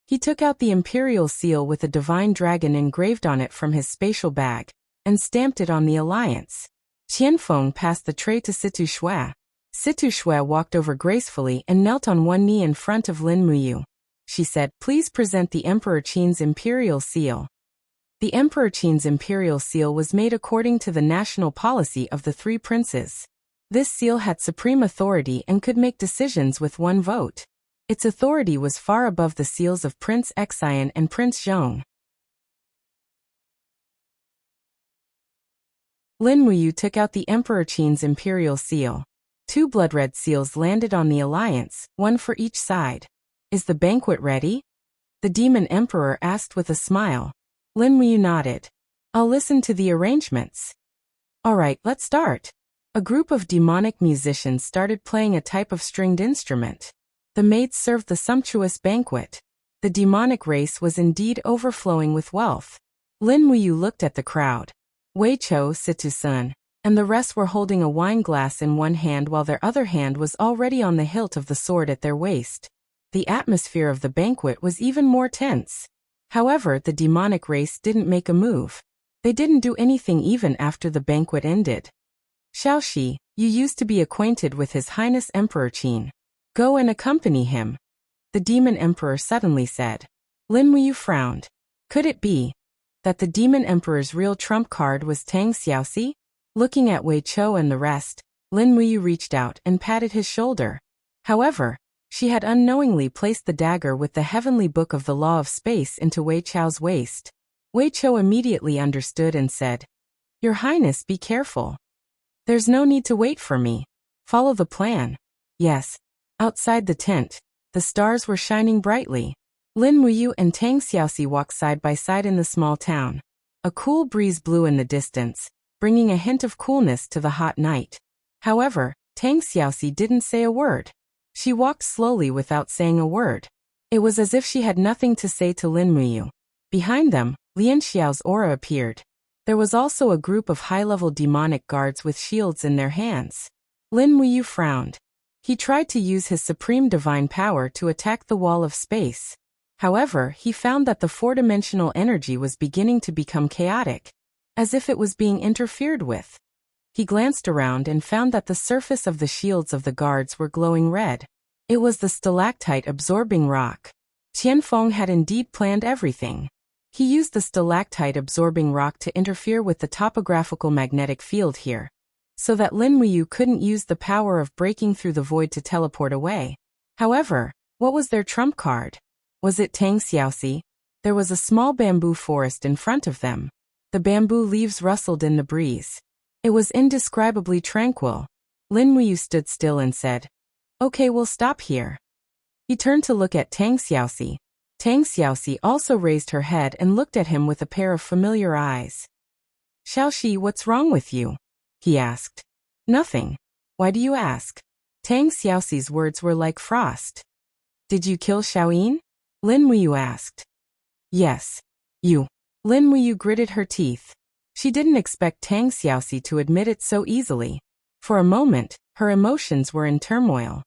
He took out the imperial seal with a divine dragon engraved on it from his spatial bag and stamped it on the alliance. Qianfeng passed the tray to Situ Shui. Situ Shui walked over gracefully and knelt on one knee in front of Lin Muyu. She said, "Please present the Emperor Qin's imperial seal." The Emperor Qin's imperial seal was made according to the national policy of the three princes. This seal had supreme authority and could make decisions with one vote. Its authority was far above the seals of Prince Xian and Prince Zhong. Lin Muyu took out the Emperor Qin's imperial seal. 2 blood-red seals landed on the alliance, one for each side. "Is the banquet ready?" the demon emperor asked with a smile. Lin Muyu nodded. "I'll listen to the arrangements." "All right, let's start." A group of demonic musicians started playing a type of stringed instrument. The maids served the sumptuous banquet. The demonic race was indeed overflowing with wealth. Lin Muyu looked at the crowd. Wei Chou, Situ Sun, and the rest were holding a wine glass in one hand while their other hand was already on the hilt of the sword at their waist. The atmosphere of the banquet was even more tense. However, the demonic race didn't make a move. They didn't do anything even after the banquet ended. "Xiaoxi, you used to be acquainted with His Highness Emperor Qin. Go and accompany him," the demon emperor suddenly said. Lin Muyu frowned. Could it be that the demon emperor's real trump card was Tang Xiaoxi? Looking at Wei Chou and the rest, Lin Muyu reached out and patted his shoulder. However, she had unknowingly placed the dagger with the heavenly book of the law of space into Wei Chou's waist. Wei Chou immediately understood and said, "Your Highness, be careful. There's no need to wait for me. Follow the plan." Yes. Outside the tent, the stars were shining brightly. Lin Muyu and Tang Xiaoxi walked side by side in the small town. A cool breeze blew in the distance, bringing a hint of coolness to the hot night. However, Tang Xiaoxi didn't say a word. She walked slowly without saying a word. It was as if she had nothing to say to Lin Muyu. Behind them, Lian Xiao's aura appeared. There was also a group of high-level demonic guards with shields in their hands. Lin Muyu frowned. He tried to use his supreme divine power to attack the wall of space. However, he found that the four-dimensional energy was beginning to become chaotic, as if it was being interfered with. He glanced around and found that the surface of the shields of the guards were glowing red. It was the stalactite-absorbing rock. Qianfeng had indeed planned everything. He used the stalactite-absorbing rock to interfere with the topographical magnetic field here, so that Lin Muyu couldn't use the power of breaking through the void to teleport away. However, what was their trump card? Was it Tang Xiaoxi? There was a small bamboo forest in front of them. The bamboo leaves rustled in the breeze. It was indescribably tranquil. Lin Muyu stood still and said, "Okay, we'll stop here." He turned to look at Tang Xiaoxi. Tang Xiaoxi also raised her head and looked at him with a pair of familiar eyes. "Xiaoxi, what's wrong with you?" he asked. "Nothing. Why do you ask?" Tang Xiaoxi's words were like frost. "Did you kill Xiaoyin?" Lin Muyu asked. "Yes. You." Lin Muyu gritted her teeth. She didn't expect Tang Xiaoxi to admit it so easily. For a moment, her emotions were in turmoil.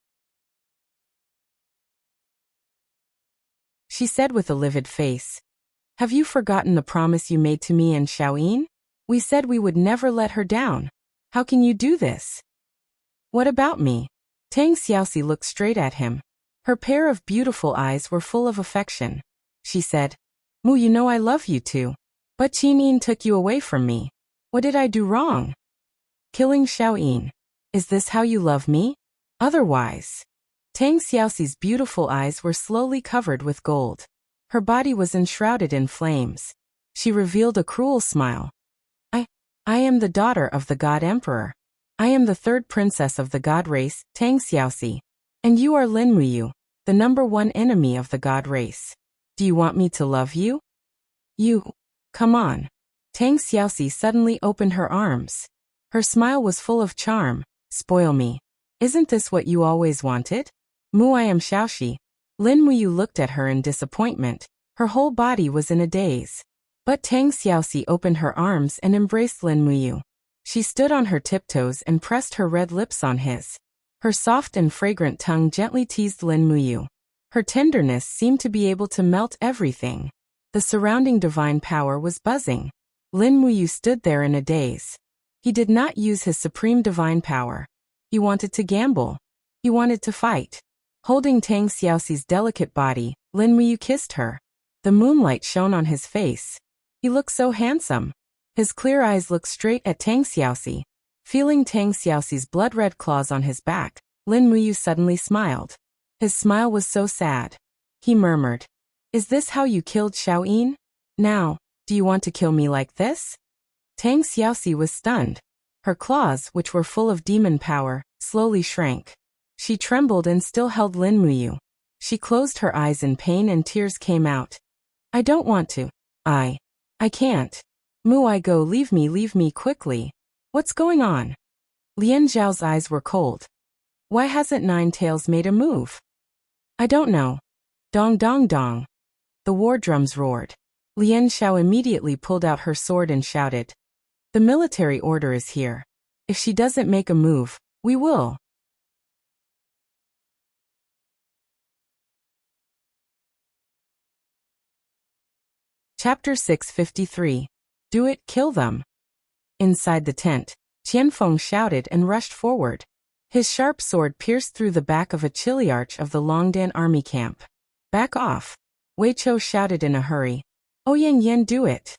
She said with a livid face, "Have you forgotten the promise you made to me and Xiaoyin? We said we would never let her down. How can you do this?" "What about me?" Tang Xiaoxi looked straight at him. Her pair of beautiful eyes were full of affection. She said, "Mu, you know I love you too. But Qinyin took you away from me. What did I do wrong?" "Killing Xiaoyin. Is this how you love me? Otherwise." Tang Xiaoxi's beautiful eyes were slowly covered with gold. Her body was enshrouded in flames. She revealed a cruel smile. I am the daughter of the God Emperor. I am the third princess of the God race, Tang Xiaoxi. And you are Lin Muyu, the #1 enemy of the God race. Do you want me to love you? Come on." Tang Xiaoxi suddenly opened her arms. Her smile was full of charm. "Spoil me. Isn't this what you always wanted?" "Mu, I am Xiaoxi." Lin Muyu looked at her in disappointment. Her whole body was in a daze. But Tang Xiaoxi opened her arms and embraced Lin Muyu. She stood on her tiptoes and pressed her red lips on his. Her soft and fragrant tongue gently teased Lin Muyu. Her tenderness seemed to be able to melt everything. The surrounding divine power was buzzing. Lin Muyu stood there in a daze. He did not use his supreme divine power. He wanted to gamble. He wanted to fight. Holding Tang Xiaoxi's delicate body, Lin Muyu kissed her. The moonlight shone on his face. He looked so handsome. His clear eyes looked straight at Tang Xiaoxi. Feeling Tang Xiaoxi's blood-red claws on his back, Lin Muyu suddenly smiled. His smile was so sad. He murmured, "Is this how you killed Xiaoyin? Now, do you want to kill me like this?" Tang Xiaoxi was stunned. Her claws, which were full of demon power, slowly shrank. She trembled and still held Lin Muyu. She closed her eyes in pain and tears came out. "I don't want to. I can't. Mu, I go, leave me quickly. What's going on?" Lian Zhao's eyes were cold. Why hasn't Nine Tails made a move? I don't know. Dong dong dong. The war drums roared. Lian Zhao immediately pulled out her sword and shouted, "The military order is here. If she doesn't make a move, we will." Chapter 653. Do it, kill them. Inside the tent, Qianfeng shouted and rushed forward. His sharp sword pierced through the back of a chiliarch of the Longdan army camp. "Back off!" Wei Chou shouted in a hurry. "Ouyang Yan, do it!"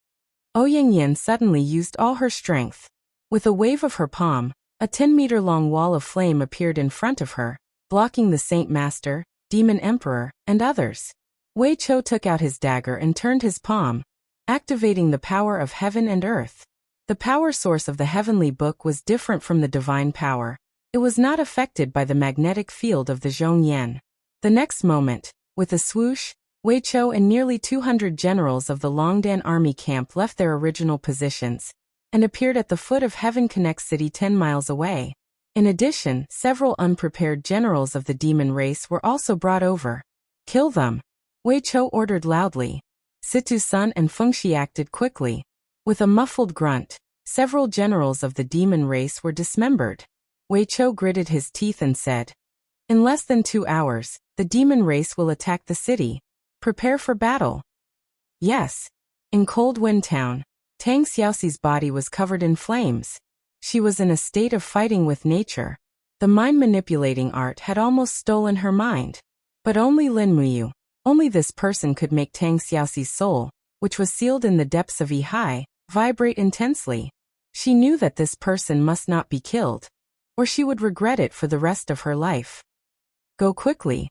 Ouyang Yan suddenly used all her strength. With a wave of her palm, a 10-meter-long wall of flame appeared in front of her, blocking the Saint Master, Demon Emperor, and others. Wei Chou took out his dagger and turned his palm, activating the power of heaven and earth. The power source of the heavenly book was different from the divine power. It was not affected by the magnetic field of the Zhongyan. The next moment, with a swoosh, Wei Chou and nearly 200 generals of the Longdan army camp left their original positions and appeared at the foot of Heaven Connect City 10 miles away. In addition, several unprepared generals of the demon race were also brought over. "Kill them!" Wei Chou ordered loudly. Situ Sun and Fengxi acted quickly. With a muffled grunt, several generals of the demon race were dismembered. Wei Chou gritted his teeth and said, "In less than 2 hours, the demon race will attack the city. Prepare for battle." Yes. In Cold Wind Town, Tang Xiaoxi's body was covered in flames. She was in a state of fighting with nature. The mind-manipulating art had almost stolen her mind. But only Lin Muyu, only this person could make Tang Xiaoxi's soul, which was sealed in the depths of Yihai, vibrate intensely. She knew that this person must not be killed, or she would regret it for the rest of her life. "Go quickly."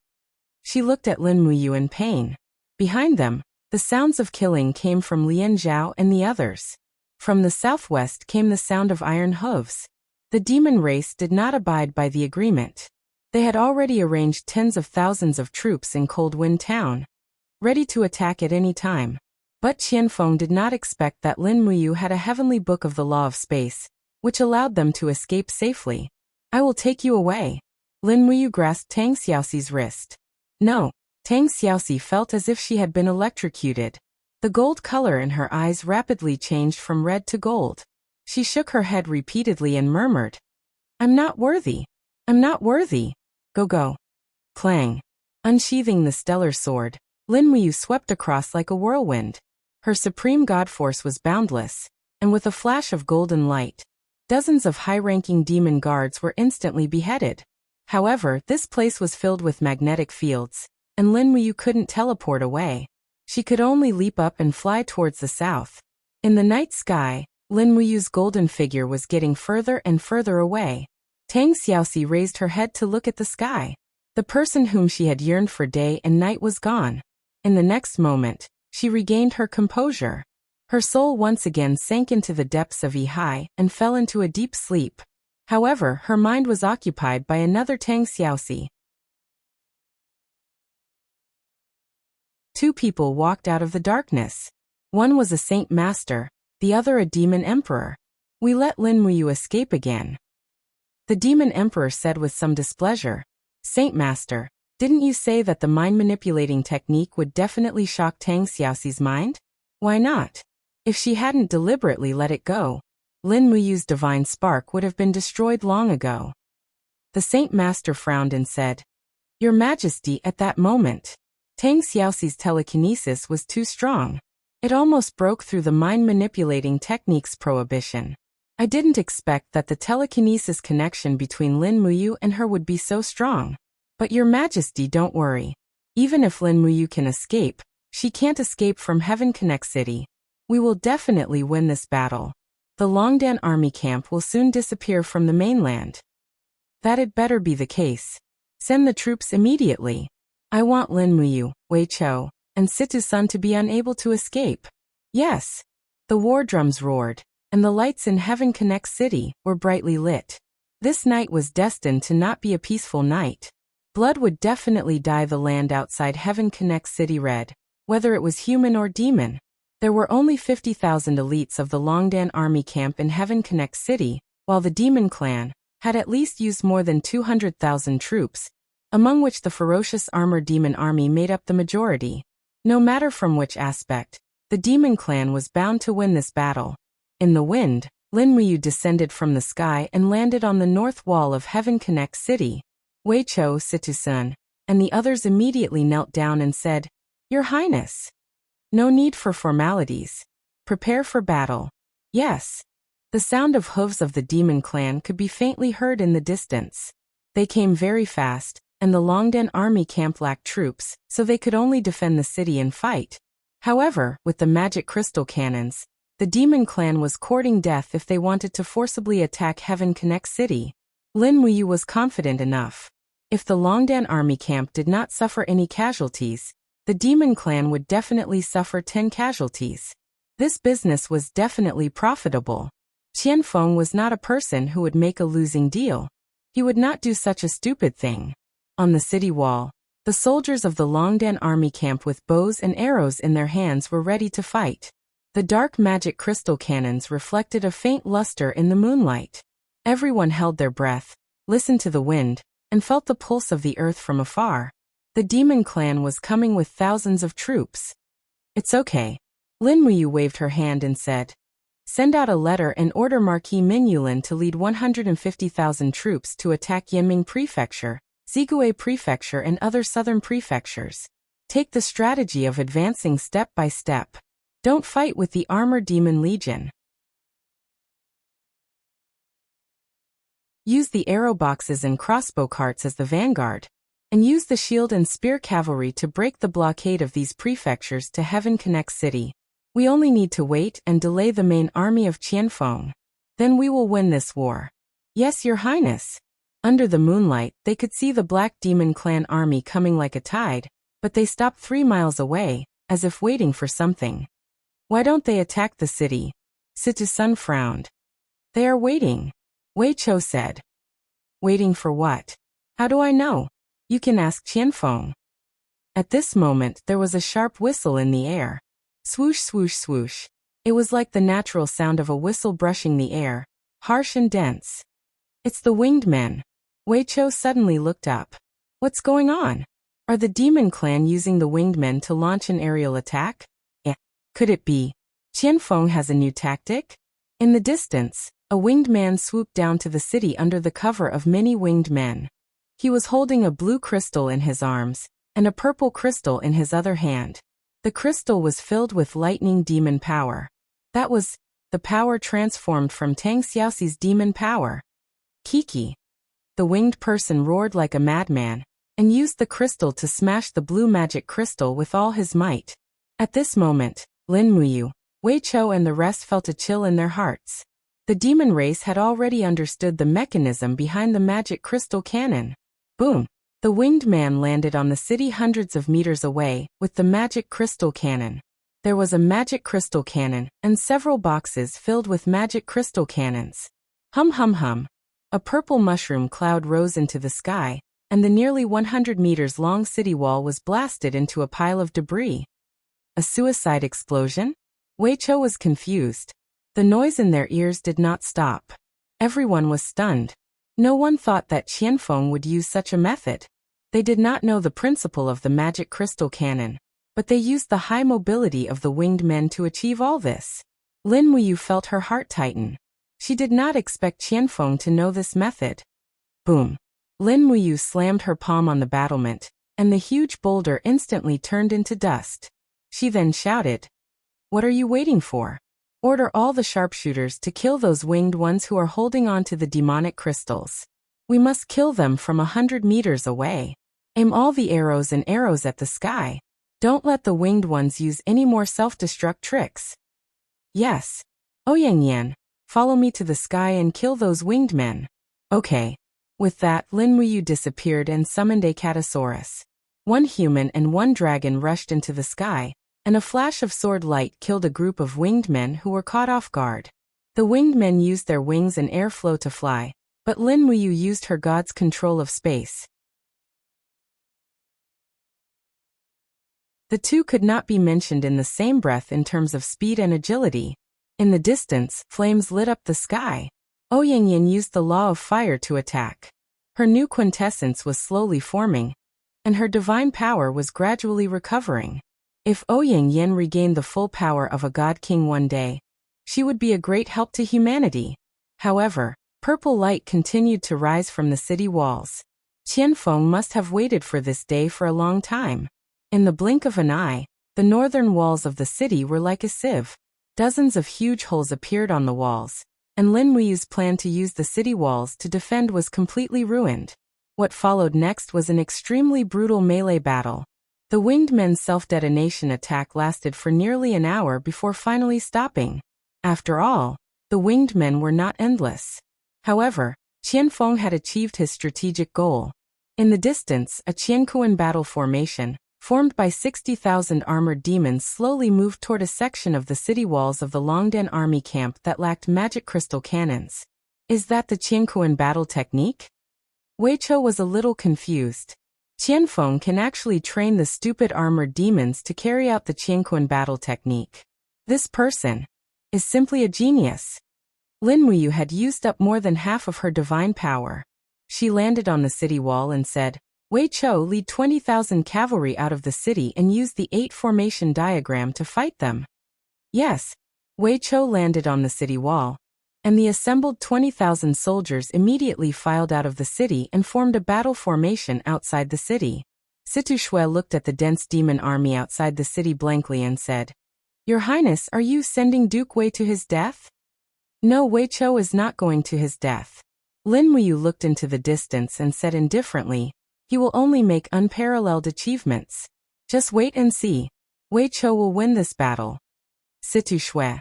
She looked at Lin Muyu in pain. Behind them, the sounds of killing came from Lian Zhao and the others. From the southwest came the sound of iron hooves. The demon race did not abide by the agreement. They had already arranged tens of thousands of troops in Cold Wind Town, ready to attack at any time. But Qianfeng did not expect that Lin Muyu had a heavenly book of the law of space, which allowed them to escape safely. "I will take you away." Lin Muyu grasped Tang Xiaoxi's wrist. "No." Tang Xiaoxi felt as if she had been electrocuted. The gold color in her eyes rapidly changed from red to gold. She shook her head repeatedly and murmured, "I'm not worthy. I'm not worthy. Go. Clang. Unsheathing the stellar sword, Lin Muyu swept across like a whirlwind. Her supreme god force was boundless, and with a flash of golden light, dozens of high-ranking demon guards were instantly beheaded. However, this place was filled with magnetic fields, and Lin Muyu couldn't teleport away. She could only leap up and fly towards the south. In the night sky, Lin Muyu's golden figure was getting further and further away. Tang Xiaoxi raised her head to look at the sky. The person whom she had yearned for day and night was gone. In the next moment, she regained her composure. Her soul once again sank into the depths of Yihai and fell into a deep sleep. However, her mind was occupied by another Tang Xiaoxi. Two people walked out of the darkness. One was a Saint Master, the other a Demon Emperor. "We let Lin Muyu escape again," the Demon Emperor said with some displeasure. "Saint Master, didn't you say that the mind-manipulating technique would definitely shock Tang Xiaoxi's mind? Why not? If she hadn't deliberately let it go, Lin Muyu's divine spark would have been destroyed long ago." The Saint Master frowned and said, "Your Majesty," at that moment, Tang Xiaoxi's telekinesis was too strong. It almost broke through the mind-manipulating technique's prohibition. I didn't expect that the telekinesis connection between Lin Muyu and her would be so strong. But Your Majesty, don't worry. Even if Lin Muyu can escape, she can't escape from Heaven Connect City. We will definitely win this battle. The Longdan army camp will soon disappear from the mainland. That had better be the case. Send the troops immediately. I want Lin Muyu, Wei Chou, and Situ Sun to be unable to escape. Yes. The war drums roared, and the lights in Heaven Connect City were brightly lit. This night was destined to not be a peaceful night. Blood would definitely dye the land outside Heaven Connect City red, whether it was human or demon. There were only 50,000 elites of the Longdan army camp in Heaven Connect City, while the demon clan had at least used more than 200,000 troops, among which the ferocious armored demon army made up the majority. No matter from which aspect, the demon clan was bound to win this battle. In the wind, Lin Muyu descended from the sky and landed on the north wall of Heaven Connect City. Wei Chou, Situ Sun, and the others immediately knelt down and said, "Your Highness. No need for formalities. Prepare for battle." Yes. The sound of hooves of the demon clan could be faintly heard in the distance. They came very fast, and the Longdan army camp lacked troops, so they could only defend the city and fight. However, with the magic crystal cannons, the demon clan was courting death if they wanted to forcibly attack Heaven Connect City. Lin Muyu was confident enough. If the Longdan army camp did not suffer any casualties, the demon clan would definitely suffer 10 casualties. This business was definitely profitable. Qianfeng was not a person who would make a losing deal. He would not do such a stupid thing. On the city wall, the soldiers of the Longdan army camp with bows and arrows in their hands were ready to fight. The dark magic crystal cannons reflected a faint luster in the moonlight. Everyone held their breath, listened to the wind, and felt the pulse of the earth from afar. The demon clan was coming with thousands of troops. It's okay. Lin Muyu waved her hand and said, "Send out a letter and order Marquis Min Yulin to lead 150,000 troops to attack Yanming Prefecture, Zigui Prefecture and other southern prefectures. Take the strategy of advancing step by step. Don't fight with the Armored Demon Legion. Use the arrow boxes and crossbow carts as the vanguard, and use the shield and spear cavalry to break the blockade of these prefectures to Heaven Connect City. We only need to wait and delay the main army of Qianfeng. Then we will win this war." "Yes, Your Highness." Under the moonlight, they could see the Black Demon Clan army coming like a tide, but they stopped 3 miles away, as if waiting for something. "Why don't they attack the city?" Situ Sun frowned. "They are waiting," Wei Chou said. "Waiting for what? How do I know? You can ask Qianfeng." At this moment there was a sharp whistle in the air. Swoosh, swoosh, swoosh. It was like the natural sound of a whistle brushing the air, harsh and dense. "It's the winged men." Wei Chou suddenly looked up. "What's going on? Are the demon clan using the winged men to launch an aerial attack? Could it be Qianfeng has a new tactic?" In the distance, a winged man swooped down to the city under the cover of many winged men. He was holding a blue crystal in his arms, and a purple crystal in his other hand. The crystal was filled with lightning demon power. That was the power transformed from Tang Xiaoxi's demon power. "Kiki!" The winged person roared like a madman, and used the crystal to smash the blue magic crystal with all his might. At this moment, Lin Muyu, Wei Chou and the rest felt a chill in their hearts. The demon race had already understood the mechanism behind the magic crystal cannon. Boom! The winged man landed on the city hundreds of meters away with the magic crystal cannon. There was a magic crystal cannon and several boxes filled with magic crystal cannons. Hum hum hum. A purple mushroom cloud rose into the sky, and the nearly 100 meters long city wall was blasted into a pile of debris. A suicide explosion? Wei Chou was confused. The noise in their ears did not stop. Everyone was stunned. No one thought that Qianfeng would use such a method. They did not know the principle of the magic crystal cannon, but they used the high mobility of the winged men to achieve all this. Lin Muyu felt her heart tighten. She did not expect Qianfeng to know this method. Boom! Lin Muyu slammed her palm on the battlement, and the huge boulder instantly turned into dust. She then shouted, "What are you waiting for? Order all the sharpshooters to kill those winged ones who are holding on to the demonic crystals. We must kill them from 100 meters away. Aim all the arrows and arrows at the sky. Don't let the winged ones use any more self-destruct tricks. Yes. Ouyang Yan, follow me to the sky and kill those winged men. Okay. With that, Lin Muyu disappeared and summoned a Catasaurus. One human and one dragon rushed into the sky, and a flash of sword light killed a group of winged men who were caught off guard. The winged men used their wings and airflow to fly, but Lin Muyu used her god's control of space. The two could not be mentioned in the same breath in terms of speed and agility. In the distance, flames lit up the sky. Ouyang Yan used the law of fire to attack. Her new quintessence was slowly forming, and her divine power was gradually recovering. If Ouyang Yan regained the full power of a god king one day, she would be a great help to humanity. However, purple light continued to rise from the city walls. Qianfeng must have waited for this day for a long time. In the blink of an eye, the northern walls of the city were like a sieve. Dozens of huge holes appeared on the walls, and Lin Muyu's plan to use the city walls to defend was completely ruined. What followed next was an extremely brutal melee battle. The winged men's self-detonation attack lasted for nearly an hour before finally stopping. After all, the winged men were not endless. However, Qianfeng had achieved his strategic goal. In the distance, a Qiankuan battle formation, formed by 60,000 armored demons, slowly moved toward a section of the city walls of the Longdan army camp that lacked magic crystal cannons. Is that the Qiankuan battle technique? Wei Chou was a little confused. Qianfeng can actually train the stupid armored demons to carry out the Qiankuan battle technique. This person is simply a genius. Lin Muyu had used up more than half of her divine power. She landed on the city wall and said, Wei Chou, lead 20,000 cavalry out of the city and use the 8 formation diagram to fight them. Yes. Wei Chou landed on the city wall, and the assembled 20,000 soldiers immediately filed out of the city and formed a battle formation outside the city. Situ Shui looked at the dense demon army outside the city blankly and said, Your Highness, are you sending Duke Wei to his death? No, Wei Chou is not going to his death. Lin Muyu looked into the distance and said indifferently, He will only make unparalleled achievements. Just wait and see. Wei Chou will win this battle. Situ Shui.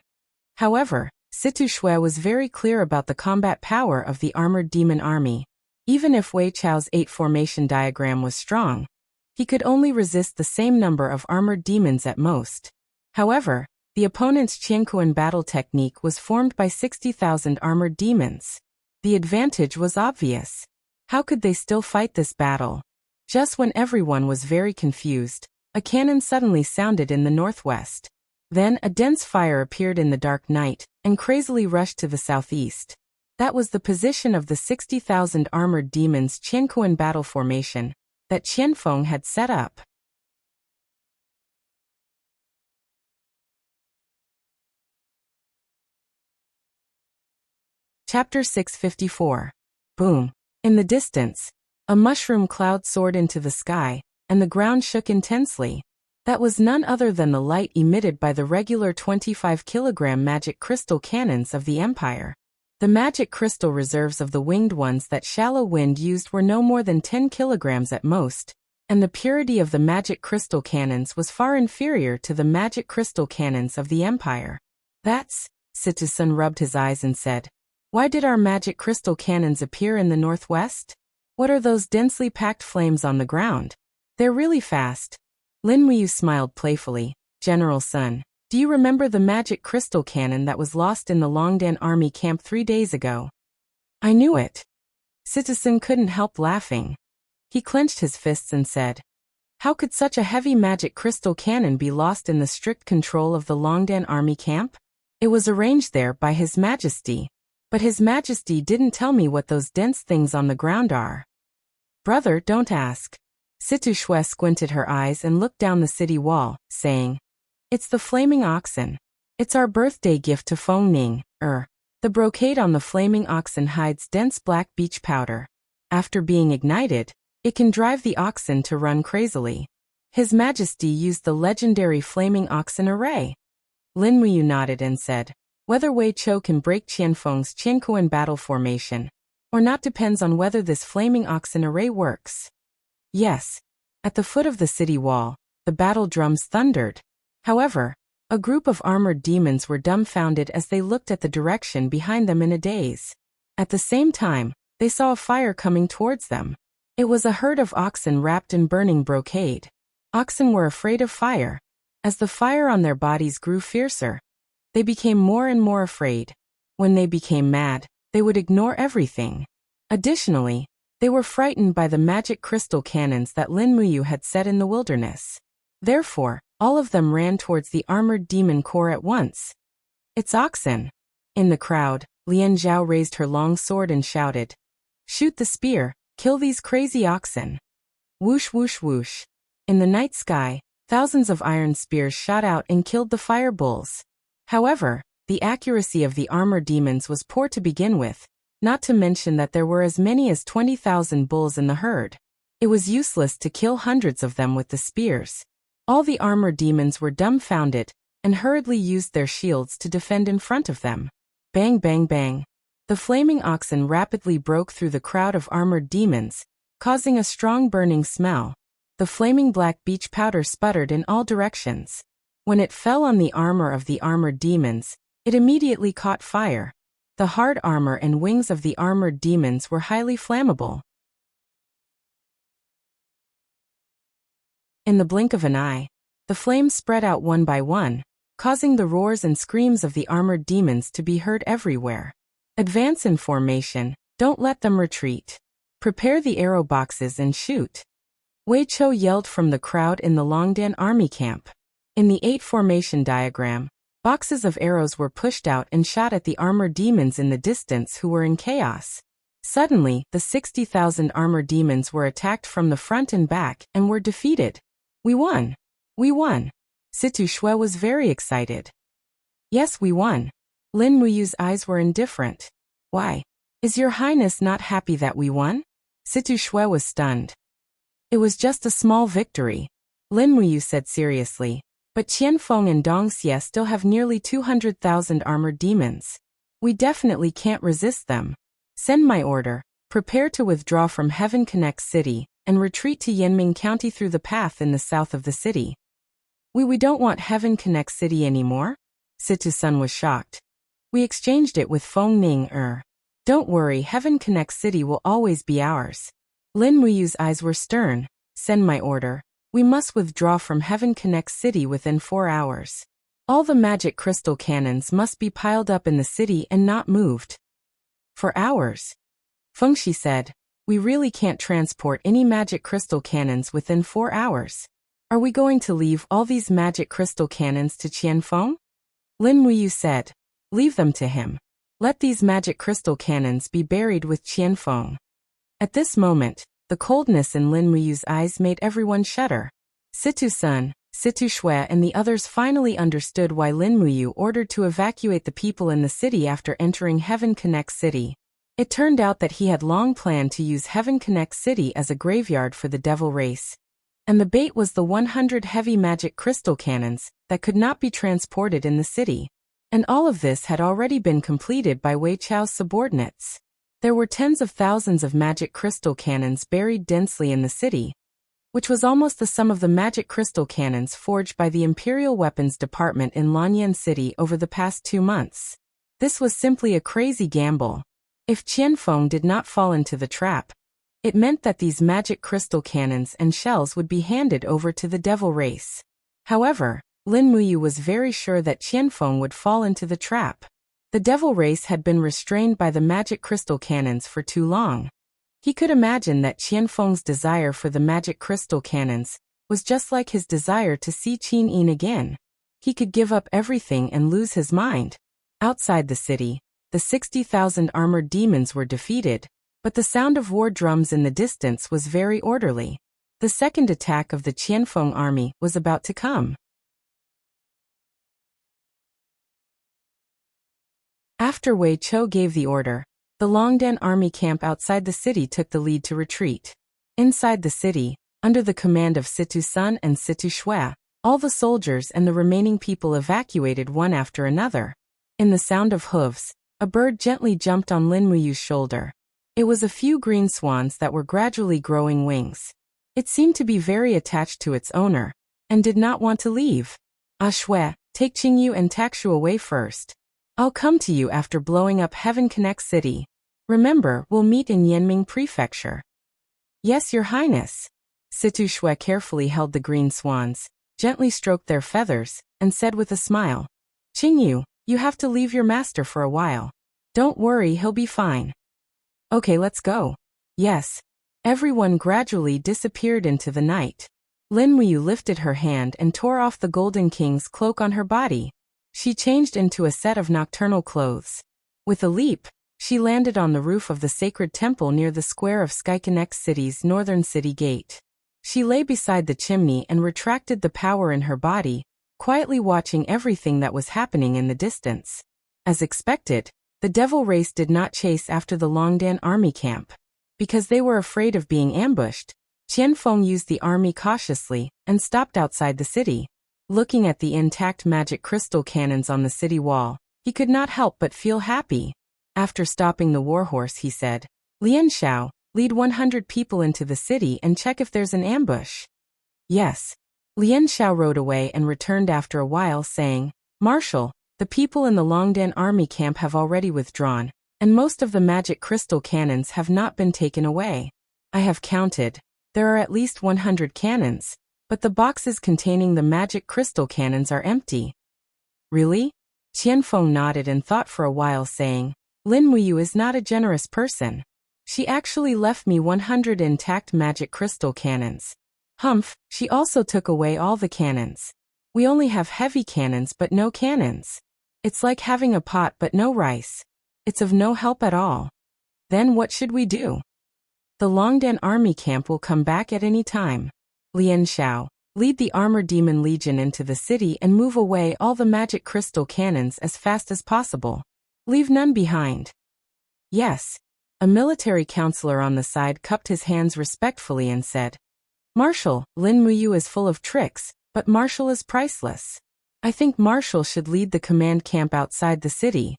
However, Situ Shui was very clear about the combat power of the armored demon army. Even if Wei Chou's 8 formation diagram was strong, he could only resist the same number of armored demons at most. However, the opponent's Qiankuan battle technique was formed by 60,000 armored demons. The advantage was obvious. How could they still fight this battle? Just when everyone was very confused, a cannon suddenly sounded in the northwest. Then a dense fire appeared in the dark night, and crazily rushed to the southeast. That was the position of the 60,000 armored demons' Qiankuan battle formation that Qianfeng had set up. Chapter 654. Boom. In the distance, a mushroom cloud soared into the sky, and the ground shook intensely. That was none other than the light emitted by the regular 25-kilogram magic crystal cannons of the Empire. The magic crystal reserves of the winged ones that Shallow Wind used were no more than 10 kilograms at most, and the purity of the magic crystal cannons was far inferior to the magic crystal cannons of the Empire. That's, Situ-san rubbed his eyes and said, Why did our magic crystal cannons appear in the northwest? What are those densely packed flames on the ground? They're really fast. Lin Muyu smiled playfully. General Sun, do you remember the magic crystal cannon that was lost in the Longdan army camp 3 days ago? I knew it. Citizen couldn't help laughing. He clenched his fists and said, How could such a heavy magic crystal cannon be lost in the strict control of the Longdan army camp? It was arranged there by His Majesty. But His Majesty didn't tell me what those dense things on the ground are. Brother, don't ask. Situ Shui squinted her eyes and looked down the city wall, saying, It's the flaming oxen. It's our birthday gift to Feng Ning. The brocade on the flaming oxen hides dense black beach powder. After being ignited, it can drive the oxen to run crazily. His Majesty used the legendary flaming oxen array. Lin Muyu nodded and said, Whether Wei Chou can break Qianfeng's Qiankuan battle formation or not depends on whether this flaming oxen array works. Yes. At the foot of the city wall, the battle drums thundered. However, a group of armored demons were dumbfounded as they looked at the direction behind them in a daze. At the same time, they saw a fire coming towards them. It was a herd of oxen wrapped in burning brocade. Oxen were afraid of fire. As the fire on their bodies grew fiercer, they became more and more afraid. When they became mad, they would ignore everything. Additionally, they were frightened by the magic crystal cannons that Lin Muyu had set in the wilderness. Therefore, all of them ran towards the armored demon corps at once. It's oxen! In the crowd, Lian Zhao raised her long sword and shouted, "Shoot the spear, kill these crazy oxen!" Whoosh whoosh whoosh. In the night sky, thousands of iron spears shot out and killed the fire bulls. However, the accuracy of the armor demons was poor to begin with, not to mention that there were as many as 20,000 bulls in the herd. It was useless to kill hundreds of them with the spears. All the armor demons were dumbfounded and hurriedly used their shields to defend in front of them. Bang bang bang. The flaming oxen rapidly broke through the crowd of armored demons, causing a strong burning smell. The flaming black beach powder sputtered in all directions. When it fell on the armor of the armored demons, it immediately caught fire. The hard armor and wings of the armored demons were highly flammable. In the blink of an eye, the flames spread out one by one, causing the roars and screams of the armored demons to be heard everywhere. Advance in formation, don't let them retreat. Prepare the arrow boxes and shoot. Wei Chou yelled from the crowd in the Longdan army camp. In the 8 formation diagram, boxes of arrows were pushed out and shot at the armored demons in the distance who were in chaos. Suddenly, the 60,000 armored demons were attacked from the front and back and were defeated. We won! We won! Situ Shui was very excited. Yes, we won. Lin Muyu's eyes were indifferent. Why? Is your highness not happy that we won? Situ Shui was stunned. It was just a small victory, Lin Muyu said seriously. But Qianfeng and Dongxie still have nearly 200,000 armored demons. We definitely can't resist them. Send my order. Prepare to withdraw from Heaven Connect City and retreat to Yanming County through the path in the south of the city. We don't want Heaven Connect City anymore? Situ-sun was shocked. We exchanged it with Feng Ning. Don't worry, Heaven Connect City will always be ours. Lin Muyu's eyes were stern. Send my order. We must withdraw from Heaven Connect City within 4 hours. All the magic crystal cannons must be piled up in the city and not moved. For hours? Feng Shi said, we really can't transport any magic crystal cannons within 4 hours. Are we going to leave all these magic crystal cannons to Qianfeng? Lin Muyu said, leave them to him. Let these magic crystal cannons be buried with Qianfeng. At this moment, the coldness in Lin Muyu's eyes made everyone shudder. Situ-sun, Situ Shui and the others finally understood why Lin Muyu ordered to evacuate the people in the city after entering Heaven Connect City. It turned out that he had long planned to use Heaven Connect City as a graveyard for the devil race. And the bait was the 100 heavy magic crystal cannons that could not be transported in the city. And all of this had already been completed by Wei Chou's subordinates. There were tens of thousands of magic crystal cannons buried densely in the city, which was almost the sum of the magic crystal cannons forged by the Imperial Weapons Department in Lanyan City over the past 2 months. This was simply a crazy gamble. If Qianfeng did not fall into the trap, it meant that these magic crystal cannons and shells would be handed over to the devil race. However, Lin Muyu was very sure that Qianfeng would fall into the trap. The devil race had been restrained by the magic crystal cannons for too long. He could imagine that Qianfeng's desire for the magic crystal cannons was just like his desire to see Qin Yin again. He could give up everything and lose his mind. Outside the city, the 60,000 armored demons were defeated, but the sound of war drums in the distance was very orderly. The second attack of the Qianfeng army was about to come. After Wei Chou gave the order, the Longdan army camp outside the city took the lead to retreat. Inside the city, under the command of Situ-sun and Situ Shui, all the soldiers and the remaining people evacuated one after another. In the sound of hooves, a bird gently jumped on Lin Muyu's shoulder. It was a few green swans that were gradually growing wings. It seemed to be very attached to its owner, and did not want to leave. Ah Shui, take Qingyu and Takshu away first. I'll come to you after blowing up Heaven Connect City. Remember, we'll meet in Yanming Prefecture. Yes, Your Highness. Situ Shui carefully held the green swans, gently stroked their feathers, and said with a smile, Qingyu, you have to leave your master for a while. Don't worry, he'll be fine. Okay, let's go. Yes. Everyone gradually disappeared into the night. Lin Muyu lifted her hand and tore off the Golden King's cloak on her body. She changed into a set of nocturnal clothes. With a leap, she landed on the roof of the sacred temple near the square of Skyconnect City's northern city gate. She lay beside the chimney and retracted the power in her body, quietly watching everything that was happening in the distance. As expected, the devil race did not chase after the Longdan army camp. Because they were afraid of being ambushed, Qianfeng used the army cautiously and stopped outside the city. Looking at the intact magic crystal cannons on the city wall, he could not help but feel happy. After stopping the warhorse, he said, Lian Xiao, lead 100 people into the city and check if there's an ambush. Yes. Lian Xiao rode away and returned after a while saying, Marshal, the people in the Longdan army camp have already withdrawn, and most of the magic crystal cannons have not been taken away. I have counted. There are at least 100 cannons, but the boxes containing the magic crystal cannons are empty. Really? Qianfeng nodded and thought for a while saying, Lin Muyu is not a generous person. She actually left me 100 intact magic crystal cannons. Humph, she also took away all the cannons. We only have heavy cannons but no cannons. It's like having a pot but no rice. It's of no help at all. Then what should we do? The Longdan army camp will come back at any time. Lian Xiao, lead the Armor Demon Legion into the city and move away all the magic crystal cannons as fast as possible. Leave none behind. Yes. A military counselor on the side cupped his hands respectfully and said, Marshal, Lin Muyu is full of tricks, but Marshal is priceless. I think Marshal should lead the command camp outside the city.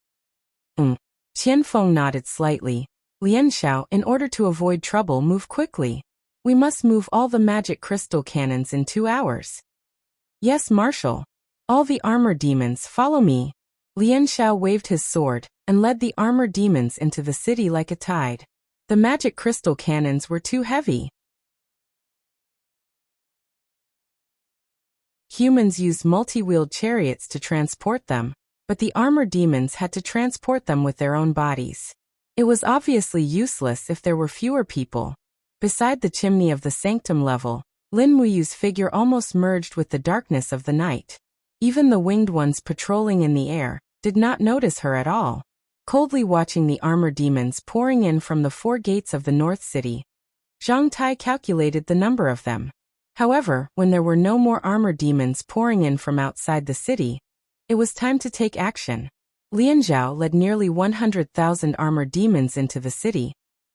Qianfeng nodded slightly. Lian Xiao, in order to avoid trouble, move quickly. We must move all the magic crystal cannons in 2 hours. Yes, Marshal. All the armor demons, follow me. Lian Xiao waved his sword and led the armor demons into the city like a tide. The magic crystal cannons were too heavy. Humans used multi-wheeled chariots to transport them, but the armor demons had to transport them with their own bodies. It was obviously useless if there were fewer people. Beside the chimney of the sanctum level, Lin Muyu's figure almost merged with the darkness of the night. Even the winged ones patrolling in the air did not notice her at all. Coldly watching the armor demons pouring in from the 4 gates of the North City, Zhang Tai calculated the number of them. However, when there were no more armor demons pouring in from outside the city, it was time to take action. Lian Zhao led nearly 100,000 armor demons into the city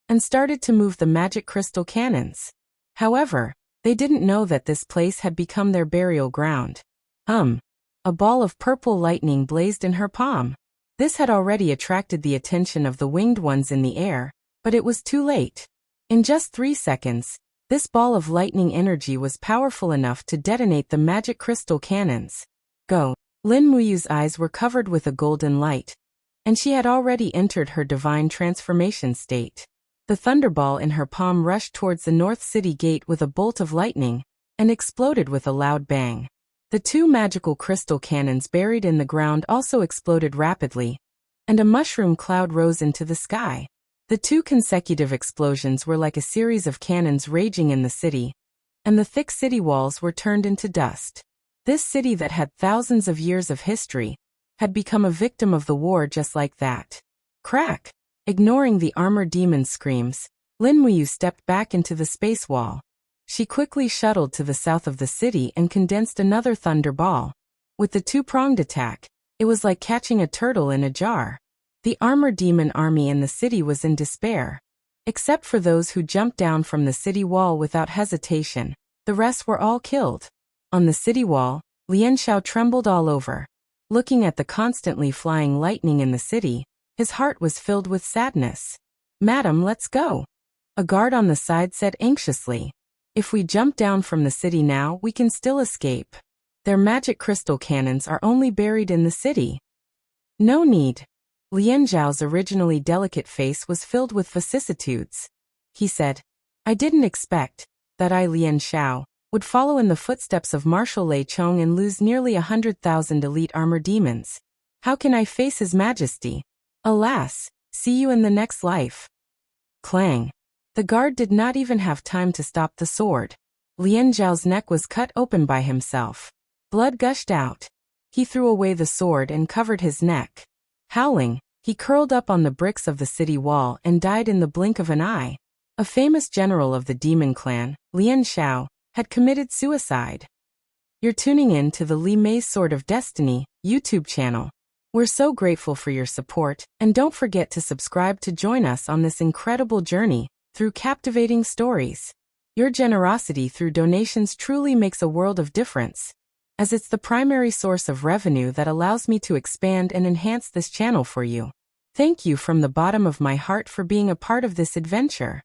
and started to move the magic crystal cannons. However, they didn't know that this place had become their burial ground. A ball of purple lightning blazed in her palm. This had already attracted the attention of the winged ones in the air, but it was too late. In just 3 seconds, this ball of lightning energy was powerful enough to detonate the magic crystal cannons. Go! Lin Muyu's eyes were covered with a golden light, and she had already entered her divine transformation state. The thunderball in her palm rushed towards the North City gate with a bolt of lightning, and exploded with a loud bang. The 2 magical crystal cannons buried in the ground also exploded rapidly, and a mushroom cloud rose into the sky. The 2 consecutive explosions were like a series of cannons raging in the city, and the thick city walls were turned into dust. This city that had thousands of years of history had become a victim of the war just like that. Crack! Ignoring the armor demon's screams, Lin Muyu stepped back into the space wall. She quickly shuttled to the south of the city and condensed another thunder ball. With the 2-pronged attack, it was like catching a turtle in a jar. The armor demon army in the city was in despair. Except for those who jumped down from the city wall without hesitation, the rest were all killed. On the city wall, Lian Xiao trembled all over. Looking at the constantly flying lightning in the city, his heart was filled with sadness. "Madam, let's go," a guard on the side said anxiously. "If we jump down from the city now, we can still escape. Their magic crystal cannons are only buried in the city." "No need." Lian Zhao's originally delicate face was filled with vicissitudes. He said, "I didn't expect that I, Lian Xiao, would follow in the footsteps of Marshal Lei Chong and lose nearly 100,000 elite armor demons. How can I face His Majesty? Alas, see you in the next life." Clang. The guard did not even have time to stop the sword. Lian Zhao's neck was cut open by himself. Blood gushed out. He threw away the sword and covered his neck. Howling, he curled up on the bricks of the city wall and died in the blink of an eye. A famous general of the demon clan, Lian Xiao, had committed suicide. You're tuning in to the Li Mei's Sword of Destiny YouTube channel. We're so grateful for your support, and don't forget to subscribe to join us on this incredible journey through captivating stories. Your generosity through donations truly makes a world of difference, as it's the primary source of revenue that allows me to expand and enhance this channel for you. Thank you from the bottom of my heart for being a part of this adventure.